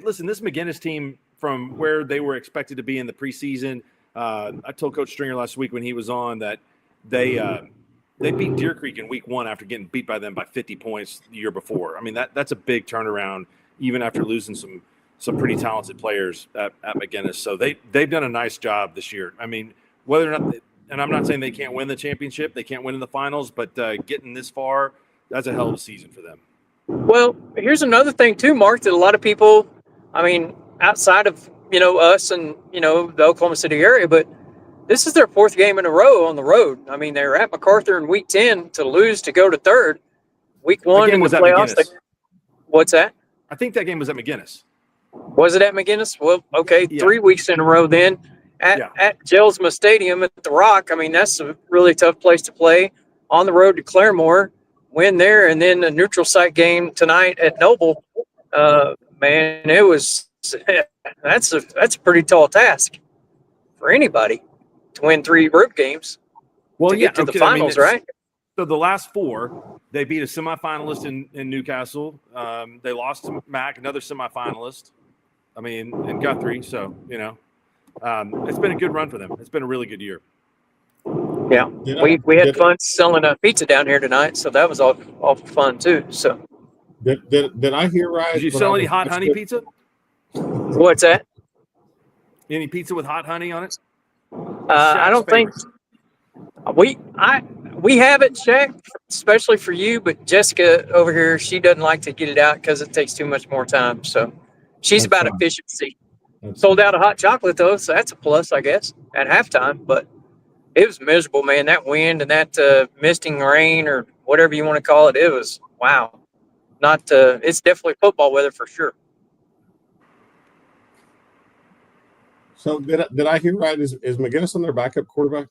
listen, this McGinnis team, from where they were expected to be in the preseason, I told Coach Stringer last week when he was on that they beat Deer Creek in week 1 after getting beat by them by 50 points the year before. I mean, that's a big turnaround, even after losing some pretty talented players at McGinnis. So they've done a nice job this year. I mean, whether or not, and I'm not saying they can't win the championship, they can't win in the finals, but getting this far, that's a hell of a season for them. Well, here's another thing too, Mark, that a lot of people, I mean, outside of us and the Oklahoma City area, but this is their 4th game in a row on the road. I mean, they were at MacArthur in week 10 to lose to go to 3rd. Week 1 in the playoffs. What's that? I think that game was at McGinnis. Was it at McGinnis? Well, okay, Yeah. 3 weeks in a row then. At Gelsma Stadium at the Rock. I mean, that's a really tough place to play. On the road to Claremore, win there, and then a neutral site game tonight at Noble. Man, it was that's a pretty tall task for anybody to win 3 road games. Well, to get to the finals, right? So the last 4, they beat a semifinalist in Newcastle. They lost to Mac, another semifinalist. I mean, in Guthrie. So it's been a good run for them. It's been a really good year. Yeah, we had fun selling a pizza down here tonight, so that was all fun too. So did I hear right? Did you sell any hot honey pizza? What's that? Any pizza with hot honey on it? I don't think we have it, Shaq, especially for you. But Jessica over here, she doesn't like to get it out because it takes too much more time. So she's about efficiency. Sold out of hot chocolate though, so that's a plus, I guess, at halftime. But it was miserable, man. That wind and that misting rain, or whatever you want to call it, it was wow. It's definitely football weather for sure. So did I hear right? Is McGinnis on their backup quarterback?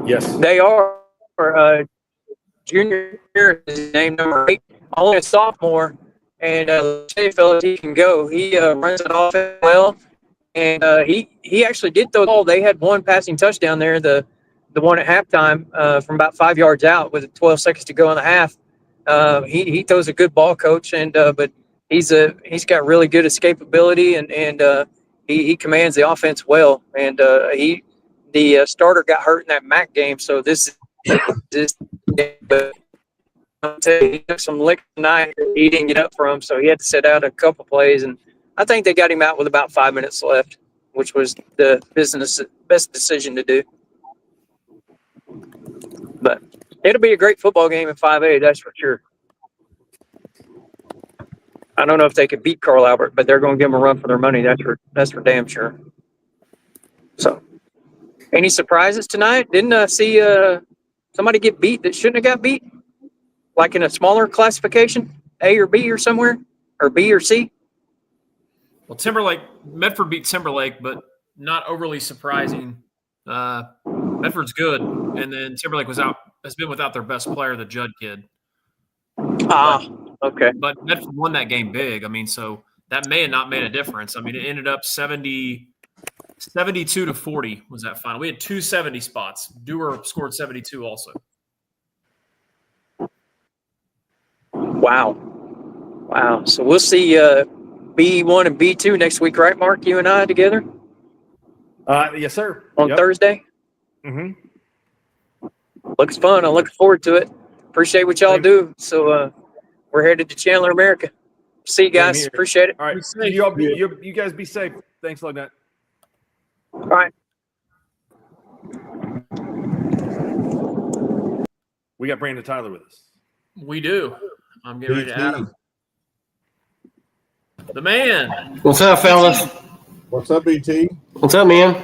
Yes, they are. Junior is named number 8, only a sophomore, and fellas, he can go. He runs it off well, and he actually did throw the ball. They had 1 passing touchdown there, the one at halftime from about 5 yards out with 12 seconds to go in the half. He throws a good ball, Coach, and but he's got really good escapability, and he commands the offense well. And the starter got hurt in that MAC game, so this I'll tell you, he took some lick tonight. He didn't get up for him, so he had to sit out a couple plays. And I think they got him out with about 5 minutes left, which was the best decision to do. But it'll be a great football game in 5A, that's for sure. I don't know if they could beat Carl Albert, but they're going to give them a run for their money. That's for damn sure. So, any surprises tonight? Didn't see somebody get beat that shouldn't have got beat? Like in a smaller classification, A or B or somewhere, or B or C? Well, Medford beat Timberlake, but not overly surprising. Medford's good, and then Timberlake has been without their best player, the Judd kid. Okay. But Medford won that game big. I mean, so that may have not made a difference. I mean, it ended up 72 to 40 was that final. We had 270 spots. Dewar scored 72 also. Wow. So we'll see B1 and B2 next week, right, Mark? You and I together Yes, sir. on Thursday. Mm-hmm. Looks fun. I'm looking forward to it. Appreciate what y'all do. So we're headed to Chandler, America. See you guys. Appreciate it. All right. You guys be safe. Thanks, Lugnut. All right. We got Brandon Tyler with us. We do. I'm getting ready to add him. The man. What's up, fellas? What's up, BT? What's up, man?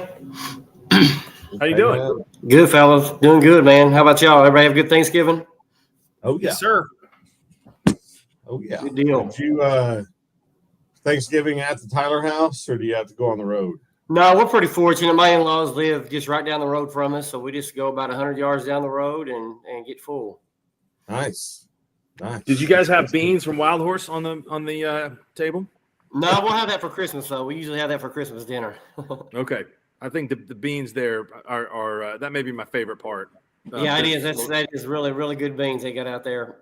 How you doing? Good, fellas. Doing good, man. How about y'all? Everybody have a good Thanksgiving? Oh, yeah. Yes, sir. Oh, yeah. Good deal. Did you Thanksgiving at the Tyler house, or do you have to go on the road? No, we're pretty fortunate. My in-laws live just right down the road from us, so we just go about 100 yards down the road and get full. Nice. Did you guys have beans from Wild Horse on the table? No, we'll have that for Christmas, though. We usually have that for Christmas dinner. Okay. I think the beans there are that may be my favorite part. Yeah, it is. That is really, really good beans they got out there.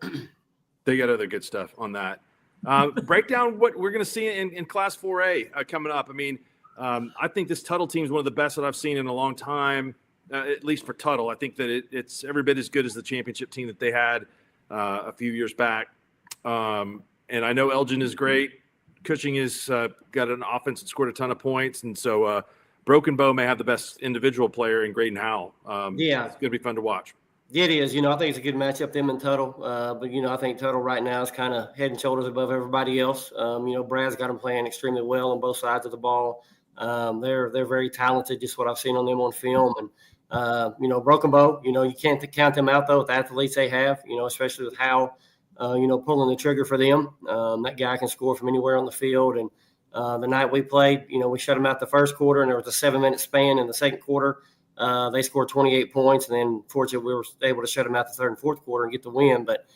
They got other good stuff on that. Break down what we're going to see in Class 4A coming up. I mean, I think this Tuttle team is one of the best that I've seen in a long time, at least for Tuttle. I think that it's every bit as good as the championship team that they had a few years back. And I know Elgin is great. Cushing has got an offense that scored a ton of points. And so Broken Bow may have the best individual player in Graydon Howell. Yeah. It's going to be fun to watch. It is. I think it's a good matchup, them and Tuttle. But, I think Tuttle right now is kind of head and shoulders above everybody else. Brad's got them playing extremely well on both sides of the ball. They're very talented, just what I've seen on them on film. And, Broken Bow, you can't count them out, though, with the athletes they have, especially with Howell, pulling the trigger for them. That guy can score from anywhere on the field. And the night we played, we shut them out the first quarter, and there was a 7-minute span in the second quarter. They scored 28 points, and then fortunately we were able to shut them out the third and fourth quarter and get the win. But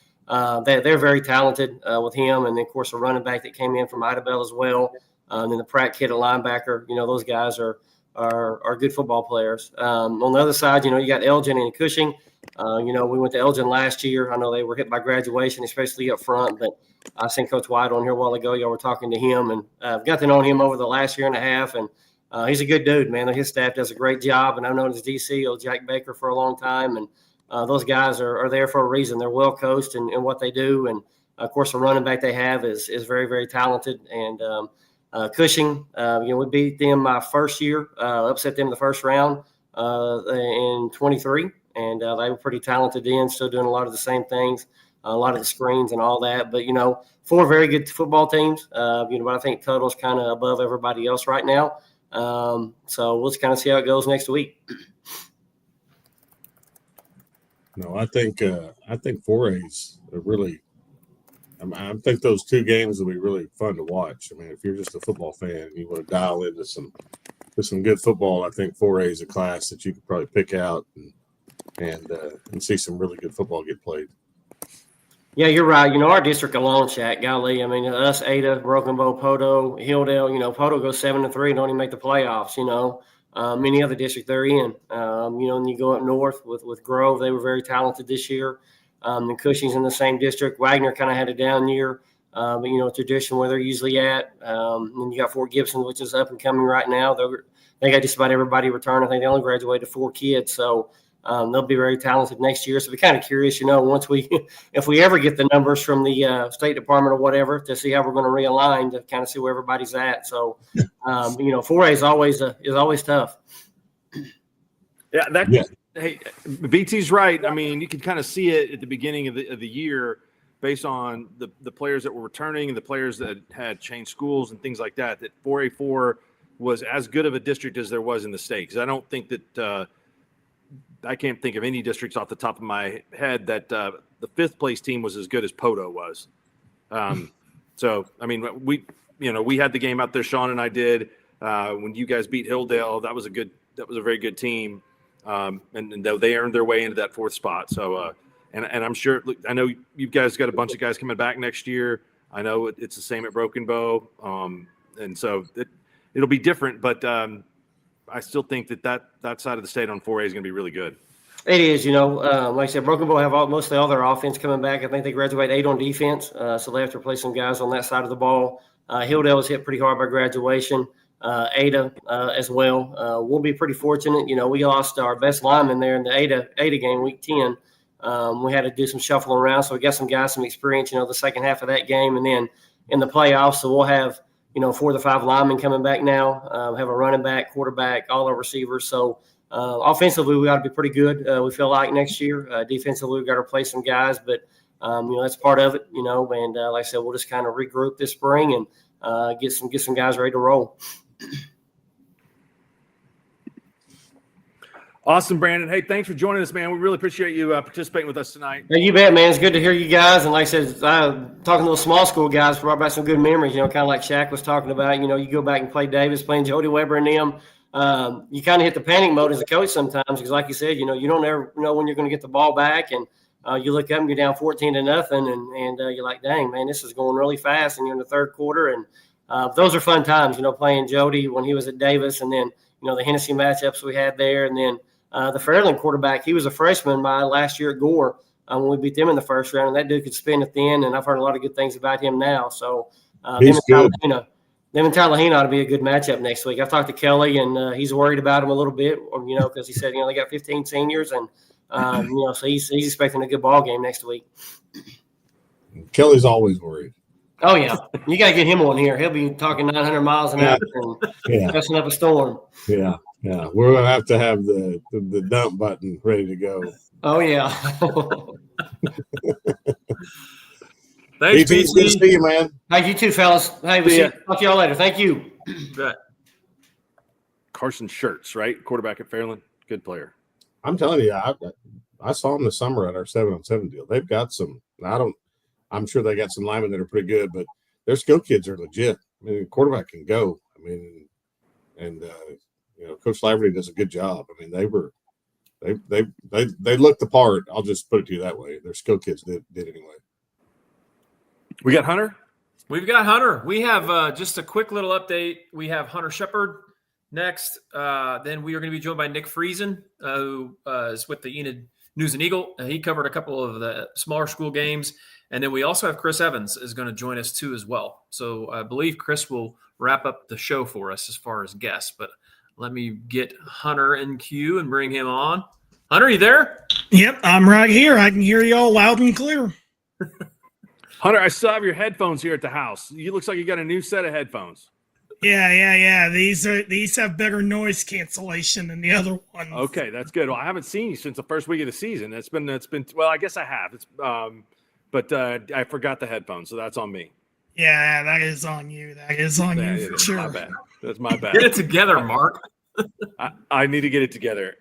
they're very talented with him, and then, of course, a running back that came in from Idabel as well, and then the Pratt kid, a linebacker. Those guys are good football players. On the other side, you got Elgin and Cushing. We went to Elgin last year. I know they were hit by graduation, especially up front, but I seen Coach White on here a while ago. Y'all were talking to him, and I've got to know him over the last year and a half, and he's a good dude, man. His staff does a great job, and I've known his DC, Jack Baker, for a long time, and those guys are there for a reason. They're well coached in what they do, and, of course, the running back they have is very, very talented. And Cushing, we beat them my first year, upset them the first round in 23, and they were pretty talented then, still doing a lot of the same things, a lot of the screens and all that. But, 4 very good football teams, but I think Tuttle's kind of above everybody else right now. So we'll just kind of see how it goes next week. No, I think 4A's are really. I think those 2 games will be really fun to watch. I mean, if you're just a football fan and you want to dial into some good football, I think 4A is a class that you could probably pick out and see some really good football get played. Yeah, you're right. Our district alone, Shaq, golly. I mean, us, Ada, Broken Bow, Poto, Hilldale, Poto goes 7-3 and don't even make the playoffs, Many other districts they're in. And you go up north with Grove, they were very talented this year. And Cushing's in the same district. Wagner kind of had a down year, but, tradition where they're usually at. And you got Fort Gibson, which is up and coming right now. They got just about everybody returned. I think they only graduated 4 kids. So they'll be very talented next year. So we're kind of curious, once if we ever get the numbers from the State Department or whatever, to see how we're going to realign to kind of see where everybody's at. So, 4A is always tough. Yeah, Hey, BT's right. I mean, you can kind of see it at the beginning of the year based on the players that were returning and the players that had changed schools and things like that, that 4A4 was as good of a district as there was in the state. Because I don't think that I can't think of any districts off the top of my head that the 5th place team was as good as Poto was. So, I mean, we had the game out there, Sean and I did. when you guys beat Hilldale, that was a very good team. And they earned their way into that 4th spot. So, and I'm sure, I know you guys got a bunch of guys coming back next year. I know it's the same at Broken Bow. And so it'll be different, but I still think that side of the state on 4A is going to be really good. It is, like I said, Broken Bow have mostly all their offense coming back. I think they graduate 8 on defense, so they have to replace some guys on that side of the ball. Hilldale was hit pretty hard by graduation. Ada as well. We'll be pretty fortunate. We lost our best lineman there in the Ada game, week 10. We had to do some shuffling around, so we got some guys some experience, the second half of that game. And then in the playoffs, so we'll have, 4 to 5 linemen coming back now, have a running back, quarterback, all our receivers. So offensively, we got to be pretty good, we feel like, next year. Defensively, we've got to replace some guys, but, that's part of it, and like I said, we'll just kind of regroup this spring and get some guys ready to roll. Awesome, Brandon. Hey, thanks for joining us, man. We really appreciate you participating with us tonight. Hey, you bet, man. It's good to hear you guys. And like I said, talking to those small school guys brought back some good memories, kind of like Shaq was talking about. You go back and play Davis, playing Jody Weber and them. You kind of hit the panic mode as a coach sometimes because, like you said, you don't ever know when you're going to get the ball back. And you look up and you're down 14-0, and you're like, dang, man, this is going really fast. And you're in the third quarter. And those are fun times, playing Jody when he was at Davis, and then, the Hennessy matchups we had there. And then the Fairland quarterback, he was a freshman by last year at Gore when we beat them in the first round. And that dude could spin at the end, and I've heard a lot of good things about him now. So he's good. Them and Tallahassee ought to be a good matchup next week. I've talked to Kelly, and he's worried about him a little bit, because he said, they got 15 seniors, and, so he's expecting a good ball game next week. Kelly's always worried. Oh, yeah. You got to get him on here. He'll be talking 900 miles an hour and messing up a storm. Yeah. Yeah. We're going to have the dump button ready to go. Oh, yeah. Thanks, BT. Good to see you, man. Hey, you too, fellas. Hey, we'll talk to y'all later. Thank you. Good. Carson Schertz, right? Quarterback at Fairland. Good player. I'm telling you, I saw him this summer at our 7-on-7 deal. They've got some. I'm sure they got some linemen that are pretty good, but their skill kids are legit. I mean, the quarterback can go. I mean, and Coach Laverty does a good job. I mean, they looked the part. I'll just put it to you that way. Their skill kids did anyway. We got Hunter. We've got Hunter. We have just a quick little update. We have Hunter Shepard next. Then we are going to be joined by Nick Friesen, who is with the Enid News and Eagle. He covered a couple of the smaller school games. And then we also have Chris Evans is going to join us too as well. So I believe Chris will wrap up the show for us as far as guests. But let me get Hunter in queue and bring him on. Hunter, you there? Yep, I'm right here. I can hear you all loud and clear. Hunter, I still have your headphones here at the house. You looks like you got a new set of headphones. Yeah. These have better noise cancellation than the other ones. Okay, that's good. Well, I haven't seen you since the first week of the season. It's been well, I guess I have. But I forgot the headphones, so that's on me. Yeah, that is on you. That is on you for sure. My bad. That's my bad. Get it together, Mark. I need to get it together.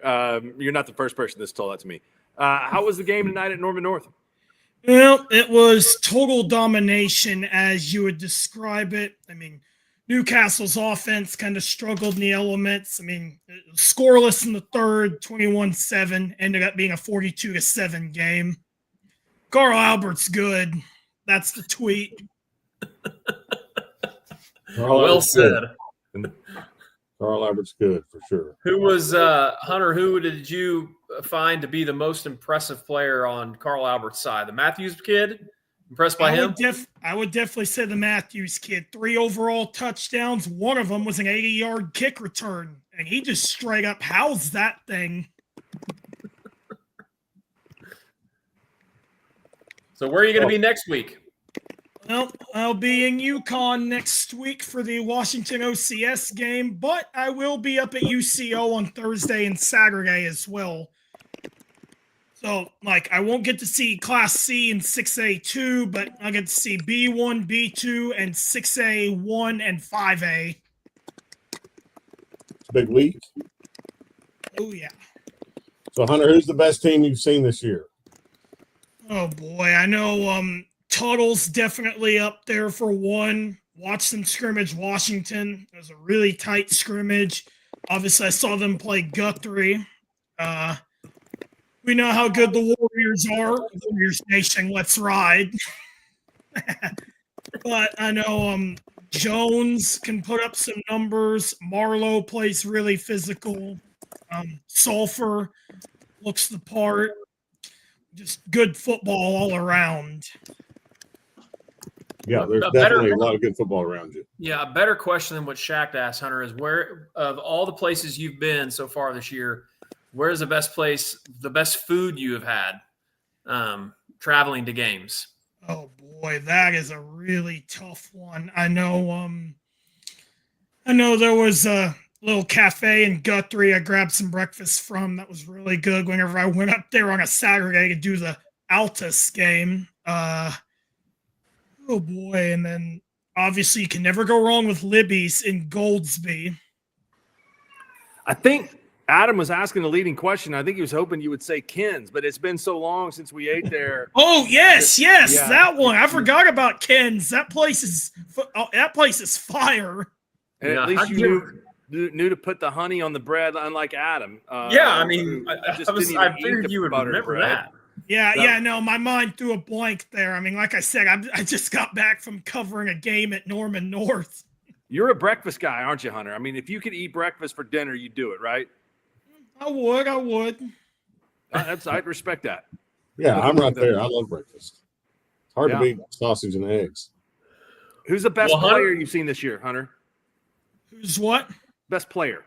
You're not the first person that's told that to me. How was the game tonight at Norman North? Well, it was total domination as you would describe it. I mean, Newcastle's offense kind of struggled in the elements. I mean, scoreless in the third, 21-7, ended up being a 42-7 game. Carl Albert's good. That's the tweet. Well said. Carl Albert's good for sure. Who was Hunter? Who did you find to be the most impressive player on Carl Albert's side? The Matthews kid? Impressed by him? I would definitely say the Matthews kid. 3 overall touchdowns. One of them was an 80-yard kick return, and he just straight up housed that thing. So where are you going to be next week? Well, I'll be in Yukon next week for the Washington OCS game, but I will be up at UCO on Thursday and Saturday as well. So, I won't get to see Class C and 6A2, but I'll get to see B1, B2, and 6A1 and 5A. It's a big week. Oh, yeah. So, Hunter, who's the best team you've seen this year? Oh, boy. I know Tuttle's definitely up there for one. watched them scrimmage Washington. It was a really tight scrimmage. Obviously, I saw them play Guthrie. We know how good the Warriors are. Warriors Nation, let's ride. But I know Jones can put up some numbers. Marlowe plays really physical. Sulphur looks the part. Just good football all around. Yeah, there's definitely a lot of good football around you. Yeah, a better question than what Shaq asked, Hunter, is where of all the places you've been so far this year, where's the best place, the best food you have had traveling to games? Oh boy, that is a really tough one. I know there was a little cafe in Guthrie I grabbed some breakfast from that was really good whenever I went up there on a Saturday to do the Altus game. Oh boy, and then obviously you can never go wrong with Libby's in Goldsby. I think Adam was asking the leading question. I think he was hoping you would say Ken's, but it's been so long since we ate there. Oh yes, Yeah. that one. I forgot about Ken's. That place is fire. And Yeah, at least you knew to put the honey on the bread, unlike Adam. Yeah, I mean, I didn't figured eat you would butter remember bread. that. No, my mind threw a blank there. I mean, like I said, I just got back from covering a game at Norman North. You're a breakfast guy, aren't you, Hunter? I mean, if you could eat breakfast for dinner, you'd do it, right? I would. I respect that. Yeah, I'm right there. I love breakfast. It's hard Yeah. to beat sausage and eggs. Who's the best Well, Hunter- player you've seen this year, Hunter? Who's what? Best player.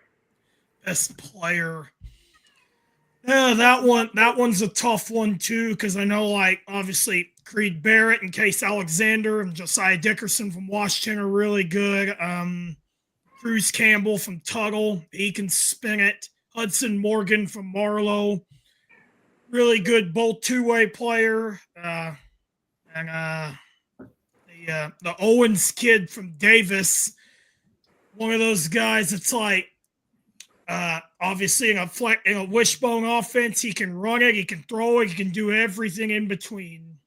Best player. Yeah, that one's a tough one too, because I know, like, obviously Creed Barrett and Case Alexander and Josiah Dickerson from Washington are really good. Cruz Campbell from Tuttle, he can spin it. Hudson Morgan from Marlowe, really good both two-way player. And the Owens kid from Davis, one of those guys that's like, obviously in a wishbone offense, he can run it, he can throw it, he can do everything in between.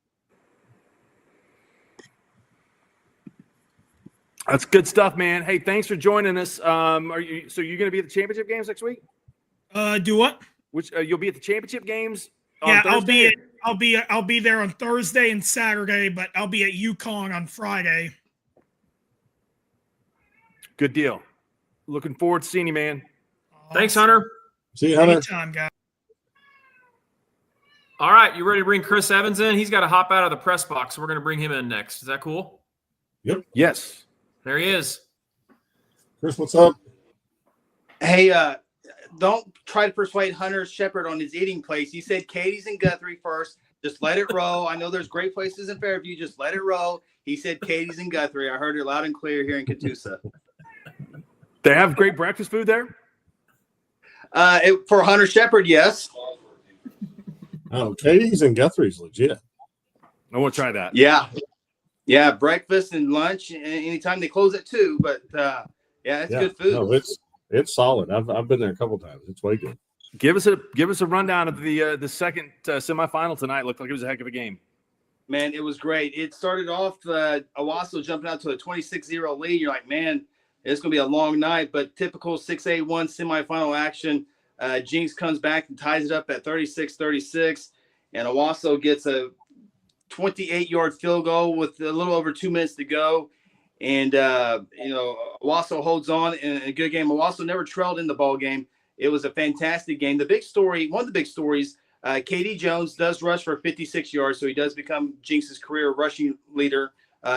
That's good stuff, man. Hey, thanks for joining us. You're going to be at the championship games next week? Do what? Which you'll be at the championship games? Yeah, on Thursday? I'll be there on Thursday and Saturday, but I'll be at UConn on Friday. Good deal. Looking forward to seeing you, man. Thanks, Hunter. See you, Hunter. Anytime, guys. All right, you ready to bring Chris Evans in? He's got to hop out of the press box, so we're going to bring him in next. Is that cool? Yep. Yes. There he is. Chris, what's up? Hey, don't try to persuade Hunter Shepard on his eating place. He said Katie's and Guthrie first. Just let it roll. I know there's great places in Fairview. Just let it roll. He said Katie's and Guthrie. I heard it loud and clear here in Catoosa. They have great breakfast food there? For Hunter Shepard, yes. Oh, Katie's and Guthrie's legit. I want to try that. Yeah, breakfast and lunch anytime. They close at 2, but it's good food. No, it's solid. I've been there a couple times. It's way good. Give us a rundown of the second semifinal tonight. Looked like it was a heck of a game. Man, it was great. It started off Owasso jumping out to a 26-0 lead. You're like, man, it's going to be a long night, but typical 6A1 semifinal action. Jinx comes back and ties it up at 36-36, and Owasso gets a 28-yard field goal with a little over 2 minutes to go. And, Owasso holds on in a good game. Owasso never trailed in the ball game. It was a fantastic game. The big story, one of the big stories, KD Jones does rush for 56 yards, so he does become Jinx's career rushing leader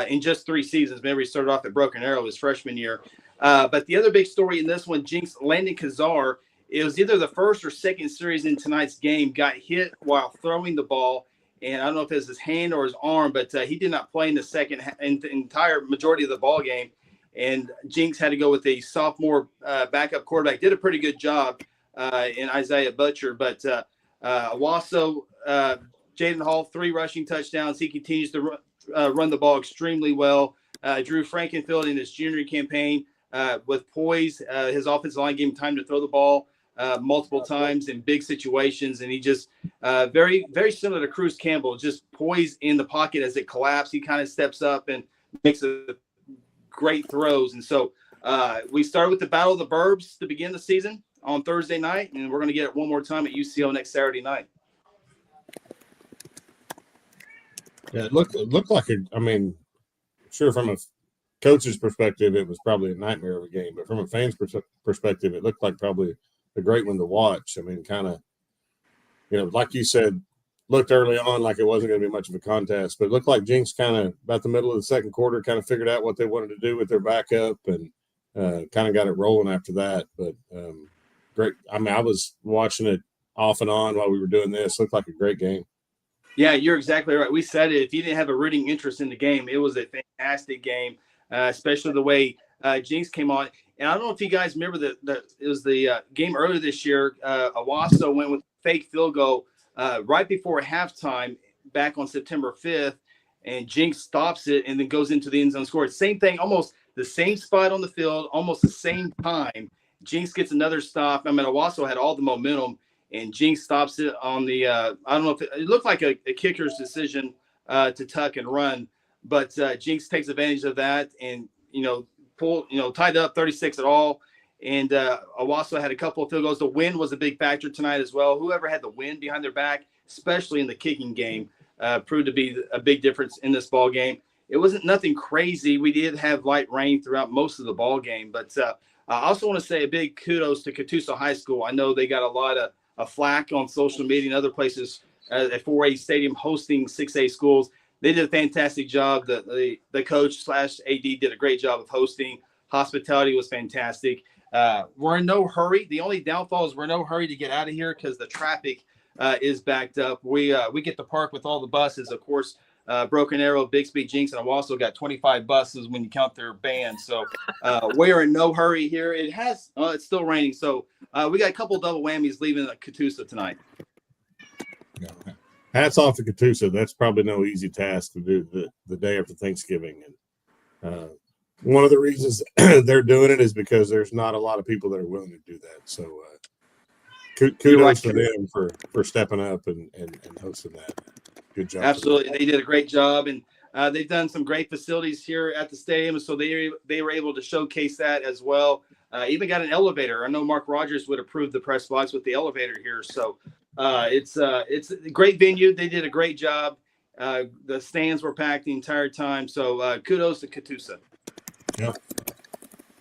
in just 3 seasons. Remember, he started off at Broken Arrow his freshman year. But the other big story in this one, Jinx Landon Kazar, it was either the first or second series in tonight's game, got hit while throwing the ball. And I don't know if it was his hand or his arm, but he did not play in the entire majority of the ball game. And Jinx had to go with a sophomore backup quarterback. Did a pretty good job in Isaiah Butcher. But Owasso, Jaden Hall, 3 rushing touchdowns. He continues to run the ball extremely well. Drew Frankenfield in his junior campaign with poise. His offensive line gave him time to throw the ball multiple times in big situations. And he just very, very similar to Cruz Campbell, just poised in the pocket as it collapsed. He kind of steps up and makes a great throws. And so we started with the Battle of the Burbs to begin the season on Thursday night, and we're going to get it one more time at UCO next Saturday night. Yeah, it looked like sure, from a coach's perspective, it was probably a nightmare of a game, but from a fan's perspective, it looked like probably a great one to watch. I mean, kind of, like you said, looked early on like it wasn't going to be much of a contest, but it looked like Jinx kind of about the middle of the second quarter kind of figured out what they wanted to do with their backup and kind of got it rolling after that. But great. I mean, I was watching it off and on while we were doing this. Looked like a great game. Yeah, you're exactly right. We said it. If you didn't have a rooting interest in the game, it was a fantastic game, especially the way Jinx came on. And I don't know if you guys remember it was the game earlier this year. Owasso went with fake field goal right before halftime back on September 5th, and Jinx stops it and then goes into the end zone score. Same thing, almost the same spot on the field, almost the same time. Jinx gets another stop. I mean, Owasso had all the momentum, and Jinx stops it on the I don't know if it looked like a kicker's decision to tuck and run, but Jinx takes advantage of that and tied up 36 at all. And Owasso had a couple of field goals. The wind was a big factor tonight as well. Whoever had the wind behind their back, especially in the kicking game, proved to be a big difference in this ball game. It wasn't nothing crazy. We did have light rain throughout most of the ball game, but I also want to say a big kudos to Catoosa High School. I know they got a lot of flack on social media and other places at 4A Stadium hosting 6A schools. They did a fantastic job. The coach / AD did a great job of hosting. Hospitality was fantastic. We're in no hurry. The only downfall is we're in no hurry to get out of here because the traffic is backed up. We get to park with all the buses. Of course, Broken Arrow, Bixby, Jinx, and Owasso got 25 buses when you count their band. So we are in no hurry here. It's still raining. So we got a couple double whammies leaving at Catoosa tonight. Hats off to Catoosa. That's probably no easy task to do the day after Thanksgiving. And one of the reasons they're doing it is because there's not a lot of people that are willing to do that. So kudos to them for stepping up and hosting that. Good job. Absolutely. They did a great job. And they've done some great facilities here at the stadium. So they were able to showcase that as well. Even got an elevator. I know Mark Rodgers would approve the press box with the elevator here. So it's a great venue. They did a great job. The stands were packed the entire time. So kudos to Catoosa. Yeah.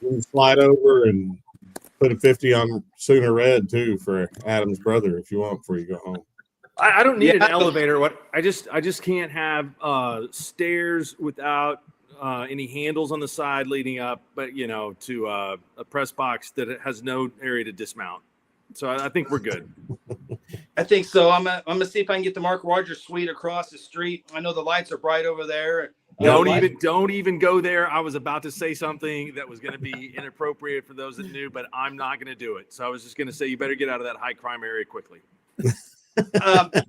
You can slide over and put a 50 on Sooner Red too for Adam's brother if you want before you go home. I don't need an elevator. I just can't have stairs without any handles on the side leading up, but to a press box that has no area to dismount. So I think we're good. I think so. I'm gonna see if I can get the Mark Rodgers suite across the street. I know the lights are bright over there. Don't even go there. I was about to say something that was going to be inappropriate for those that knew, but I'm not going to do it. So I was just going to say you better get out of that high crime area quickly.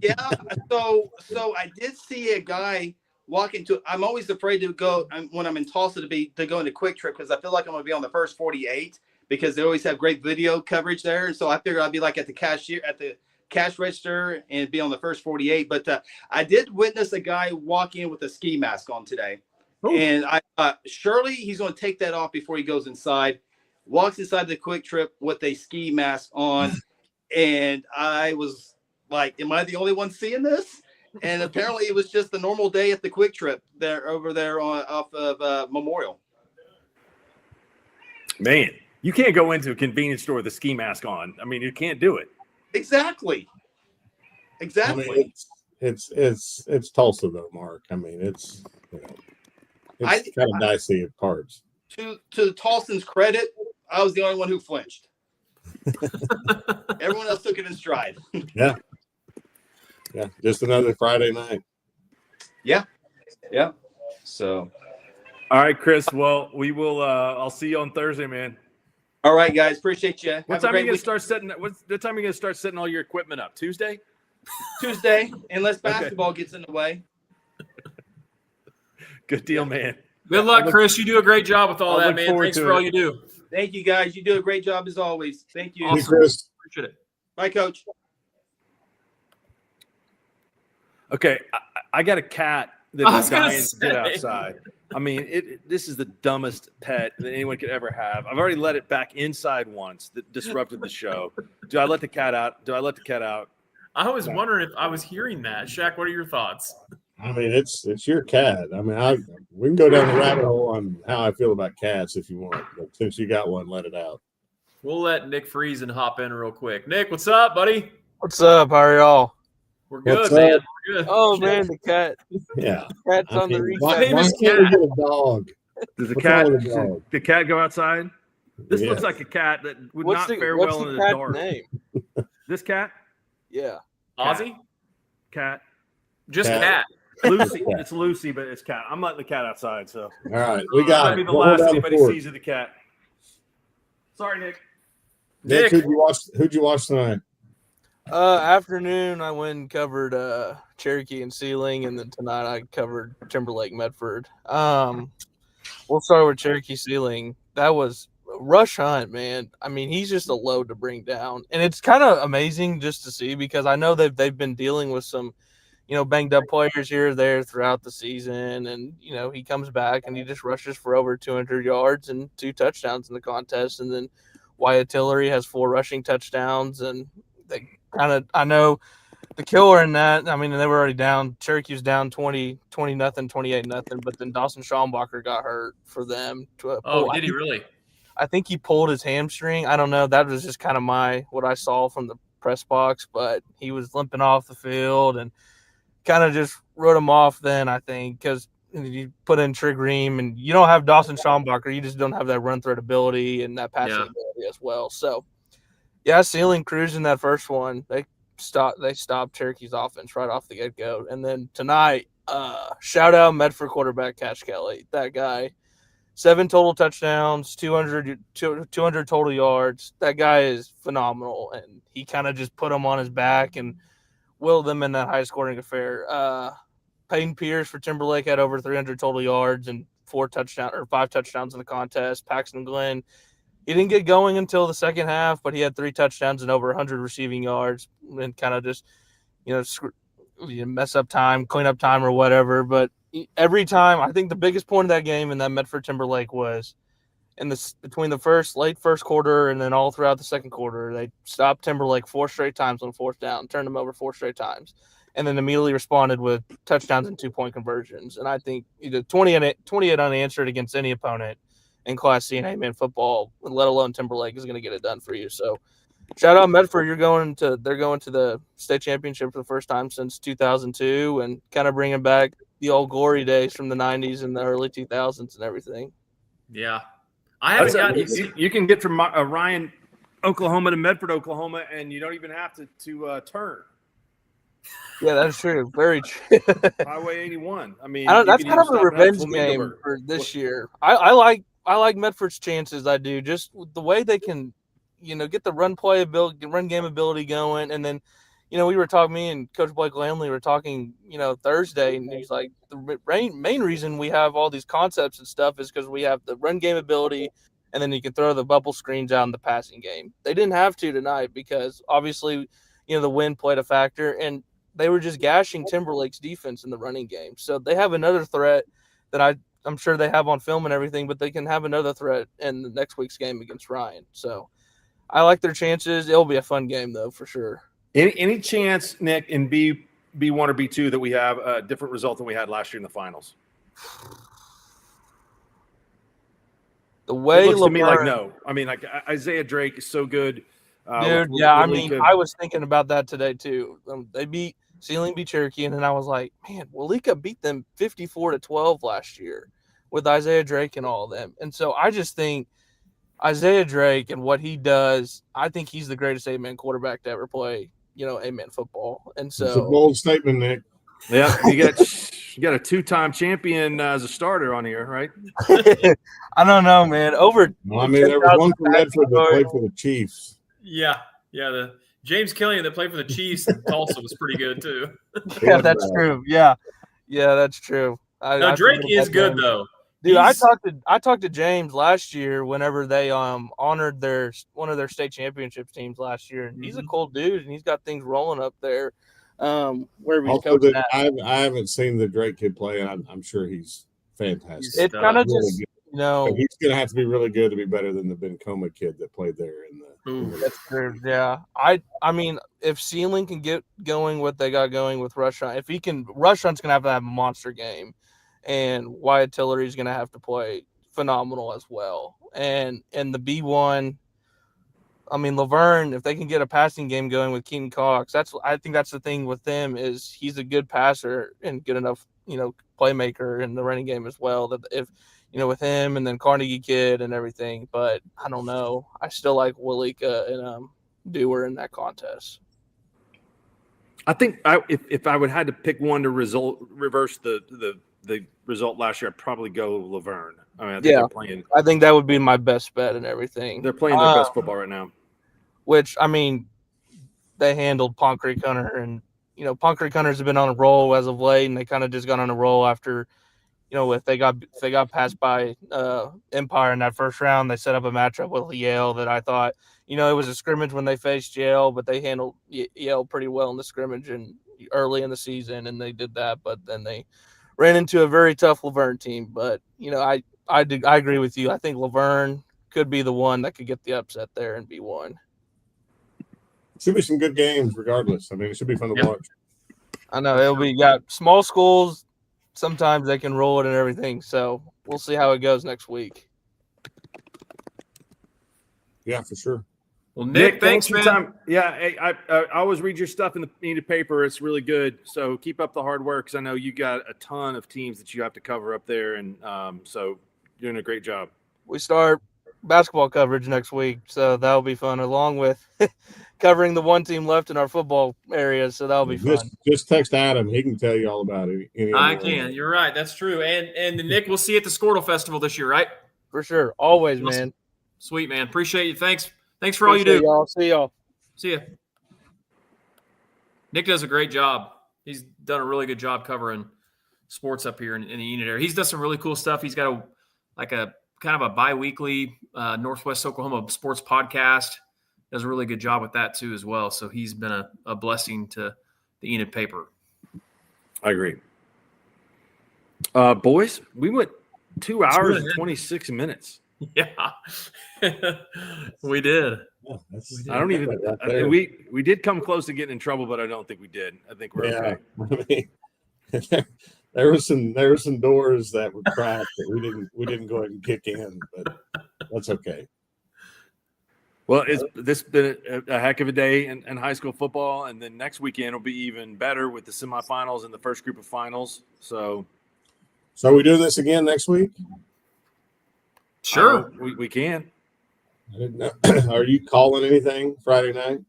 Yeah. So I did see a guy walk into. I'm always afraid to go when I'm in Tulsa to go into Quick Trip because I feel like I'm going to be on the first 48 because they always have great video coverage there. And so I figured I'd be like at the cash register and be on the first 48. But I did witness a guy walk in with a ski mask on today. Ooh. And I surely he's going to take that off before he goes inside. Walks inside the Quick Trip with a ski mask on. And I was like, am I the only one seeing this? And apparently it was just a normal day at the Quick Trip over there off of Memorial. Man, you can't go into a convenience store with a ski mask on. I mean, you can't do it. Exactly. I mean, it's Tulsa though, Mark. I mean, it's kind of dicey at parts. To Tulsan's credit, I was the only one who flinched. Everyone else took it in stride. Yeah. Just another Friday night. Yeah. So, all right, Chris. Well, we will. I'll see you on Thursday, man. All right, guys. Appreciate you. What time are you gonna start setting? What time are you gonna start setting all your equipment up? Tuesday, unless basketball gets in the way. Good deal, man. Good luck, Chris. You do a great job with all that, man. Thanks for all you do. Thank you, guys. You do a great job as always. Thank you. Awesome. Chris. Appreciate it. Bye, Coach. Okay, I got a cat that's dying to get outside. I mean, this is the dumbest pet that anyone could ever have. I've already let it back inside once. That disrupted the show. Do I let the cat out? I was wondering if I was hearing that. Shaq, what are your thoughts? I mean, it's your cat. I mean, we can go down the rabbit hole on how I feel about cats if you want. But since you got one, let it out. We'll let Nick Friesen hop in real quick. Nick, what's up, buddy? What's up? How are y'all? We're good, What's man. up? We're good. Oh man, the cat. Yeah. Cat's I on the mean, reset. why can't we get a dog? Does What's wrong with the dog? the cat go outside? This Yeah. looks like a cat that would What's not the fare what's well the in the cat's dark. name? This cat? Yeah. Ozzy? Cat. Just Cat. cat. Lucy. It's Lucy, but it's cat. I'm letting the cat outside. So All right, we got might be it. the We'll last hold down the anybody fort. sees of the cat. Sorry, Nick. Nick, who'd you watch tonight? Afternoon, I went and covered Cherokee and Sealing, and then tonight I covered Timberlake Medford. We'll start with Cherokee Sealing. That was Rush Hunt, man. I mean, he's just a load to bring down, and it's kind of amazing just to see because I know they've been dealing with some, banged up players here or there throughout the season, and he comes back and he just rushes for over 200 yards and 2 touchdowns in the contest, and then Wyatt Tillery has 4 rushing touchdowns, and they I know the killer in that. I mean, they were already down. Cherokee was down 20-0, 28-0, but then Dawson Schaumbacher got hurt for them. Did he really? I think he pulled his hamstring. I don't know. That was just kind of what I saw from the press box, but he was limping off the field and kind of just wrote him off then, I think, because you put in Trig Ream and you don't have Dawson Schaumbacher. You just don't have that run threat ability and that passing ability as well. So, yeah, Sealing cruising that first one. They stopped Cherokee's offense right off the get-go. And then tonight, shout out Medford quarterback Cash Kelly. That guy, 7 total touchdowns, 200 total yards. That guy is phenomenal, and he kind of just put them on his back and willed them in that high-scoring affair. Peyton Pierce for Timberlake had over 300 total yards and 5 touchdowns in the contest. Paxton Glenn, he didn't get going until the second half, but he had 3 touchdowns and over 100 receiving yards and kind of just, mess up time, clean up time or whatever. But every time, I think the biggest point of that game in that Medford Timberlake was between the late first quarter and then all throughout the second quarter, they stopped Timberlake 4 straight times on 4th down, turned them over 4 straight times, and then immediately responded with touchdowns and 2-point conversions. And I think either 28 unanswered against any opponent in Class C and A-man football, let alone Timberlake, is going to get it done for you. So shout out Medford. They're going to the state championship for the first time since 2002 and kind of bringing back the old glory days from the 90s and the early 2000s and everything. Yeah. I haven't gotten you can get from Ryan, Oklahoma to Medford, Oklahoma, and you don't even have to turn. Yeah, that's true. Very true. Highway 81. I mean, that's kind of a revenge game for this year. I like Medford's chances. I do, just the way they can, get the run game ability going, and then, we were talking. Me and Coach Blake Lamley were talking, Thursday, and he's like, the main reason we have all these concepts and stuff is because we have the run game ability, and then you can throw the bubble screens out in the passing game. They didn't have to tonight because obviously, the wind played a factor, and they were just gashing Timberlake's defense in the running game. So they have another threat that I'm sure they have on film and everything, but they can have another threat in the next week's game against Ryan. So I like their chances. It'll be a fun game, though, for sure. Any chance, Nick, in B1 or B2 that we have a different result than we had last year in the finals? The way it looks to me like no. I mean, like Isaiah Drake is so good. Dude, yeah, I mean, I was thinking about that today, too. Sealing beat Cherokee, and then I was like, man, Walika beat them 54-12 last year with Isaiah Drake and all of them. And so I just think Isaiah Drake and what he does, I think he's the greatest 8-man quarterback to ever play, 8-man football. And so it's a bold statement, Nick. Yeah, you got a 2-time champion as a starter on here, right? I don't know, man. There was one from Medford that played for the Chiefs. Yeah. The James Killian that played for the Chiefs in Tulsa was pretty good too. Yeah, that's true. Yeah, that's true. Drake is good though. Dude, I talked to James last year whenever they honored one of their state championships teams last year, and he's a cool dude, and he's got things rolling up there. Wherever he's coaching at. I haven't seen the Drake kid play, and I'm sure he's fantastic. It's kind of Really just, good. you know, But he's going to have to be really good to be better than the Bencoma kid that played there. that's true. Yeah. I mean, if Sealing can get going what they got going with Rushon, if he can, Rushon's going to have a monster game, and Wyatt Tillery's going to have to play phenomenal as well. And the B1, I mean, Laverne, if they can get a passing game going with Keenan Cox, I think that's the thing with him is he's a good passer and good enough, playmaker in the running game as well. That if, with him and then Carnegie Kid and everything, but I don't know. I still like Walika and Dewar in that contest. I think if I would had to pick one to reverse the result last year, I'd probably go Laverne. I mean, I think I think that would be my best bet and everything. They're playing their best football right now. Which, I mean, they handled Pond Creek Hunter, and Pond Creek Hunters have been on a roll as of late, and they kind of just got on a roll after, if they got passed by Empire in that first round. They set up a matchup with Yale that I thought, it was a scrimmage when they faced Yale, but they handled Yale pretty well in the scrimmage and early in the season, and they did that. But then they ran into a very tough Laverne team. But I agree with you. I think Laverne could be the one that could get the upset there and be one. Should be some good games regardless. I mean, it should be fun to watch. I know it'll be small schools. Sometimes they can roll it and everything. So we'll see how it goes next week. Yeah, for sure. Well, Nick, thanks for your time. Yeah, hey, I always read your stuff in the needed paper. It's really good. So keep up the hard work because I know you got a ton of teams that you have to cover up there, and so you're doing a great job. We start basketball coverage next week, so that'll be fun, along with covering the one team left in our football area. So that'll be fun. Just text Adam; he can tell you all about it. I can. You're right. That's true. And Nick, we'll see you at the Squirtle Festival this year, right? For sure. Always, man. Sweet, man. Appreciate you. Thanks for all you do. Y'all. See y'all. See ya. Nick does a great job. He's done a really good job covering sports up here in the unit area. He's done some really cool stuff. He's got a kind of a bi-weekly Northwest Oklahoma sports podcast. Does a really good job with that too as well. So he's been a blessing to the Enid paper. I agree. Boys, we went 2 hours and 26 minutes. Yeah, we did. I don't even. We did come close to getting in trouble, but I don't think we did. I think we're okay. I mean, there were some doors that were cracked that we didn't go ahead and kick in, but that's okay. Well, this has been a heck of a day in high school football, and then next weekend will be even better with the semifinals and the first group of finals. So are we doing this again next week? Sure, we can. I didn't know. Are you calling anything Friday night?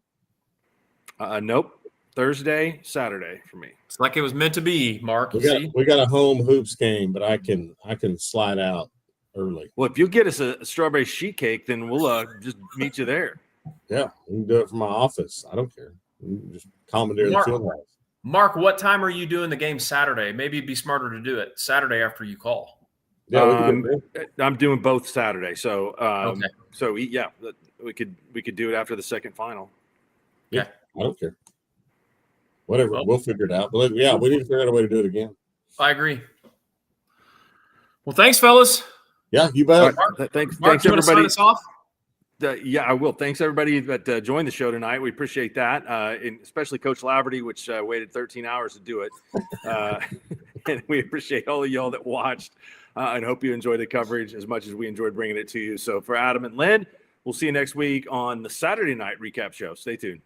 Nope. Thursday, Saturday for me. It's like it was meant to be, Mark. We got a home hoops game, but I can slide out early. Well, if you get us a strawberry sheet cake, then we'll just meet you there. Yeah, we can do it from my office. I don't care. We can just commandeer the field house. Mark, what time are you doing the game Saturday? Maybe it'd be smarter to do it Saturday after you call. Yeah, I'm doing both Saturday, so okay. So yeah, we could do it after the second final. Yeah, I don't care. Whatever, we'll figure it out. But yeah, we need to figure out a way to do it again. I agree. Well, thanks, fellas. Yeah, you bet. Thanks, Mark, you want to everybody. sign us off? Yeah, I will. Thanks, everybody that joined the show tonight. We appreciate that, and especially Coach Laverty, which waited 13 hours to do it. And we appreciate all of y'all that watched, and hope you enjoyed the coverage as much as we enjoyed bringing it to you. So for Adam and Lynn, we'll see you next week on the Saturday night recap show. Stay tuned.